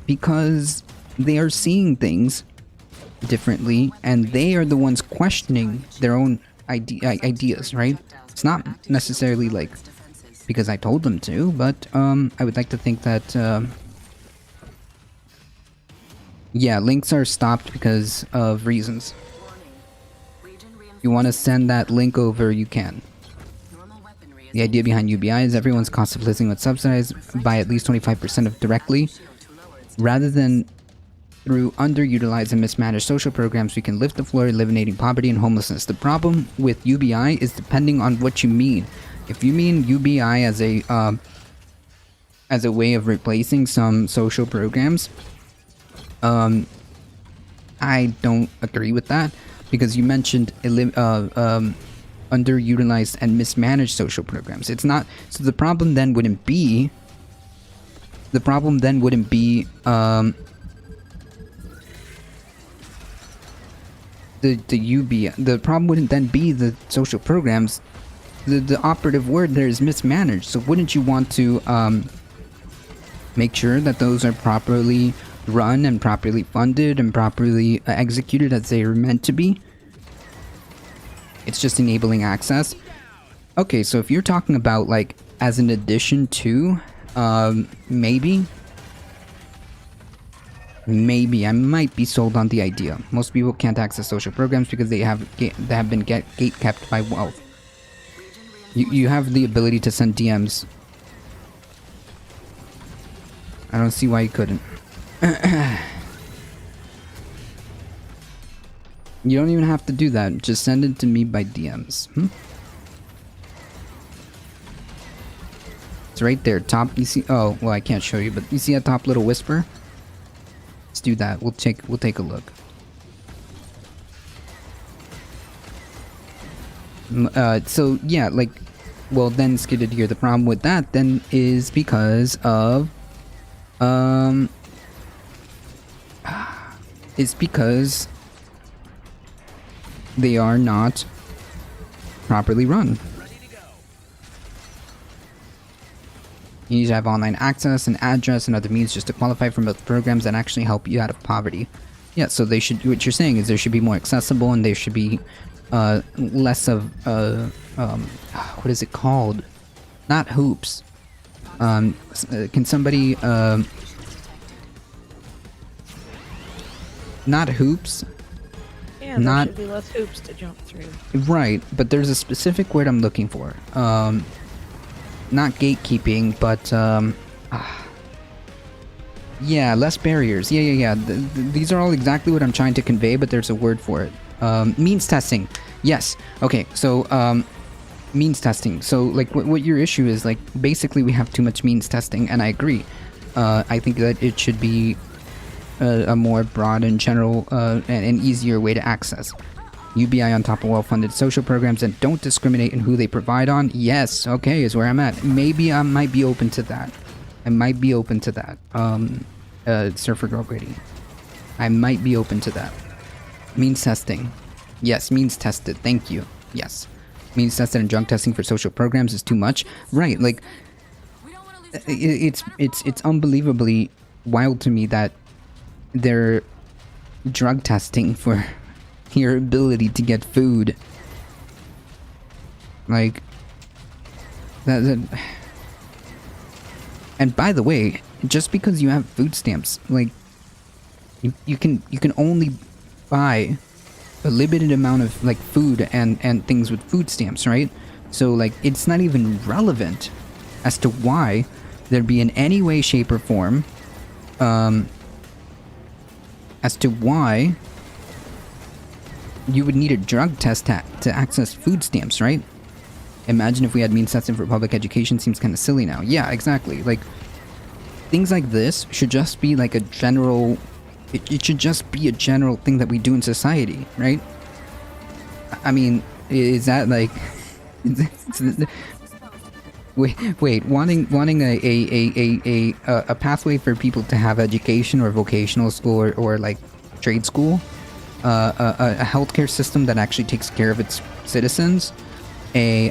Speaker 1: because they are seeing things differently and they are the ones questioning their own ideas, right? It's not necessarily like because I told them to, but I would like to think that yeah, links are stopped because of reasons. You want to send that link over, you can. The idea behind UBI is everyone's cost of living was subsidized by at least 25% of directly. Rather than through underutilized and mismanaged social programs, we can lift the floor, eliminating poverty and homelessness. The problem with UBI is depending on what you mean. If you mean UBI as a way of replacing some social programs, I don't agree with that because you mentioned underutilized and mismanaged social programs. It's not. So the problem then wouldn't be. The problem then wouldn't be the UBI. The problem wouldn't then be the social programs. The operative word there is mismanaged. So wouldn't you want to make sure that those are properly run and properly funded and properly executed as they are meant to be? It's just enabling access. Okay, so if you're talking about like as an addition to, maybe I might be sold on the idea. Most people can't access social programs because they have been gate kept by wealth. You have the ability to send DMs. I don't see why you couldn't. You don't even have to do that. Just send it to me by DMs. It's right there. Top. You see? Oh, well, I can't show you, but you see that top little whisper? Let's do that. We'll take a look. So yeah, like, well, then Skidded here. The problem with that then is because of it's because they are not properly run. You need to have online access, an address, and other means just to qualify for both programs that actually help you out of poverty. Yeah, so they should. What you're saying is there should be more accessible, and there should be less of what is it called? Not hoops. Can somebody not hoops?
Speaker 2: Yeah, there should be less hoops to jump through.
Speaker 1: Right, but there's a specific word I'm looking for. Not gatekeeping, but yeah, less barriers. Yeah. These are all exactly what I'm trying to convey, but there's a word for it. Means testing. Yes. Okay. So means testing. So like, what your issue is, like, basically we have too much means testing, and I agree. I think that it should be a more broad and general and easier way to access. UBI on top of well-funded social programs that don't discriminate in who they provide on. Yes, okay, is where I'm at. Maybe I might be open to that. Surfer Girl Grady. I might be open to that. Means testing. Yes, means tested. Thank you. Yes. Means tested and drug testing for social programs is too much. Right, like, it's unbelievably wild to me that they're drug testing for your ability to get food. Like that. And by the way, just because you have food stamps, like you can only buy a limited amount of like food and things with food stamps, right? So like it's not even relevant as to why there'd be in any way, shape, or form as to why you would need a drug test to access food stamps, right? Imagine if we had means testing for public education. Seems kind of silly now. Yeah, exactly. Like, things like this should just be like a general... It should just be a general thing that we do in society, right? I mean, is that like... Wait, wanting a pathway for people to have education or vocational school or like trade school, a healthcare system that actually takes care of its citizens, a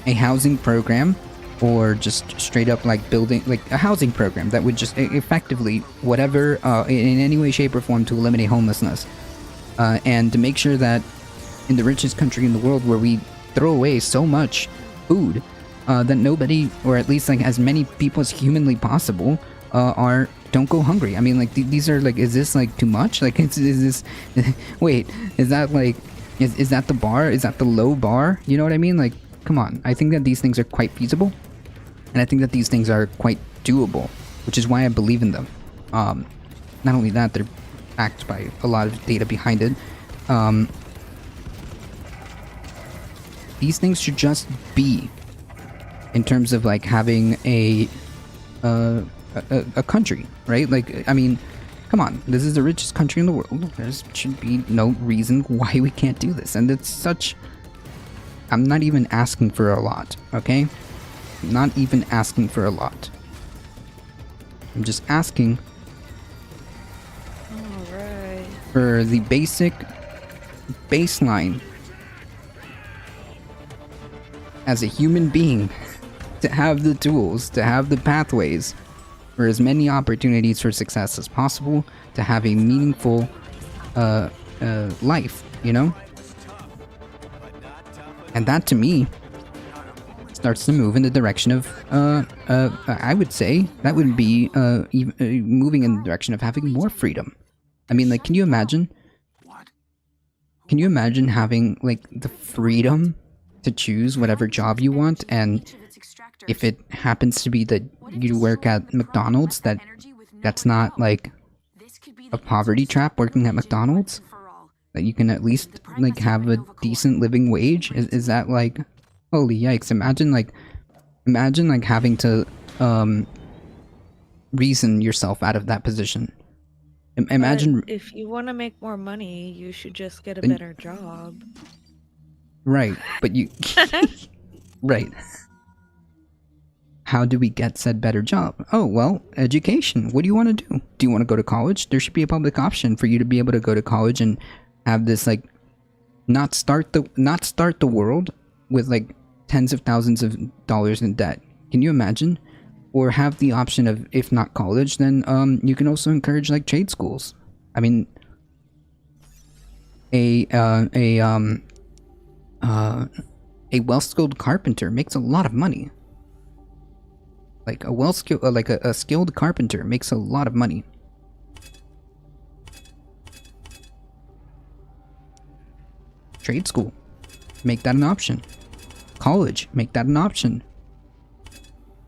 Speaker 1: housing program or just straight up like building like a housing program that would just effectively whatever in any way, shape, or form to eliminate homelessness, and to make sure that in the richest country in the world, where we throw away so much food, that nobody, or at least like as many people as humanly possible, don't go hungry. I mean, like these are like, is this like too much? Like, is this? Wait, is that like, is that the bar? Is that the low bar? You know what I mean? Like, come on. I think that these things are quite feasible, and I think that these things are quite doable, which is why I believe in them. Not only that, they're backed by a lot of data behind it. These things should just be, in terms of like having a country, right? Like, I mean, come on, this is the richest country in the world. There should be no reason why we can't do this. And it's such... I'm not even asking for a lot, okay? I'm not even asking for a lot. I'm just asking for the basic baseline as a human being, to have the tools, to have the pathways for as many opportunities for success as possible, to have a meaningful life, you know? And that, to me, starts to move in the direction of, I would say, that would be moving in the direction of having more freedom. I mean, like, can you imagine? Can you imagine having, like, the freedom to choose whatever job you want, and if it happens to be that you work at McDonald's, that's not, like, a poverty trap working at McDonald's? That you can at least, like, have a decent living wage? Is that, like, holy yikes, imagine having to, reason yourself out of that position. Imagine...
Speaker 2: But if you want to make more money, you should just get a better job.
Speaker 1: Right, but you... Right. How do we get said better job? Oh, well, education. What do you want to do? Do you want to go to college? There should be a public option for you to be able to go to college and have this, like, not start the world with, like, tens of thousands of dollars in debt. Can you imagine? Or have the option of, if not college, then you can also encourage, like, trade schools. I mean, a well-skilled carpenter makes a lot of money. Like a skilled carpenter makes a lot of money. Trade school, make that an option. College, make that an option.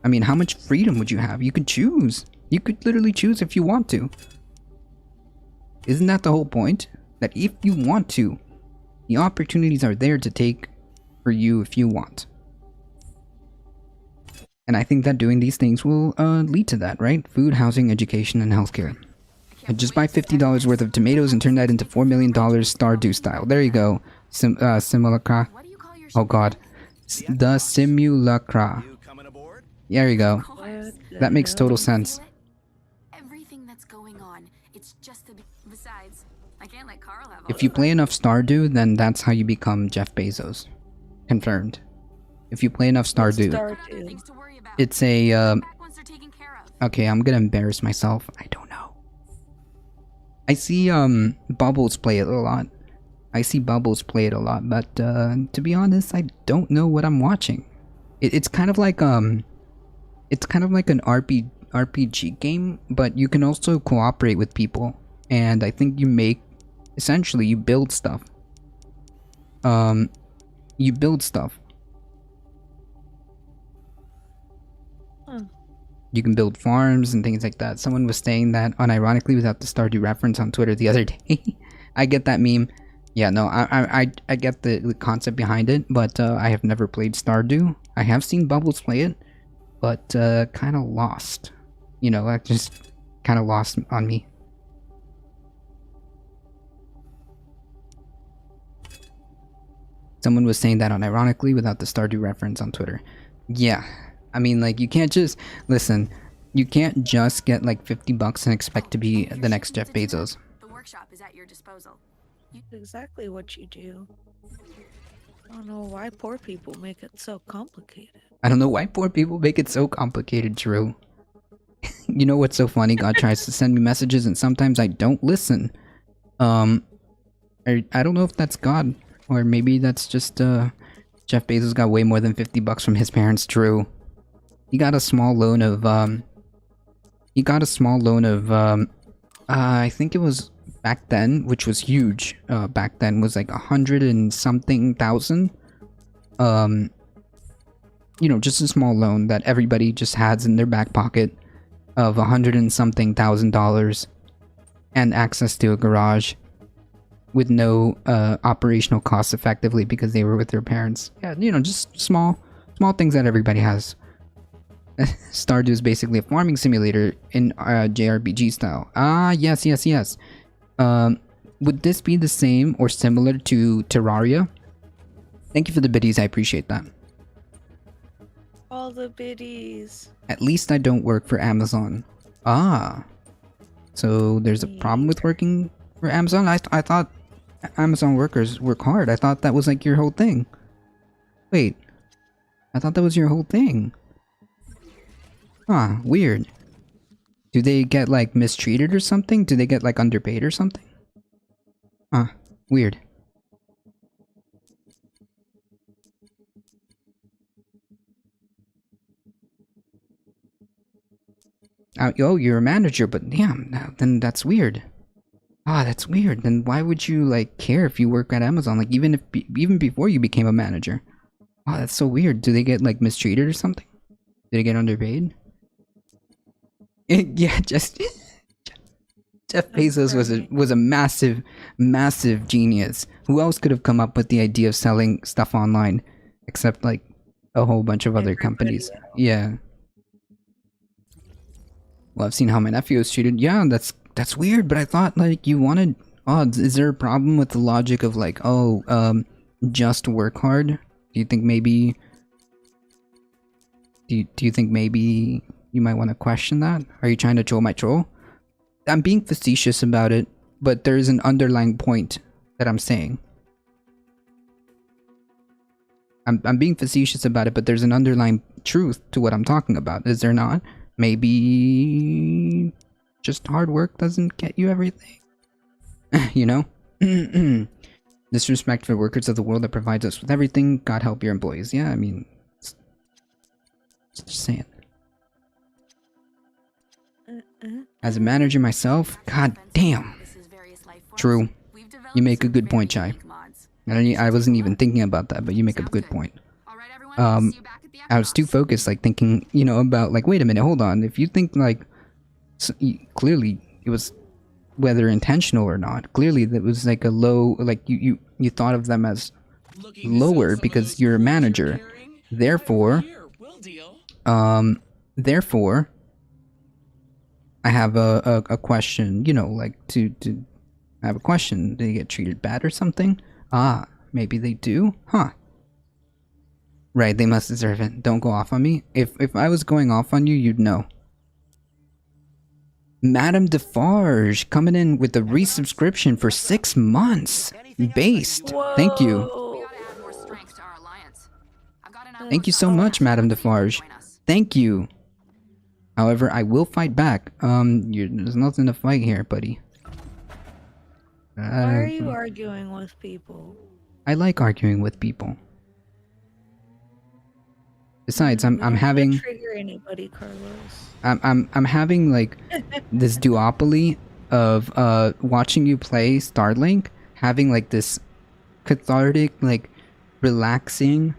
Speaker 1: I mean, how much freedom would you have? You could choose. You could literally choose if you want to. Isn't that the whole point? That if you want to, the opportunities are there to take for you if you want. And I think that doing these things will lead to that, right? Food, housing, education, and healthcare. And just buy $50 worth of tomatoes and turn that into $4 million Stardew style. There you go. Simulacra. Oh god. The simulacra. There you go. That makes total sense.
Speaker 13: Everything that's going on, it's just the... Besides, I can't let Carl have all
Speaker 1: If you play enough Stardew, then that's how you become Jeff Bezos. Confirmed. If you play enough Stardew. It's a, okay, I'm gonna embarrass myself. I don't know. I see, Bubbles play it a lot. But, to be honest, I don't know what I'm watching. It's kind of like, it's kind of like an RPG game, but you can also cooperate with people. And I think essentially, you build stuff. You can build farms and things like that. Someone was saying that unironically without the Stardew reference on Twitter the other day. I get that meme. Yeah, no, I get the concept behind it, but I have never played Stardew. I have seen Bubbles play it, but kind of lost. You know, that just kind of lost on me. Someone was saying that unironically without the Stardew reference on Twitter. Yeah. I mean, like, you can't just... Listen, you can't just get, like, $50 and expect to be the next Jeff Bezos.
Speaker 13: The workshop is at your disposal.
Speaker 2: Exactly what you do. I don't know why poor people make it so complicated.
Speaker 1: I don't know why poor people make it so complicated, Drew. You know what's so funny? God tries to send me messages and sometimes I don't listen. I don't know if that's God or maybe that's just Jeff Bezos got way more than $50 from his parents, Drew. He got a small loan of I think it was back then, which was huge. Back then was like 100 and something thousand. You know, just a small loan that everybody just has in their back pocket of 100 and something $1,000 and access to a garage with no operational costs effectively because they were with their parents. Yeah, you know, just small things that everybody has. Stardew is basically a farming simulator in JRPG style. Ah, yes. Would this be the same or similar to Terraria? Thank you for the biddies, I appreciate that.
Speaker 2: All the biddies.
Speaker 1: At least I don't work for Amazon. Ah. So there's a problem with working for Amazon? I thought Amazon workers work hard. I thought that was like your whole thing. Wait. I thought that was your whole thing. Huh, weird. Do they get like mistreated or something? Do they get like underpaid or something? Huh, weird. Oh, you're a manager, but damn, then that's weird. Ah, that's weird. Then why would you like care if you work at Amazon? Like even before you became a manager. Oh, that's so weird. Do they get like mistreated or something? Did they get underpaid? Yeah, just Jeff Bezos was a massive genius. Who else could have come up with the idea of selling stuff online, except like a whole bunch of other companies? Yeah. Well, I've seen how my nephew is treated. Yeah, that's weird. But I thought like you wanted. Oh, is there a problem with the logic of like, just work hard? Do you think maybe? Do you think maybe you might want to question that? Are you trying to troll my troll? I'm being facetious about it, but there's an underlying point that I'm saying. I'm being facetious about it, but there's an underlying truth to what I'm talking about. Is there not? Maybe just hard work doesn't get you everything. You know? Disrespect for workers of the world that provides us with everything. God help your employees. Yeah, I mean, just saying. As a manager myself, god damn. True. You make a good point, Chai. I wasn't even thinking about that, but you make a good point. I was too focused, like, thinking, you know, about, like, wait a minute, hold on. If you think, like, clearly it was, whether intentional or not, clearly that was, like, a low, like, you thought of them as lower because you're a manager. Therefore, I have a question, you know, like, I have a question. Do they get treated bad or something? Ah, maybe they do? Huh. Right, they must deserve it. Don't go off on me. If I was going off on you, you'd know. Madame Defarge coming in with a resubscription for 6 months. Based.
Speaker 2: Whoa.
Speaker 1: Thank you. Thank you so much, Madame Defarge. Thank you. However, I will fight back. There's nothing to fight here, buddy.
Speaker 2: Why are you arguing with people?
Speaker 1: I like arguing with people. Besides, I'm having.
Speaker 2: Trigger anybody, Carlos.
Speaker 1: I'm having like this duopoly of watching you play Starlink, having like this cathartic, like relaxing.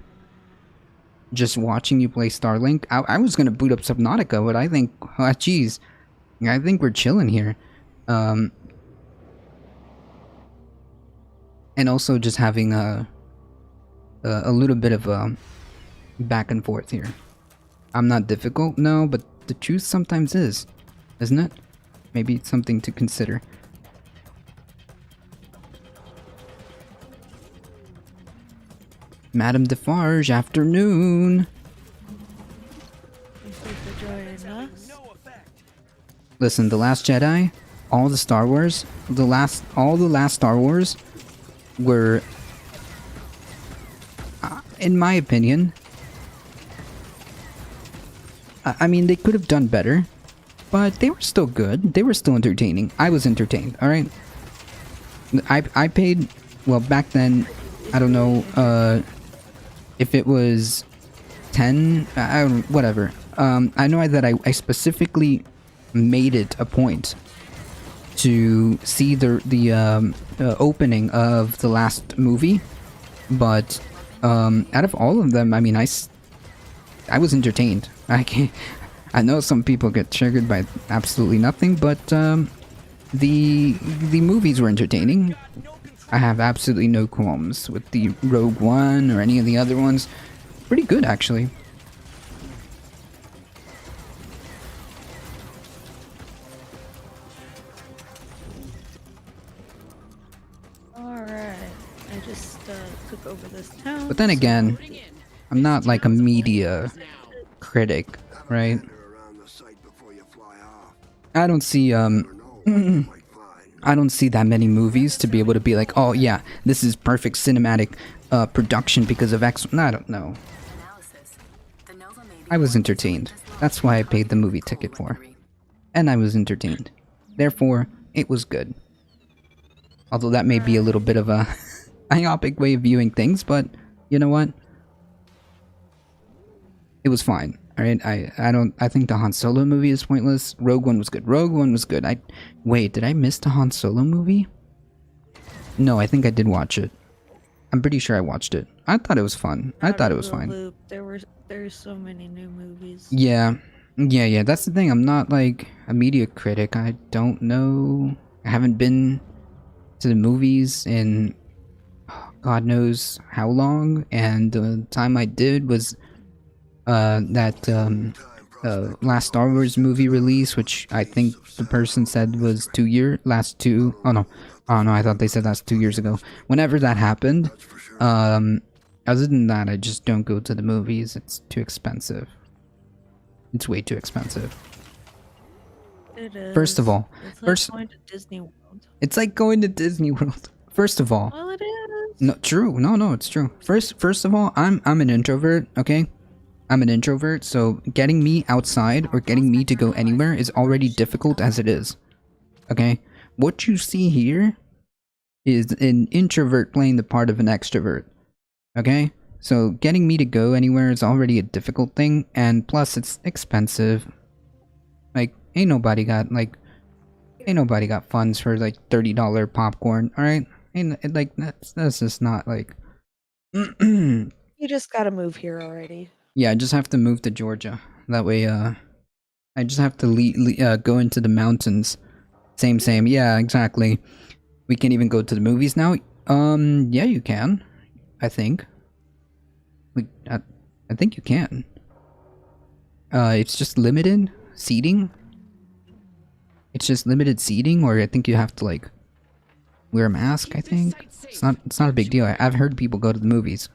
Speaker 1: Just watching you play Starlink. I was gonna boot up Subnautica, but I think, geez, I think we're chilling here. And also just having a little bit of back and forth here. I'm not difficult, no, but the truth sometimes is, isn't it? Maybe it's something to consider. Madame Defarge, afternoon. Listen, The Last Jedi, all the Star Wars, all the last Star Wars were, in my opinion, I mean, they could have done better, but they were still good. They were still entertaining. I was entertained, alright? I paid, well, back then, I don't know, if it was 10, I don't, whatever. I know that I specifically made it a point to see the opening of the last movie, but out of all of them, I mean, I was entertained. I know some people get triggered by absolutely nothing, but the movies were entertaining. I have absolutely no qualms with the Rogue One or any of the other ones. Pretty good, actually.
Speaker 2: Alright, I just took over this town.
Speaker 1: But then again, I'm not like a media critic, right? I don't see I don't see that many movies to be able to be like, oh yeah, this is perfect cinematic production because of X. I don't know. I was entertained. That's why I paid the movie ticket for. And I was entertained. Therefore, it was good. Although that may be a little bit of a myopic way of viewing things, but you know what? It was fine. Alright, I think the Han Solo movie is pointless. Rogue One was good. Rogue One was good. Wait, did I miss the Han Solo movie? No, I think I did watch it. I'm pretty sure I watched it. I thought it was fun. I thought it was fine.
Speaker 2: There's so many new movies.
Speaker 1: Yeah. That's the thing. I'm not like a media critic. I don't know. I haven't been to the movies in God knows how long, and the time I did was that last Star Wars movie release, which I think the person said was oh no, I thought they said that's 2 years ago. Whenever that happened, other than that, I just don't go to the movies. It's too expensive. It's way too expensive.
Speaker 2: It is.
Speaker 1: First of all,
Speaker 2: it's like going to Disney World.
Speaker 1: It's like going to Disney World. First of all,
Speaker 2: Well, it is.
Speaker 1: no, true. No, it's true. First of all, I'm an introvert. Okay, I'm an introvert, so getting me outside or getting me to go anywhere is already difficult as it is. Okay, what you see here is an introvert playing the part of an extrovert. Okay, so getting me to go anywhere is already a difficult thing, and plus it's expensive. Like, ain't nobody got funds for like $30 popcorn. All right, ain't like that's just not like.
Speaker 2: You just gotta move here already.
Speaker 1: Yeah, I just have to move to Georgia. That way, I just have to go into the mountains. Same. Yeah, exactly. We can't even go to the movies now. Yeah, you can. I think. I think you can. It's just limited seating. It's just limited seating, or I think you have to like wear a mask. I think it's not a big deal. I've heard people go to the movies.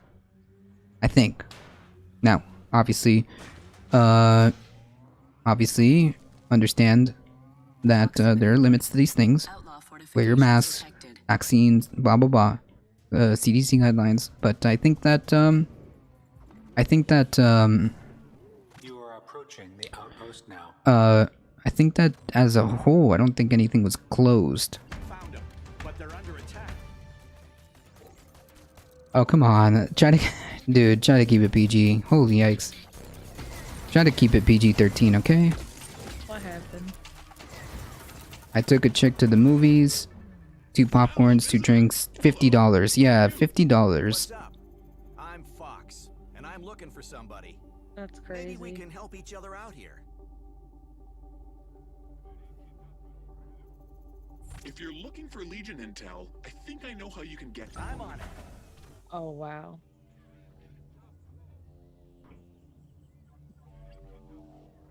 Speaker 1: I think. Now, obviously, understand that there are limits to these things. Wear your masks, vaccines, blah blah blah, CDC guidelines. But I think that
Speaker 14: you are approaching the outpost now.
Speaker 1: I think that as a whole, I don't think anything was closed.
Speaker 4: Found them, but they're under attack.
Speaker 1: Oh, come on. Try to keep it PG. Holy yikes. Try to keep it PG-13, okay?
Speaker 2: What happened?
Speaker 1: I took a chick to the movies. 2 popcorns, 2 drinks, $50. Yeah, $50.
Speaker 4: What's up? I'm Fox, and I'm looking for somebody.
Speaker 2: That's crazy.
Speaker 4: Maybe we can help each other out here.
Speaker 5: If you're looking for Legion intel, I think I know how you can get.
Speaker 4: I'm on it.
Speaker 2: Oh wow.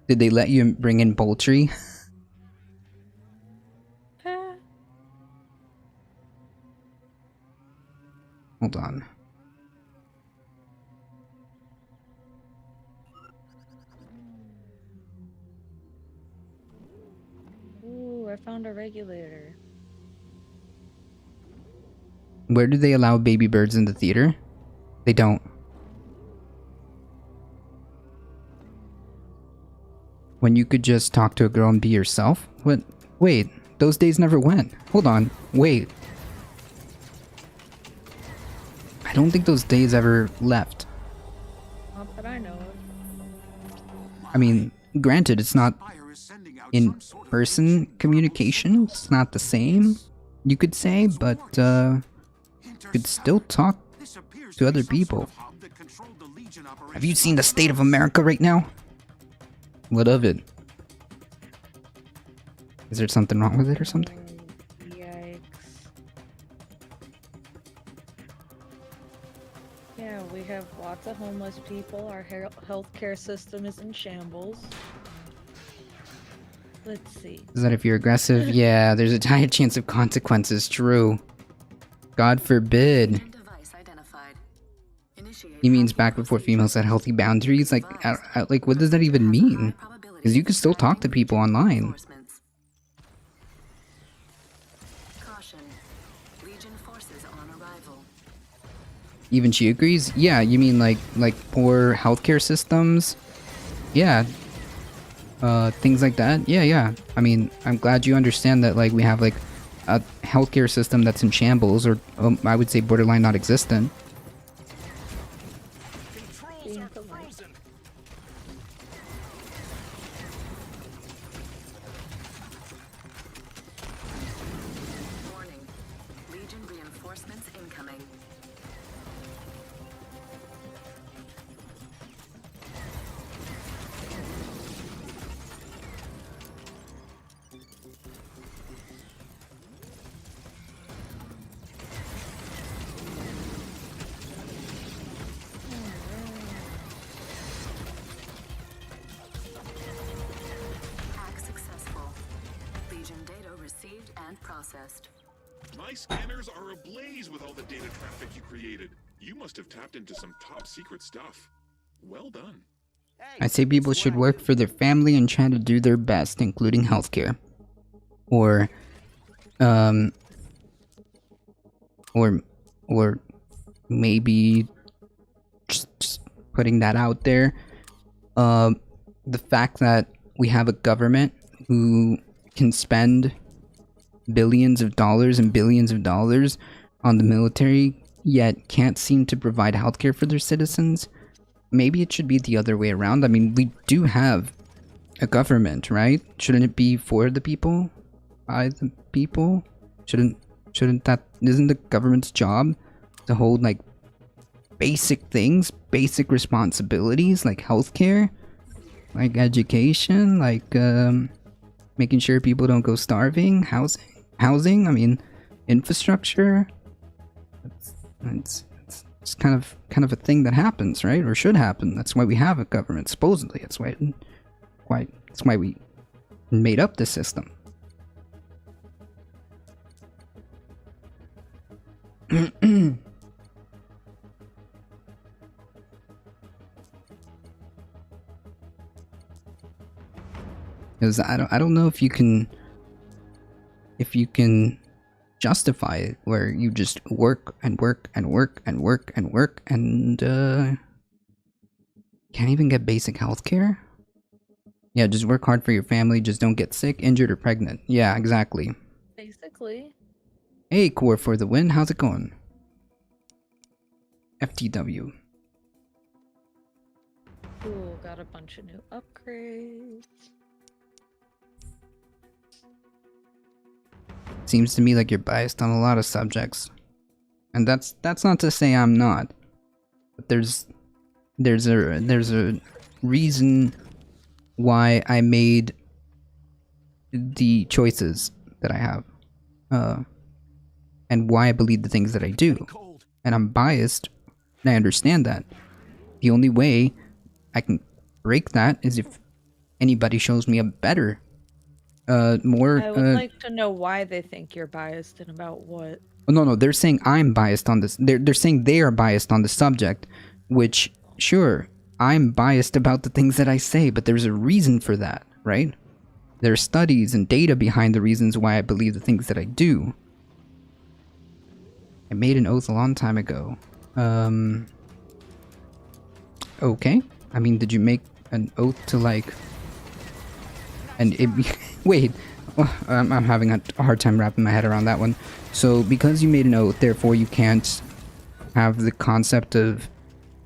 Speaker 1: Did they let you bring in poultry? Hold on.
Speaker 2: Ooh, I found a regulator.
Speaker 1: Where do they allow baby birds in the theater? They don't. When you could just talk to a girl and be yourself? What? Wait, those days never went. Hold on, wait. I don't think those days ever left.
Speaker 2: Not that I know of.
Speaker 1: I mean, granted, it's not in-person communication. It's not the same, you could say, but you could still talk to other people. Have you seen the state of America right now? What of it? Is there something wrong with it or something?
Speaker 2: Yikes. Yeah, we have lots of homeless people. Our healthcare system is in shambles. Let's see.
Speaker 1: Is that if you're aggressive? Yeah, there's a higher chance of consequences, true. God forbid. He means back before females had healthy boundaries? Like, like, what does that even mean? Because you can still talk to people online. Even she agrees? Yeah, you mean like poor healthcare systems? Yeah. Things like that? Yeah. I mean, I'm glad you understand that, like, we have, like, a healthcare system that's in shambles, or I would say borderline non-existent.
Speaker 12: Warning. Legion reinforcements incoming. Hack successful. Legion data received and processed.
Speaker 5: My scanners are ablaze with all the data traffic you created. You must have tapped into some top secret stuff. Well done.
Speaker 1: I say people should work for their family and try to do their best, including healthcare. Or maybe just putting that out there. The fact that we have a government who can spend billions of dollars and billions of dollars on the military, yet can't seem to provide healthcare for their citizens. Maybe it should be the other way around. I mean, we do have a government, right? Shouldn't it be for the people? By the people? Isn't the government's job to hold, like, basic things, basic responsibilities, like healthcare, like education, like making sure people don't go starving, housing, I mean, infrastructure. It's kind of a thing that happens, right? Or should happen. That's why we have a government, supposedly. That's why we made up this system. Because I don't know if you can justify it where you just work and work and work and work and work and can't even get basic health care. Yeah, just work hard for your family, just don't get sick, injured, or pregnant. Yeah, exactly.
Speaker 2: Basically.
Speaker 1: Hey, Core for the win, how's it going? FTW.
Speaker 2: Ooh, got a bunch of new upgrades.
Speaker 1: Seems to me like you're biased on a lot of subjects. And that's not to say I'm not. But there's a reason why I made the choices that I have. And why I believe the things that I do. And I'm biased, and I understand that. The only way I can break that is if anybody shows me a better more.
Speaker 2: I would like to know why they think you're biased and about what.
Speaker 1: No, they're saying I'm biased on this. They're saying they are biased on the subject, which, sure, I'm biased about the things that I say, but there's a reason for that, right? There are studies and data behind the reasons why I believe the things that I do. I made an oath a long time ago. Okay. I mean, did you make an oath to, like, And it wait, I'm having a hard time wrapping my head around that one. So because you made an oath, therefore you can't have the concept of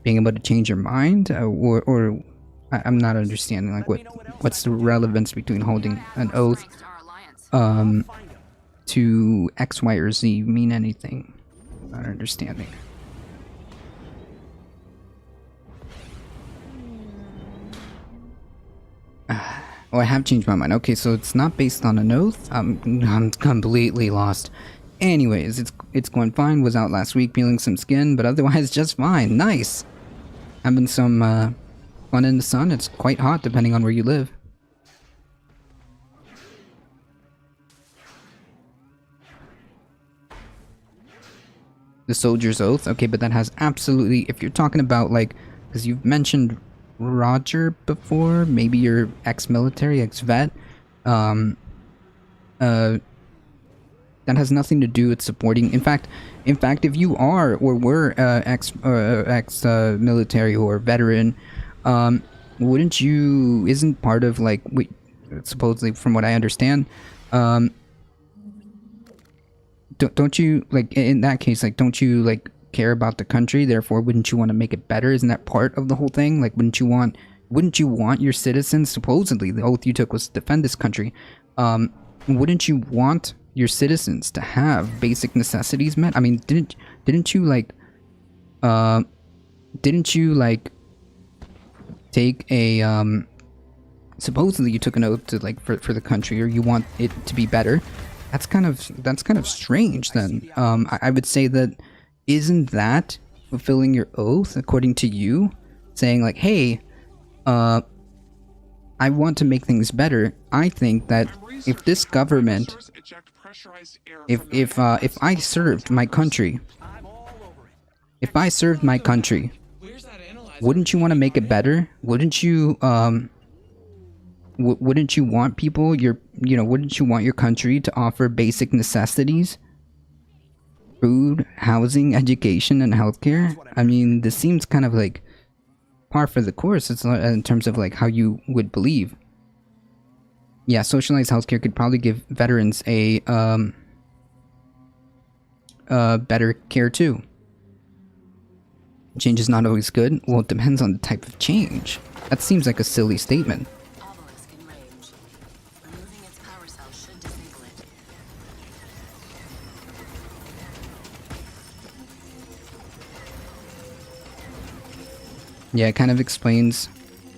Speaker 1: being able to change your mind, or I'm not understanding like what's the relevance between holding an oath to X, Y, or Z mean anything? Not understanding. Oh, I have changed my mind. Okay, so it's not based on an oath. I'm completely lost. Anyways, it's going fine. Was out last week peeling some skin, but otherwise just fine. Nice. Having some fun in the sun. It's quite hot depending on where you live. The soldier's oath. Okay, but that has absolutely, if you're talking about like, because you've mentioned Roger before, maybe you're ex-military, ex-vet, that has nothing to do with supporting. In fact, if you are or were ex-military or veteran, wouldn't you? Isn't part of like, supposedly from what I understand, don't you like in that case, like, don't you like care about the country? Therefore, wouldn't you want to make it better? Isn't that part of the whole thing? Like, wouldn't you want your citizens? Supposedly, the oath you took was to defend this country. Wouldn't you want your citizens to have basic necessities met? I mean, didn't you take a supposedly you took an oath to like for the country, or you want it to be better? That's kind of strange then. I would say that, isn't that fulfilling your oath according to you, saying like, hey, I want to make things better. I think that if this government, if I served my country, wouldn't you want to make it better? Wouldn't you wouldn't you want people, wouldn't you want your country to offer basic necessities? Food, housing, education, and healthcare? I mean, this seems kind of like par for the course. It's not in terms of like how you would believe. Yeah, socialized healthcare could probably give veterans a better care too. Change is not always good. Well, it depends on the type of change. That seems like a silly statement. Yeah, it kind of explains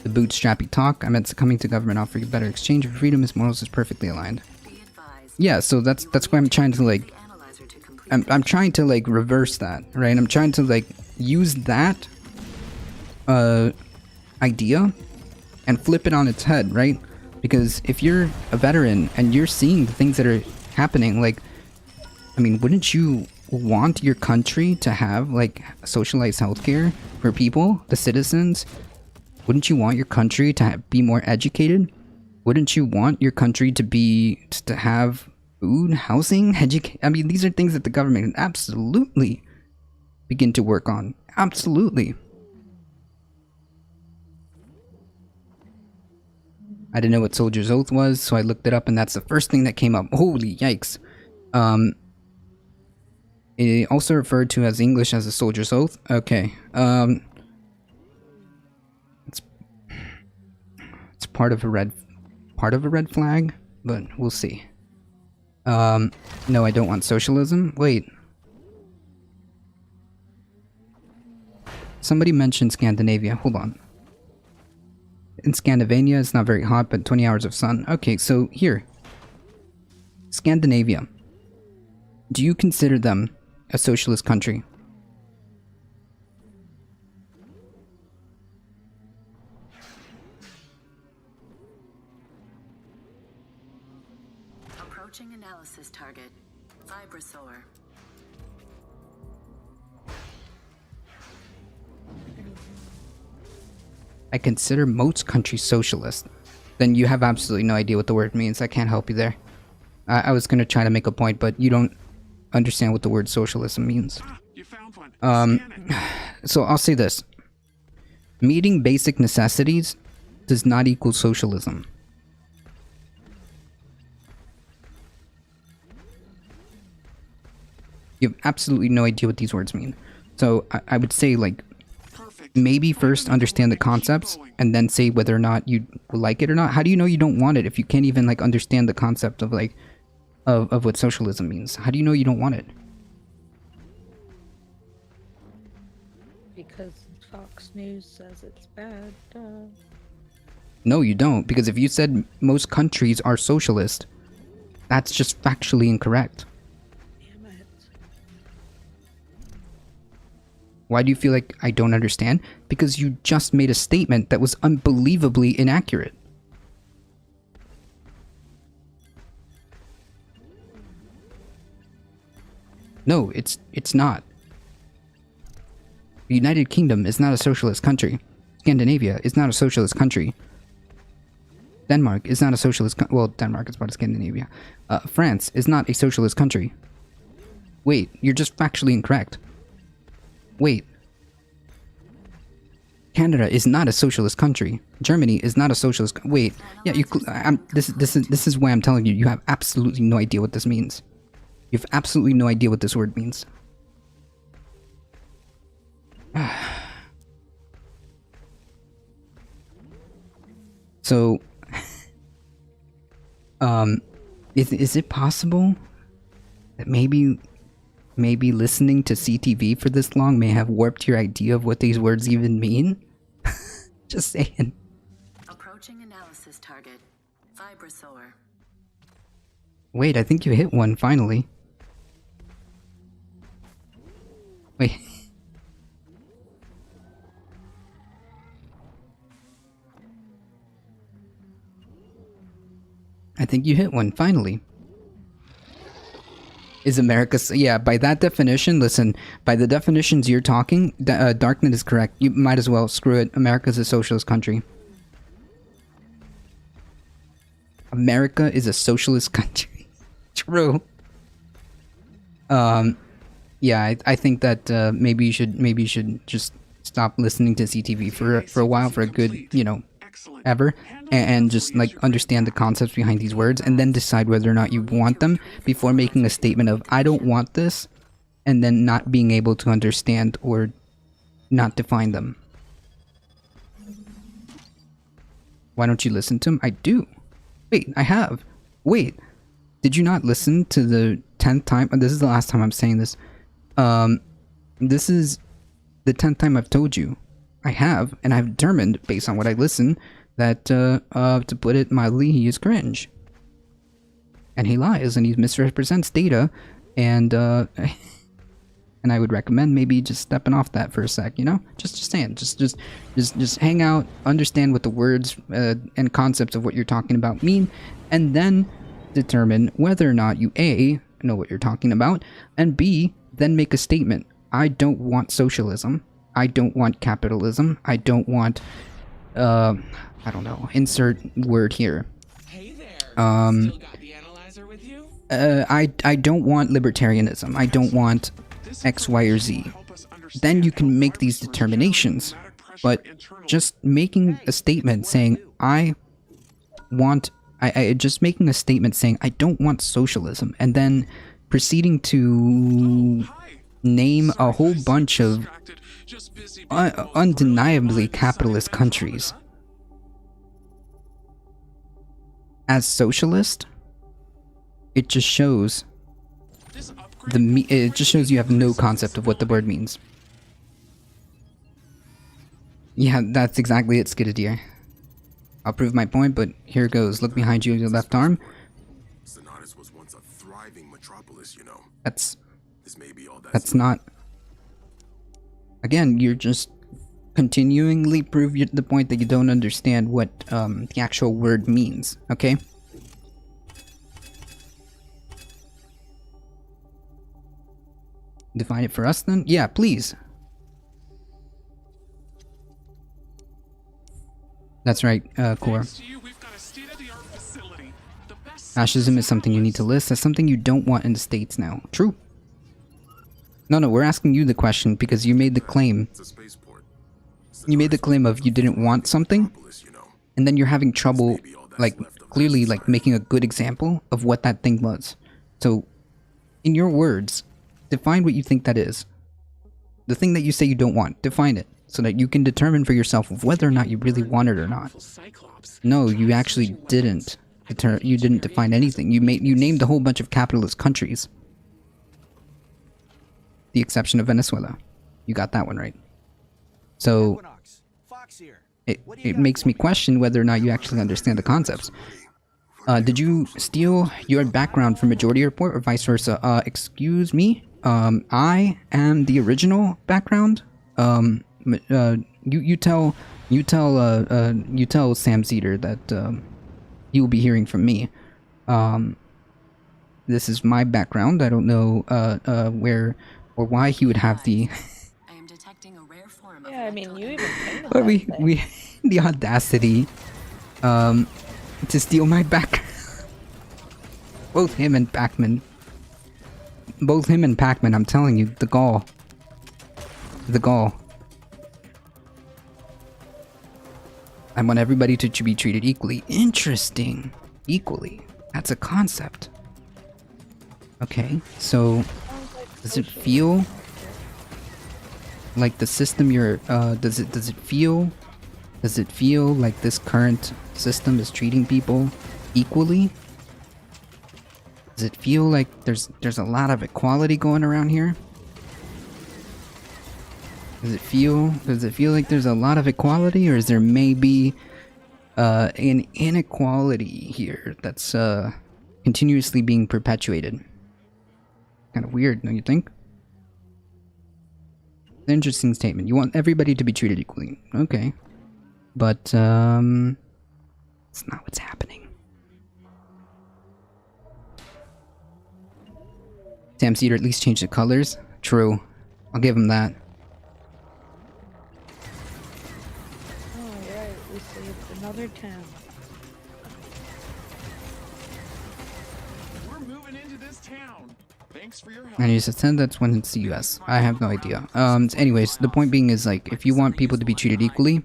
Speaker 1: the bootstrappy talk. I meant succumbing to government offering a better exchange for freedom as morals is perfectly aligned. Yeah, so that's why I'm trying to like, I'm trying to like reverse that, right? I'm trying to like use that idea and flip it on its head, right? Because if you're a veteran and you're seeing the things that are happening, like, I mean, wouldn't you want your country to have like socialized healthcare for people, the citizens? Wouldn't you want your country to be more educated? Wouldn't you want your country to have food, housing, I mean, these are things that the government can absolutely begin to work on. Absolutely. I didn't know what Soldier's Oath was, so I looked it up, and that's the first thing that came up. Holy yikes. It also referred to as English as a Soldier's Oath. Okay. It's part of a red flag, but we'll see. No, I don't want socialism. Wait. Somebody mentioned Scandinavia. Hold on. In Scandinavia, it's not very hot, but 20 hours of sun. Okay, so here. Scandinavia. Do you consider them a socialist country?
Speaker 12: Approaching analysis target. Vibrasaur.
Speaker 1: I consider most countries socialist. Then you have absolutely no idea what the word means. I can't help you there. I was going to try to make a point, but you don't understand what the word socialism means. So I'll say this. Meeting basic necessities does not equal socialism. You have absolutely no idea what these words mean. So I would say, like, maybe first understand the concepts and then say whether or not you like it or not. How do you know you don't want it if you can't even, like, understand the concept of, like, of what socialism means? How do you know you don't want it?
Speaker 2: Because Fox News says it's bad.
Speaker 1: No, you don't, because if you said most countries are socialist, that's just factually incorrect.
Speaker 2: Damn it.
Speaker 1: Why do you feel like I don't understand? Because you just made a statement that was unbelievably inaccurate. No, it's not. The United Kingdom is not a socialist country. Scandinavia is not a socialist country. Denmark is not a socialist well, Denmark is part of Scandinavia. France is not a socialist country. Wait, you're just factually incorrect. Wait. Canada is not a socialist country. Germany is not a socialist. Wait, yeah, this is why I'm telling you. You have absolutely no idea what this means. You have absolutely no idea what this word means. So, is it possible that maybe listening to CTV for this long may have warped your idea of what these words even mean? Just saying.
Speaker 12: Approaching analysis target. Vibrasaur.
Speaker 1: Wait, I think you hit one finally. Wait. I think you hit one finally. Is America... Yeah, by that definition, listen, by the definitions you're talking, Darknet is correct. You might as well screw it. America's a socialist country. America is a socialist country. True. Yeah, I think that maybe you should just stop listening to CTV for a while, for a good, you know, ever, and just like understand the concepts behind these words, and then decide whether or not you want them before making a statement of I don't want this, and then not being able to understand or not define them. Why don't you listen to them? I do. Wait, I have. Wait, did you not listen to the 10th time? This is the last time I'm saying this. This is the 10th time I've told you. I have, and I've determined, based on what I listen, that, to put it mildly, he is cringe. And he lies, and he misrepresents data, and and I would recommend maybe just stepping off that for a sec, you know? Just saying, just hang out, understand what the words and concepts of what you're talking about mean, and then determine whether or not you A, know what you're talking about, and B, then make a statement. I don't want socialism. I don't want capitalism. I don't want, I don't know, insert word here.
Speaker 15: Hey there. Still got the analyzer with you?
Speaker 1: I don't want libertarianism. I don't want X, Y, or Z. Then you can make these determinations. But just making a statement saying, just making a statement saying, I don't want socialism, and then proceeding to name a whole bunch of undeniably capitalist countries as socialist, it just shows you have no concept of what the word means. Yeah, that's exactly it, Skidadier. I'll prove my point, but here goes. Look behind you with your left arm.
Speaker 6: Sonatus was once a thriving metropolis, you know.
Speaker 1: That's
Speaker 6: That's
Speaker 1: not... Again, you're just continually prove the point that you don't understand what the actual word means, okay? Define it for us then? Yeah, please. That's right, Core. Fascism is something you need to list. That's something you don't want in the States now. True. No, we're asking you the question because you made the claim. You made the claim of you didn't want something, and then you're having trouble, like, clearly, like, making a good example of what that thing was. So, in your words, Define what you think that is. The thing that you say you don't want. Define it. So that you can determine for yourself whether or not you really want it or not. No, you actually didn't. You didn't define anything. You named a whole bunch of capitalist countries. The exception of Venezuela. You got that one right. So it makes me question whether or not you actually understand the concepts. Did you steal your background from Majority Report or vice versa? Excuse me? I am the original background. You tell Sam Cedar that he will be hearing from me. This is my background. I don't know where or why he would have the
Speaker 2: Yeah, I mean, you even painted
Speaker 1: but
Speaker 2: that
Speaker 1: we
Speaker 2: thing.
Speaker 1: the audacity to steal my background. Both him and Pac-Man. Both him and Pac-Man, I'm telling you, the gall. The gall. I want everybody to be treated equally. Interesting. Equally. That's a concept. Okay, so does it feel like the system you're does it feel like this current system is treating people equally? Does it feel like there's a lot of equality going around here? Does it feel like there's a lot of equality, or is there maybe an inequality here that's continuously being perpetuated? Kind of weird, don't you think? Interesting statement. You want everybody to be treated equally. Okay. But it's not what's happening. Sam Cedar at least changed the colors. True. I'll give him that.
Speaker 2: Alright, we see it's another town.
Speaker 15: We're moving into this town. Thanks for your help.
Speaker 1: And you said that's when it's the US. I have no idea. Anyways, the point being is, like, if you want people to be treated equally,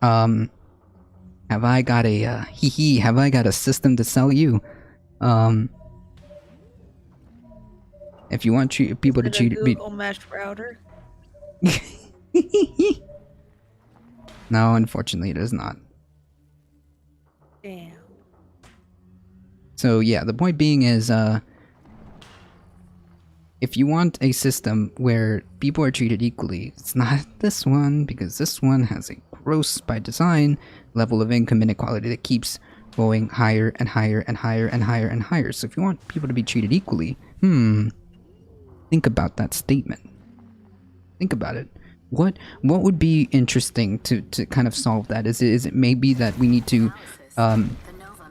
Speaker 1: have I got a have I got a system to sell you? If you want people to
Speaker 2: Is it a
Speaker 1: be
Speaker 2: Google Mesh router?
Speaker 1: No, unfortunately it is not.
Speaker 2: Damn.
Speaker 1: So yeah, the point being is if you want a system where people are treated equally, it's not this one, because this one has a gross by design level of income inequality that keeps going higher and higher and higher and higher and higher. So if you want people to be treated equally, think about that statement. Think about it. What would be interesting to kind of solve that? Is it maybe that we need to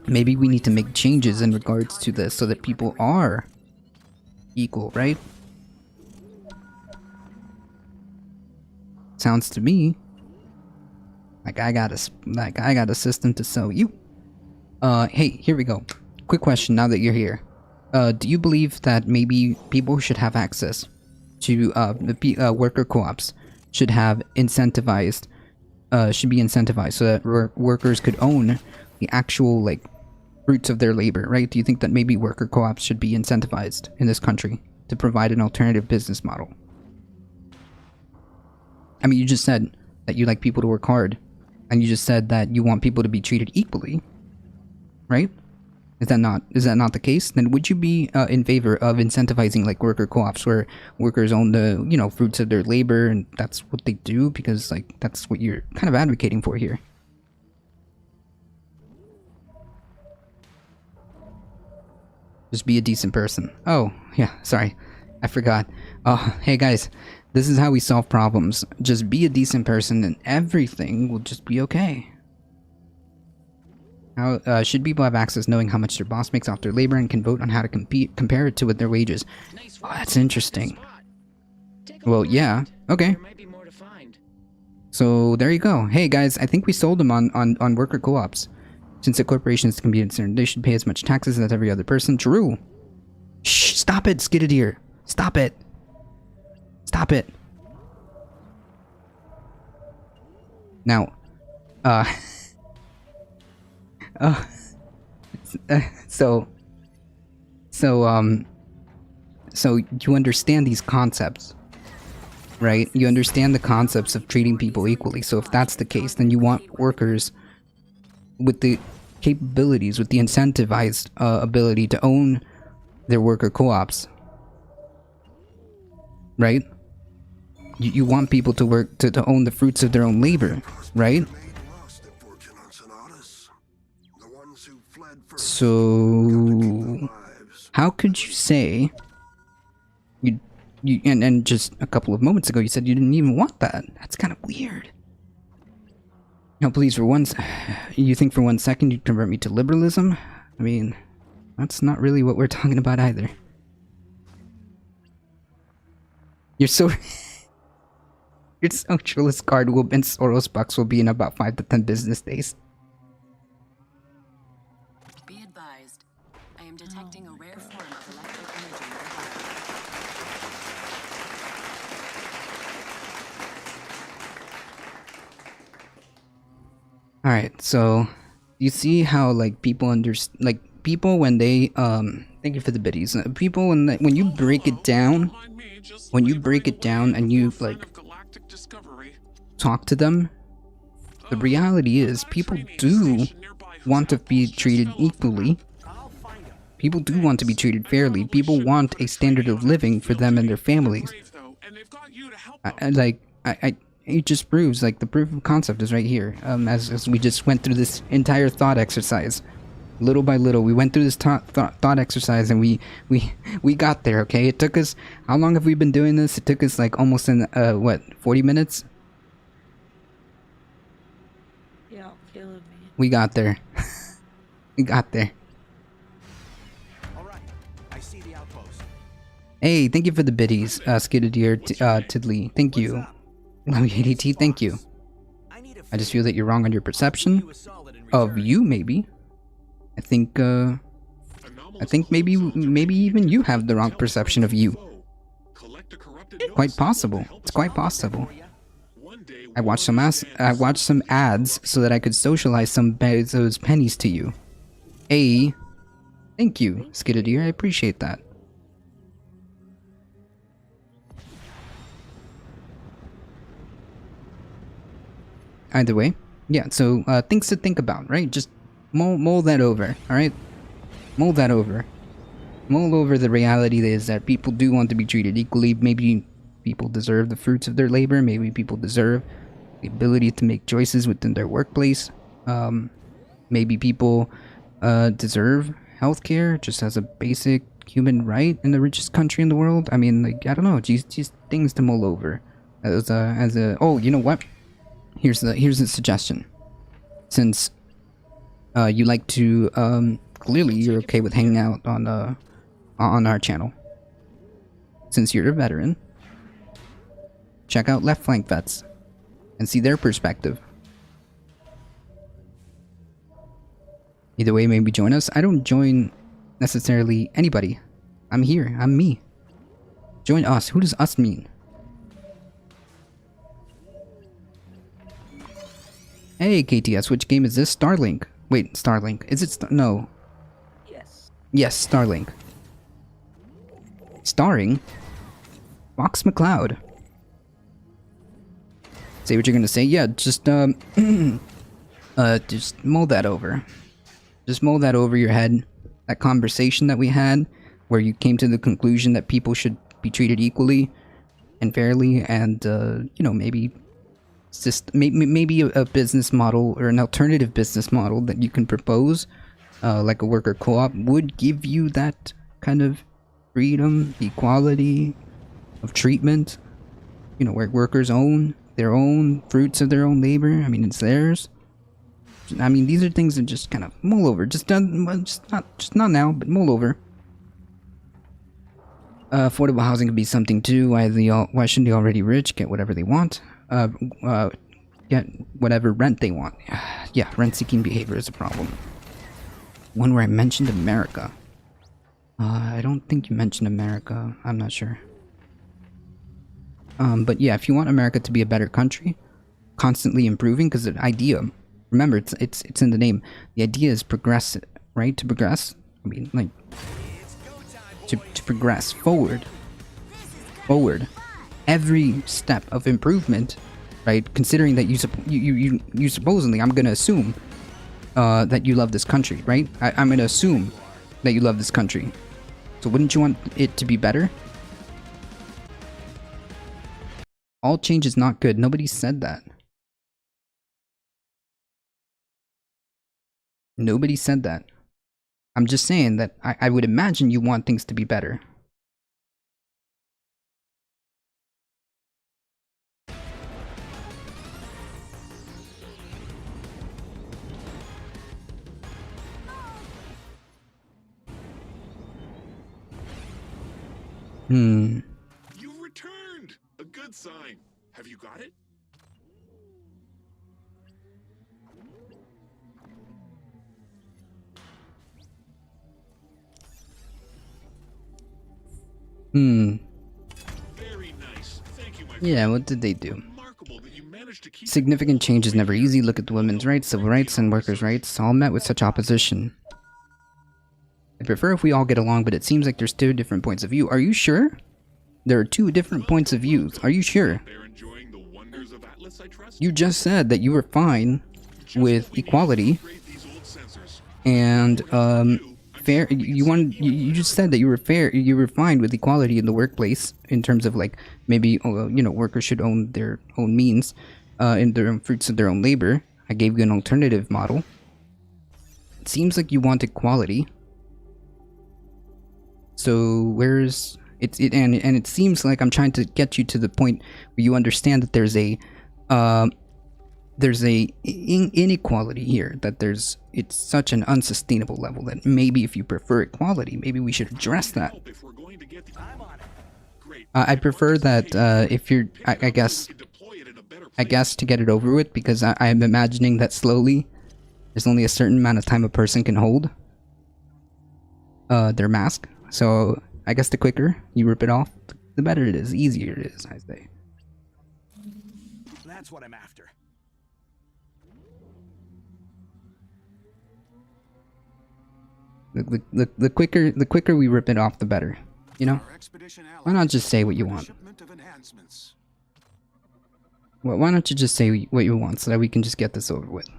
Speaker 1: maybe we need to make changes in regards to this so that people are equal, right? Sounds to me like I got a system to sell you. Hey, here we go. Quick question now that you're here. Do you believe that maybe people should have access to worker co-ops should have incentivized should be incentivized so that workers could own the actual, like, fruits of their labor, right? Do you think that maybe worker co-ops should be incentivized in this country to provide an alternative business model? I mean, you just said that you like people to work hard, and you just said that you want people to be treated equally, right? Is that not the case? Then would you be in favor of incentivizing, like, worker co-ops where workers own the, you know, fruits of their labor, and that's what they do, because, like, that's what you're kind of advocating for here? Just be a decent person. Oh, yeah, sorry. I forgot. Oh, hey guys, this is how we solve problems. Just be a decent person and everything will just be okay. How should people have access knowing how much their boss makes off their labor and can vote on how to compare it to with their wages? Oh, that's interesting. Well, yeah. Okay. So there you go. Hey guys, I think we sold them on worker co-ops. Since the corporations can be concerned, they should pay as much taxes as every other person. True. Shh, stop it, Skidadier. Stop it. Stop it. Now, So you understand these concepts, right? You understand the concepts of treating people equally. So if that's the case, then you want workers with the capabilities, with the incentivized ability to own their worker co-ops, right? You want people to work to own the fruits of their own labor, right? So how could you say you and just a couple of moments ago you said you didn't even want that? That's kind of weird. Now please, for once, you think for 1 second you'd convert me to liberalism? I mean, that's not really what we're talking about either. Your socialist card will and Soros bucks will be in about 5 to 10 business days.
Speaker 12: Be advised, I am detecting a rare form of electrical energy nearby.
Speaker 1: Alright, so you see how like people people when they thank you for the biddies. People when you break it down, and you like talk to them, the reality is people do want to be treated equally. People do want to be treated fairly. People want a standard of living for them and their families. It just proves, like, the proof of concept is right here. As we just went through this entire thought exercise, little by little, we went through this thought exercise, and we got there. Okay, it took us. How long have we been doing this? It took us like almost in 40 minutes.
Speaker 2: Yeah, killing me.
Speaker 1: We got there. We got there.
Speaker 4: Alright, I see the outpost.
Speaker 1: Hey, thank you for the biddies, Skidadeer, Tidley. Thank you. ADT, thank you. I just feel that you're wrong on your perception of you, maybe. I think maybe even you have the wrong perception of you. Quite possible. It's quite possible. I watched some ads so that I could socialize some of those pennies to you. Hey, thank you, Skidadeer. I appreciate that. Either way, yeah, so things to think about, right? Just mull that over, alright? Mull that over. Mull over the reality is that people do want to be treated equally. Maybe people deserve the fruits of their labor. Maybe people deserve the ability to make choices within their workplace. Maybe people deserve healthcare just as a basic human right in the richest country in the world. I mean, like, I don't know, just things to mull over. Oh, you know what? Here's a suggestion. Since you like to clearly you're okay with hanging out on our channel. Since you're a veteran, check out Left Flank Vets and see their perspective. Either way, maybe join us. I don't join necessarily anybody. I'm here. I'm me. Join us. Who does us mean? Hey, KTS, which game is this? Starlink. Wait, Starlink. Is it no.
Speaker 2: Yes.
Speaker 1: Yes, Starlink. Starring Fox McCloud. Say what you're gonna say. Yeah, just just mull that over. Just mull that over your head. That conversation that we had, where you came to the conclusion that people should be treated equally and fairly, and you know, maybe it's just maybe a business model or an alternative business model that you can propose, like a worker co-op, would give you that kind of freedom, equality of treatment. You know, where workers own their own fruits of their own labor. I mean, it's theirs. I mean, these are things that just kind of mull over. Just not now, but mull over. Affordable housing could be something too. Why shouldn't the already rich get whatever they want? Get whatever rent they want. Yeah, rent-seeking behavior is a problem. One where I mentioned America. I don't think you mentioned America. I'm not sure. But yeah, if you want America to be a better country, constantly improving, because the idea, remember, it's in the name. The idea is progress, right? To progress. I mean, like, to progress forward. Every step of improvement, right? Considering that you supposedly, I'm gonna assume that you love this country, right? I'm gonna assume that you love this country. So wouldn't you want it to be better? All change is not good. Nobody said that. Nobody said that. I'm just saying that I would imagine you want things to be better.
Speaker 5: You returned! A good sign. Have you got it? Very nice. Thank you, my
Speaker 1: Yeah, what did they do? Significant change is never easy. Look at the women's rights, civil rights, and workers' rights, all met with such opposition. I prefer if we all get along, but it seems like there's two different points of view. Are you sure? There are two different points of views. Are you sure? You just said that you were fine with equality and fair. You just said that you were fair. You were fine with equality in the workplace in terms of like maybe workers should own their own means, in their own fruits of their own labor. I gave you an alternative model. It seems like you want equality. So where's and it seems like I'm trying to get you to the point where you understand that there's a inequality here, that it's such an unsustainable level that maybe if you prefer equality, maybe we should address that. I prefer that if you're I guess to get it over with, because I'm imagining that slowly there's only a certain amount of time a person can hold their mask. So I guess the quicker you rip it off, the better it is, easier it is, I say.
Speaker 4: That's what I'm after.
Speaker 1: The quicker we rip it off, the better. You know? Why not just say what you want? Well, why don't you just say what you want so that we can just get this over with?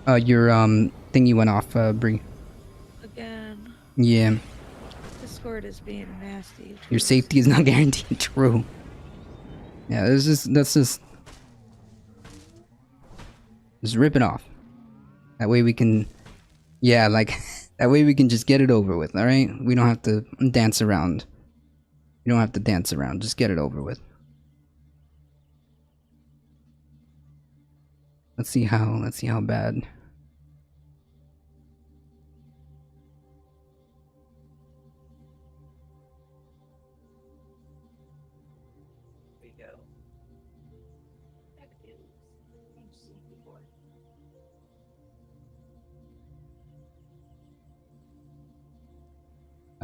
Speaker 1: Your thingy went off, Bree.
Speaker 2: Again.
Speaker 1: Yeah.
Speaker 2: Discord is being nasty.
Speaker 1: Your safety is not guaranteed. True. Yeah, let's just rip it off. That way we can, yeah, like that way we can just get it over with. All right, we don't have to dance around. You don't have to dance around. Just get it over with. Let's see how bad.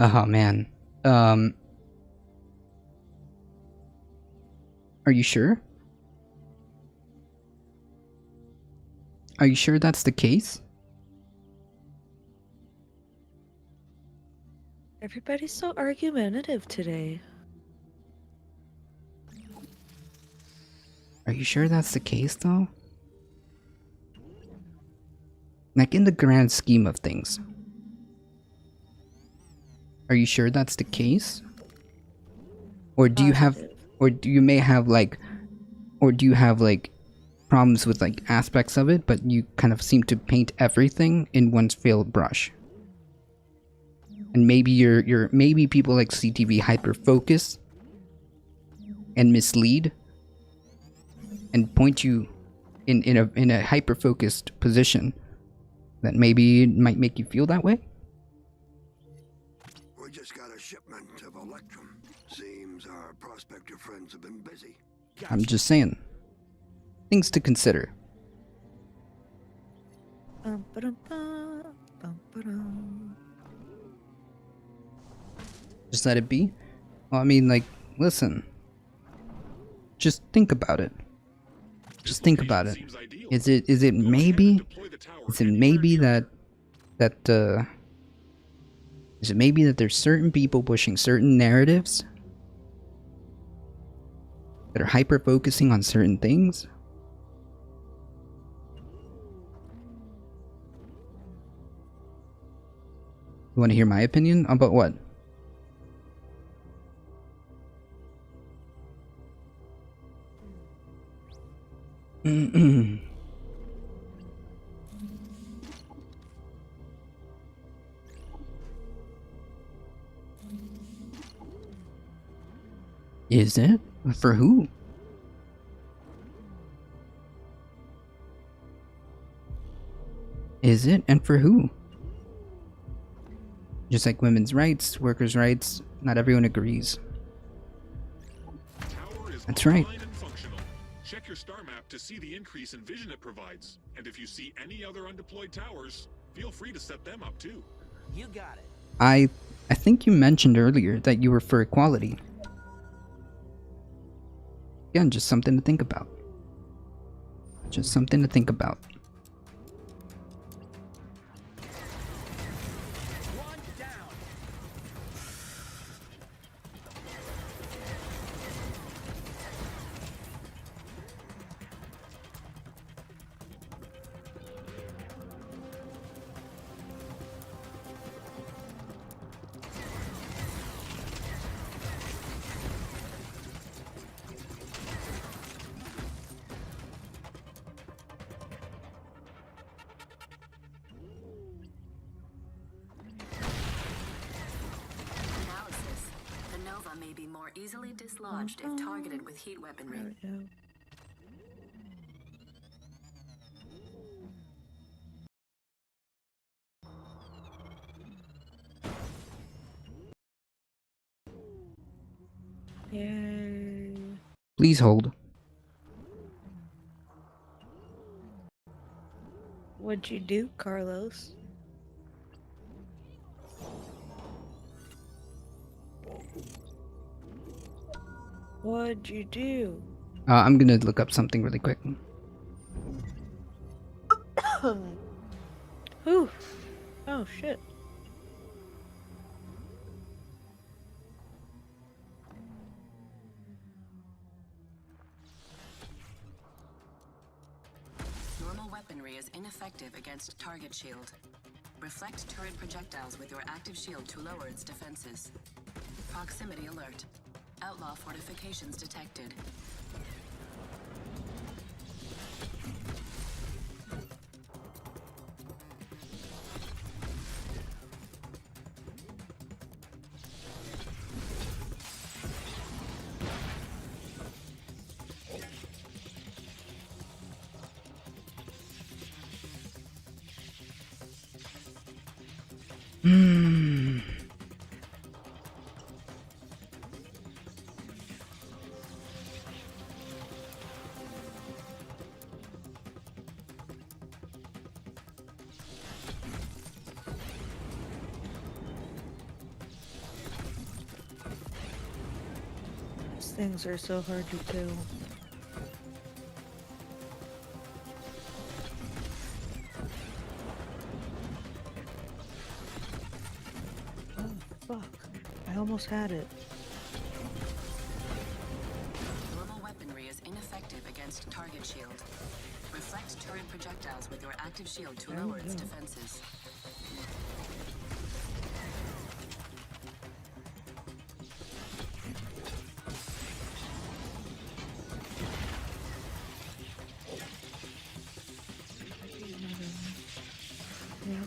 Speaker 1: Oh man. Are you sure? Are you sure that's the case?
Speaker 2: Everybody's so argumentative today.
Speaker 1: Are you sure that's the case though? Like in the grand scheme of things. Are you sure that's the case? Or do you have, or do you have like problems with like aspects of it, but you kind of seem to paint everything in one failed brush? And maybe maybe people like CTV hyper focus and mislead and point you in a hyper focused position that maybe might make you feel that way.
Speaker 6: We just got a shipment of Electrum. Seems our prospector friends have been busy.
Speaker 1: I'm just saying. Things to consider. Just let it be? Well, I mean, like, listen. Just think about it. Just think about it. Is it maybe that Is it maybe that there's certain people pushing certain narratives that are hyper-focusing on certain things? You want to hear my opinion about what? Is it? For who? Is it? And for who? Just like women's rights, workers' rights, not everyone agrees. That's right.
Speaker 5: Check your star map to see the increase in vision it provides. And if you see any other undeployed towers, feel free to set them up too.
Speaker 4: You got it.
Speaker 1: I think you mentioned earlier that you were for equality. Again, just something to think about. Just something to think about.
Speaker 12: Easily dislodged if targeted with heat weaponry.
Speaker 2: Yay.
Speaker 1: Please hold.
Speaker 2: What'd you do, Carlos? What'd you do?
Speaker 1: I'm gonna look up something really quick.
Speaker 2: Ooh. Oh shit.
Speaker 12: Normal weaponry is ineffective against target shield. Reflect turret projectiles with your active shield to lower its defenses. Proximity alert. Outlaw fortifications detected.
Speaker 2: These things are so hard to kill. Oh, fuck. I almost had it.
Speaker 12: Normal weaponry is ineffective against target shield. Reflect turret projectiles with your active shield to lower its defenses.
Speaker 2: Yep.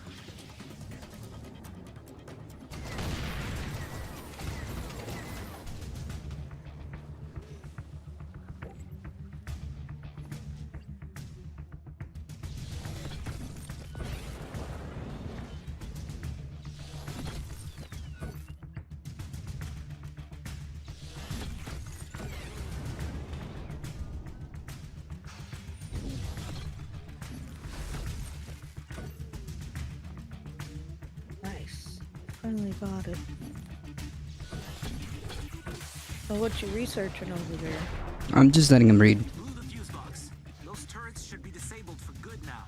Speaker 2: Nice. Finally got it. So what you researching over there?
Speaker 1: I'm just letting him read.
Speaker 4: Blew the fuse box. Those turrets should be disabled for good now.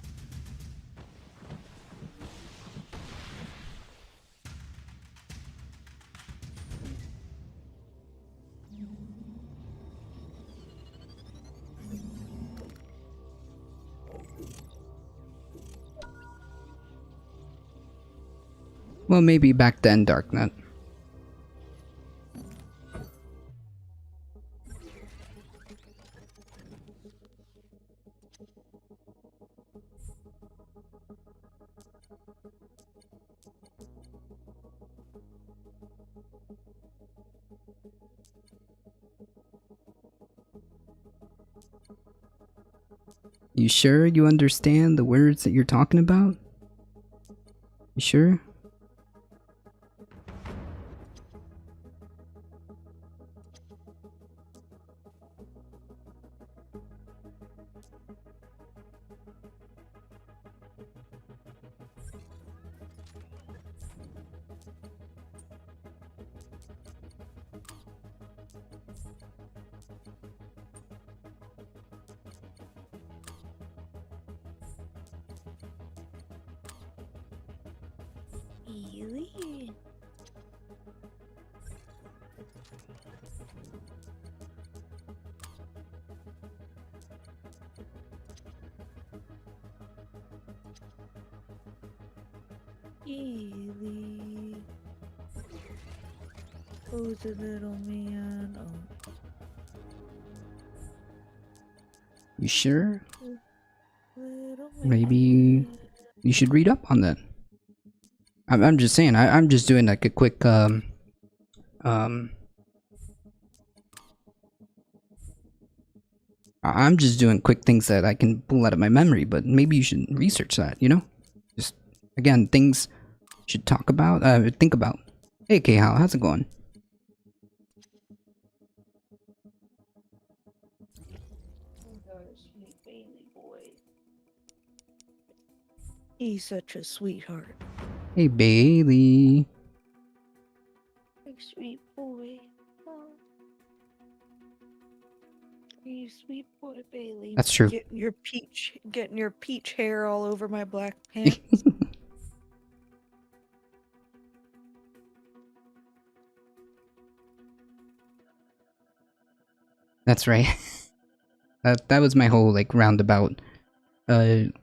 Speaker 1: Well, maybe back then, Darknet. You sure you understand the words that you're talking about? You sure?
Speaker 2: Really? Eely. Who's a little man? Oh.
Speaker 1: You sure?
Speaker 2: Little
Speaker 1: Maybe you should read up on that. I'm just saying. I'm just doing like a quick I'm just doing quick things that I can pull out of my memory, but maybe you should research that, you know? Just, again, things you should talk about, think about. Hey, K-How, how's it going?
Speaker 2: Sweet Bailey boy. He's such a sweetheart.
Speaker 1: Hey, Bailey.
Speaker 2: Big sweet boy. Oh. You sweet boy, Bailey.
Speaker 1: That's true.
Speaker 2: Getting your peach hair all over my black pants.
Speaker 1: That's right. That was my whole like roundabout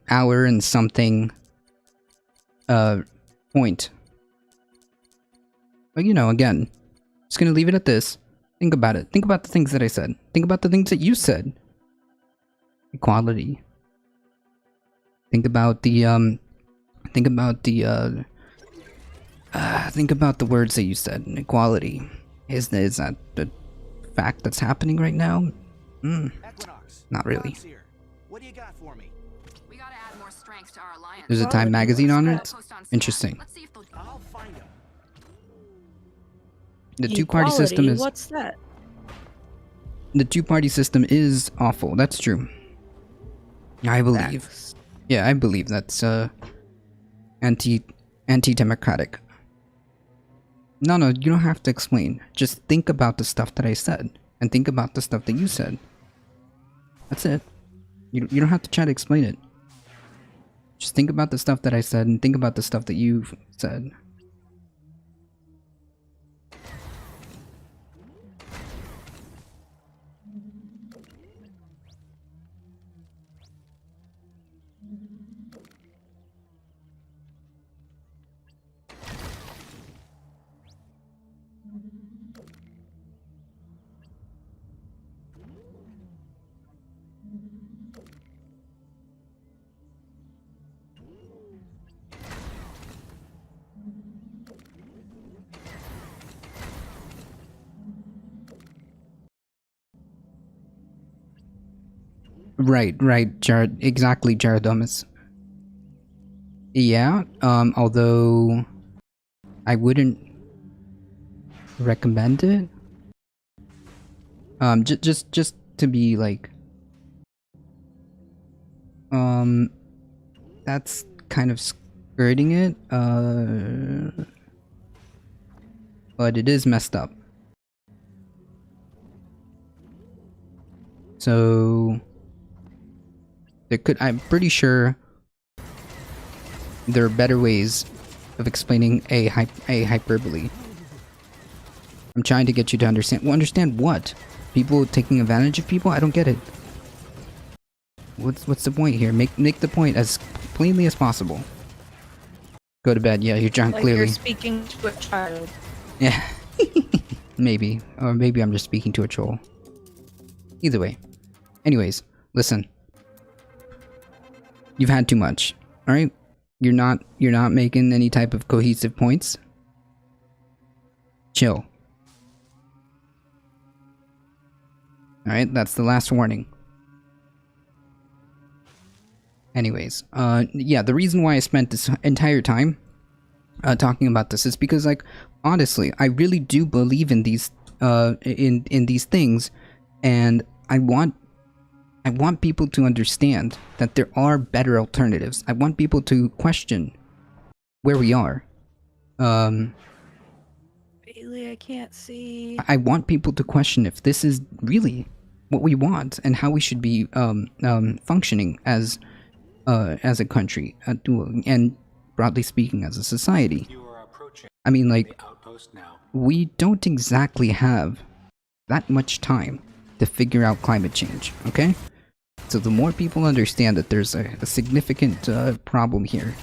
Speaker 1: hour and something point. But you know, again, just gonna leave it at this. Think about it. Think about the things that I said. Think about the things that you said. Equality. Think about the think about the words that you said. Equality. Is that the fact that's happening right now? Not really.
Speaker 4: What do you got for me?
Speaker 13: We gotta add more strength to our alliance.
Speaker 1: There's a Time magazine on it? Interesting.
Speaker 4: I'll find him.
Speaker 1: The two-party system is...
Speaker 2: What's that?
Speaker 1: The two-party system is awful. That's true. I believe. Yeah, I believe that's anti-democratic. No, you don't have to explain. Just think about the stuff that I said, and think about the stuff that you said. That's it. You don't have to try to explain it. Just think about the stuff that I said, and think about the stuff that you've said. Right, exactly, Jaradomus. Yeah, although I wouldn't recommend it. Just to be like, that's kind of skirting it, but it is messed up. So I'm pretty sure there are better ways of explaining a hyperbole. I'm trying to get you to understand. Well, understand what? People taking advantage of people? I don't get it. What's the point here? Make the point as plainly as possible. Go to bed. Yeah, you're drunk,
Speaker 2: Like
Speaker 1: clearly.
Speaker 2: you're speaking to a child.
Speaker 1: Yeah. Maybe. Or maybe I'm just speaking to a troll. Either way. Anyways, listen. You've had too much. Alright? You're not making any type of cohesive points. Chill. Alright, that's the last warning. Anyways, yeah, the reason why I spent this entire time talking about this is because, like, honestly, I really do believe in these in these things, and I want people to understand that there are better alternatives. I want people to question where we are.
Speaker 2: Bailey, I can't see.
Speaker 1: I want people to question if this is really what we want and how we should be functioning as a country, and broadly speaking, as a society. I mean, like, we don't exactly have that much time to figure out climate change, okay? So the more people understand that there's a significant problem here,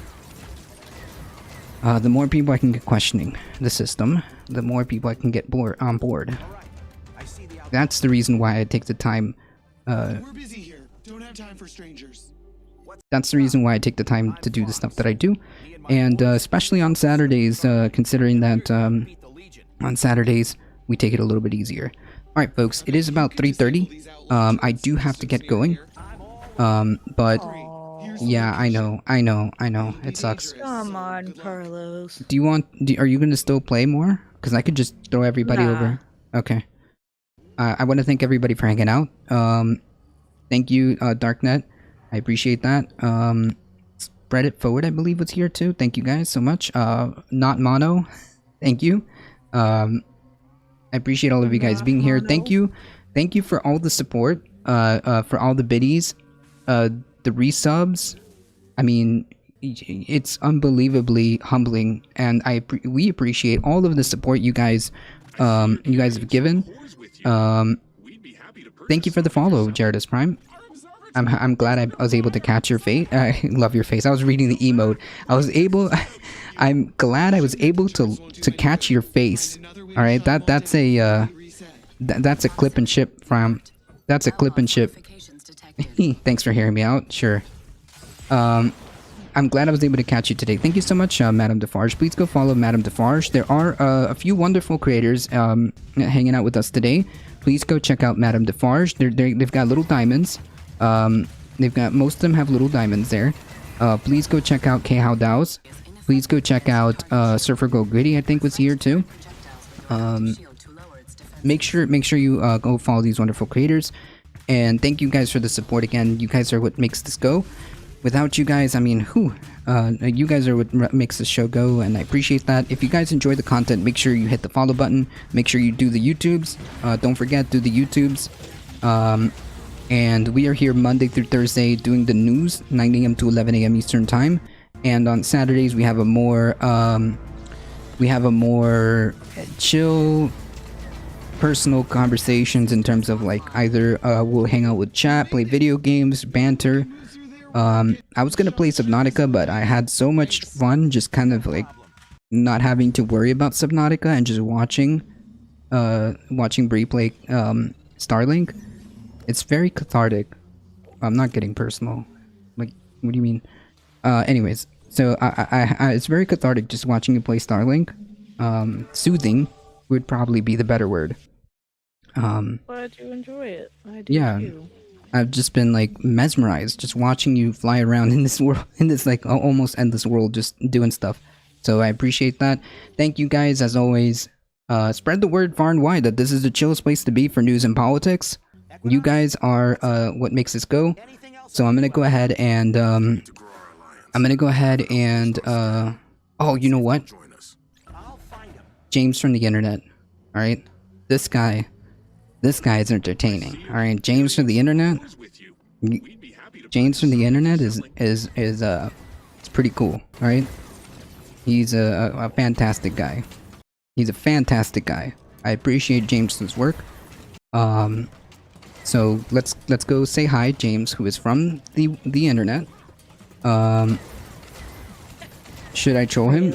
Speaker 1: the more people I can get questioning the system, the more people I can get on board. That's the reason why I take the time.
Speaker 16: We're busy here. Don't have time for strangers.
Speaker 1: That's the reason why I take the time to do the stuff that I do, and especially on Saturdays, considering that on Saturdays we take it a little bit easier. Alright folks, it is about 3:30. I do have to get going. But yeah, I know, it sucks.
Speaker 2: Come on, Carlos.
Speaker 1: Are you gonna still play more? Because I could just throw everybody over. Okay. I want to thank everybody for hanging out. Thank you, Darknet. I appreciate that. Spread it forward, I believe, was here too. Thank you guys so much. Not mono. Thank you. I appreciate all of you guys being here. Thank you for all the support. For all the biddies, the resubs. I mean, it's unbelievably humbling, and we appreciate all of the support you guys have given. Thank you for the follow, Jaredus Prime. I'm glad I was able to catch your face. I love your face. I was reading the emote. I'm glad I was able to catch your face. All right, that's a clip and ship from. That's a clip and ship. Thanks for hearing me out. Sure. I'm glad I was able to catch you today. Thank you so much, Madame Defarge. Please go follow Madame Defarge. There are a few wonderful creators hanging out with us today. Please go check out Madame Defarge. They've got little diamonds. Most of them have little diamonds there. Please go check out K-How Dows. Please go check out Surfer Go Gritty, I think was here too. Make sure you go follow these wonderful creators. And thank you guys for the support again. You guys are what makes this go. Without you guys, I mean, you guys are what makes this show go, and I appreciate that. If you guys enjoy the content, make sure you hit the follow button. Make sure you do the YouTubes. Don't forget, do the YouTubes. And we are here Monday through Thursday doing the news, 9 a.m. to 11 a.m. Eastern Time. And on Saturdays, we have a more chill, personal conversations in terms of, like, either we'll hang out with chat, play video games, banter. I was gonna play Subnautica, but I had so much fun just kind of like not having to worry about Subnautica and just watching Bree play Starlink. It's very cathartic. I'm not getting personal. Like, what do you mean? Anyways, so I it's very cathartic just watching you play Starlink. Soothing would probably be the better word.
Speaker 2: Glad you enjoy it. I do too.
Speaker 1: I've just been like mesmerized just watching you fly around in this world, in this like almost endless world, just doing stuff. So I appreciate that. Thank you guys as always. Spread the word far and wide that this is the chillest place to be for news and politics. You guys are what makes this go. So I'm gonna go ahead and oh, you know what? James from the internet. All right, this guy is entertaining. All right, James from the internet. James from the internet is it's pretty cool. All right, he's a fantastic guy. He's a fantastic guy. I appreciate James's work. So let's go say hi, James, who is from the internet. Should I troll him?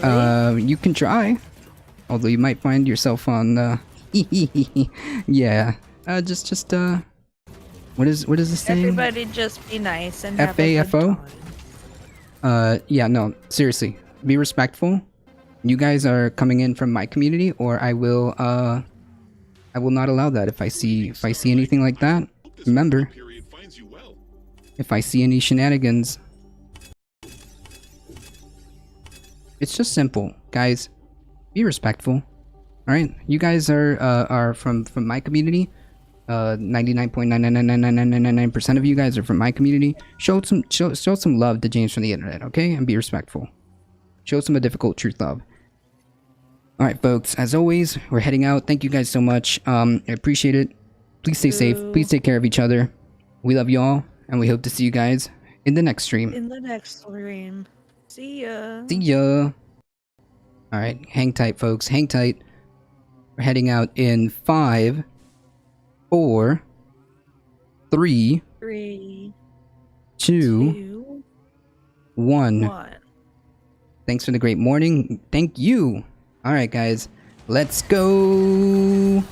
Speaker 1: You can try. Although you might find yourself on, yeah. What is this saying?
Speaker 2: Everybody just be nice and have a good
Speaker 1: FAFO?
Speaker 2: time.
Speaker 1: Yeah, no, seriously. Be respectful. You guys are coming in from my community, or I will not allow that. If I see anything like that, remember, if I see any shenanigans, it's just simple, guys. Be respectful. All right, you guys are from my community. 99.9999999% of you guys are from my community. Show some love to James from the internet, okay? And be respectful. Show some a difficult truth love. All right, folks. As always, we're heading out. Thank you guys so much. I appreciate it. Please stay safe. Please take care of each other. We love y'all, and we hope to see you guys in the next stream.
Speaker 2: In the next stream. See ya.
Speaker 1: See ya. All right, hang tight, folks. Hang tight. We're heading out in 5, 4, 3, 2, 1. Thanks for the great morning. Thank you. All right, guys. Let's go.